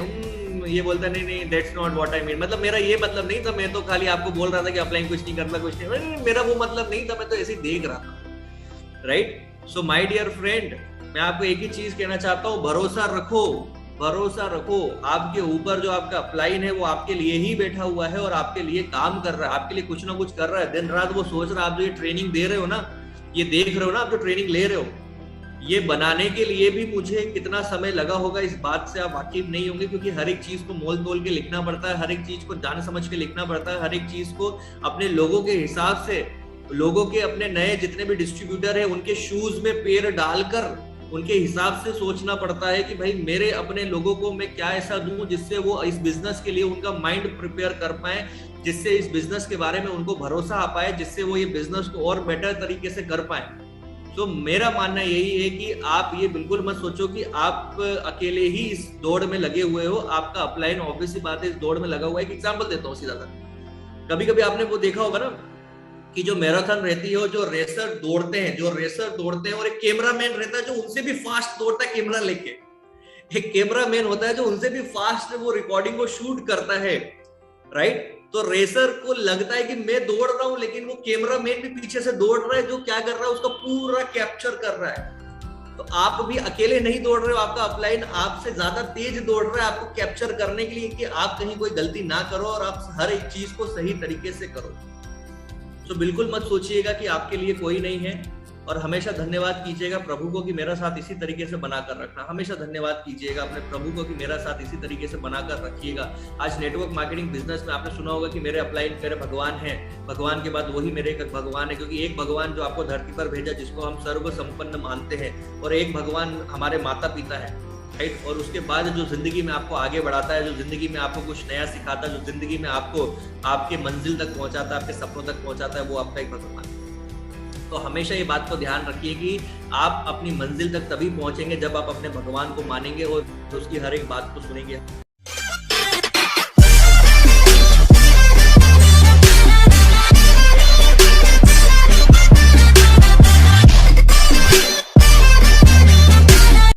ये बोलता नहीं नहीं, that's not what I mean, मतलब मेरा ये मतलब नहीं था, मैं तो खाली आपको बोल रहा था कि अपलाइन कुछ नहीं करना, कुछ नहीं, मेरा वो मतलब नहीं था, मैं तो ऐसे ही देख रहा था, right? So my dear friend, मैं आपको एक ही चीज कहना चाहता हूँ, भरोसा रखो, भरोसा रखो। आपके ऊपर जो आपका अपलाइन है वो आपके लिए ही बैठा हुआ है और आपके लिए काम कर रहा है, आपके लिए कुछ ना कुछ कर रहा है, दिन रात वो सोच रहा है। आप जो ये ट्रेनिंग दे रहे हो ना, ये देख रहे हो ना, आप जो ट्रेनिंग ले रहे हो, ये बनाने के लिए भी मुझे कितना समय लगा होगा इस बात से आप वाकिफ नहीं होंगे, क्योंकि हर एक चीज को मोल तोल के लिखना पड़ता है, हर एक चीज को जान समझ के लिखना पड़ता है, हर एक चीज को अपने लोगों के हिसाब से, लोगों के अपने नए जितने भी डिस्ट्रीब्यूटर है उनके शूज में पैर डालकर उनके हिसाब से सोचना पड़ता है कि भाई मेरे अपने लोगों को मैं क्या ऐसा दूं जिससे वो इस बिजनेस के लिए उनका माइंड प्रिपेयर कर पाए, जिससे इस बिजनेस के बारे में उनको भरोसा आ पाए, जिससे वो ये बिजनेस को और बेटर तरीके से कर पाए। तो मेरा मानना यही है कि आप ये बिल्कुल मत सोचो कि आप अकेले ही इस दौड़ में लगे हुए हो। आपका अपलाइन ऑब्वियस सी बात है इस दौड़ में लगा हुआ है। एक एग्जांपल देता हूँ सीधा सा, कभी कभी आपने वो देखा होगा ना कि जो मैराथन रहती है, जो रेसर दौड़ते हैं और एक कैमरामैन रहता है जो उनसे भी फास्ट दौड़ता है कैमरा लेके। एक कैमरामैन होता है जो उनसे भी फास्ट वो रिकॉर्डिंग को शूट करता है, राइट? तो रेसर को लगता है कि मैं दौड़ रहा हूं, लेकिन वो कैमरामैन भी पीछे से दौड़ रहा है, जो क्या कर रहा है उसका पूरा कैप्चर कर रहा है। तो आप भी अकेले नहीं दौड़ रहे हो, आपका अपलाइन आपसे ज्यादा तेज दौड़ रहा है आपको कैप्चर करने के लिए कि आप कहीं कोई गलती ना करो और आप हर एक चीज को सही तरीके से करो। तो बिल्कुल मत सोचिएगा कि आपके लिए कोई नहीं है, और हमेशा धन्यवाद कीजिएगा प्रभु को कि मेरा साथ इसी तरीके से बनाकर रखना। हमेशा धन्यवाद कीजिएगा अपने प्रभु को कि मेरा साथ इसी तरीके से बनाकर रखिएगा। आज नेटवर्क मार्केटिंग बिजनेस में आपने सुना होगा कि मेरे अपलाइन मेरे भगवान हैं, भगवान के बाद वही मेरे एक भगवान है, क्योंकि एक भगवान जो आपको धरती पर भेजा जिसको हम सर्व संपन्न मानते हैं, और एक भगवान हमारे माता पिता है, राइट? और उसके बाद जो जिंदगी में आपको आगे बढ़ाता है, जो जिंदगी में आपको कुछ नया सिखाता है, जो जिंदगी में आपको आपके मंजिल तक पहुंचाता है, आपके सपनों तक पहुंचाता है, वो आपका एक भगवान है। तो हमेशा ये बात को ध्यान रखिए कि आप अपनी मंजिल तक तभी पहुंचेंगे जब आप अपने भगवान को मानेंगे और उसकी हर एक बात को सुनेंगे।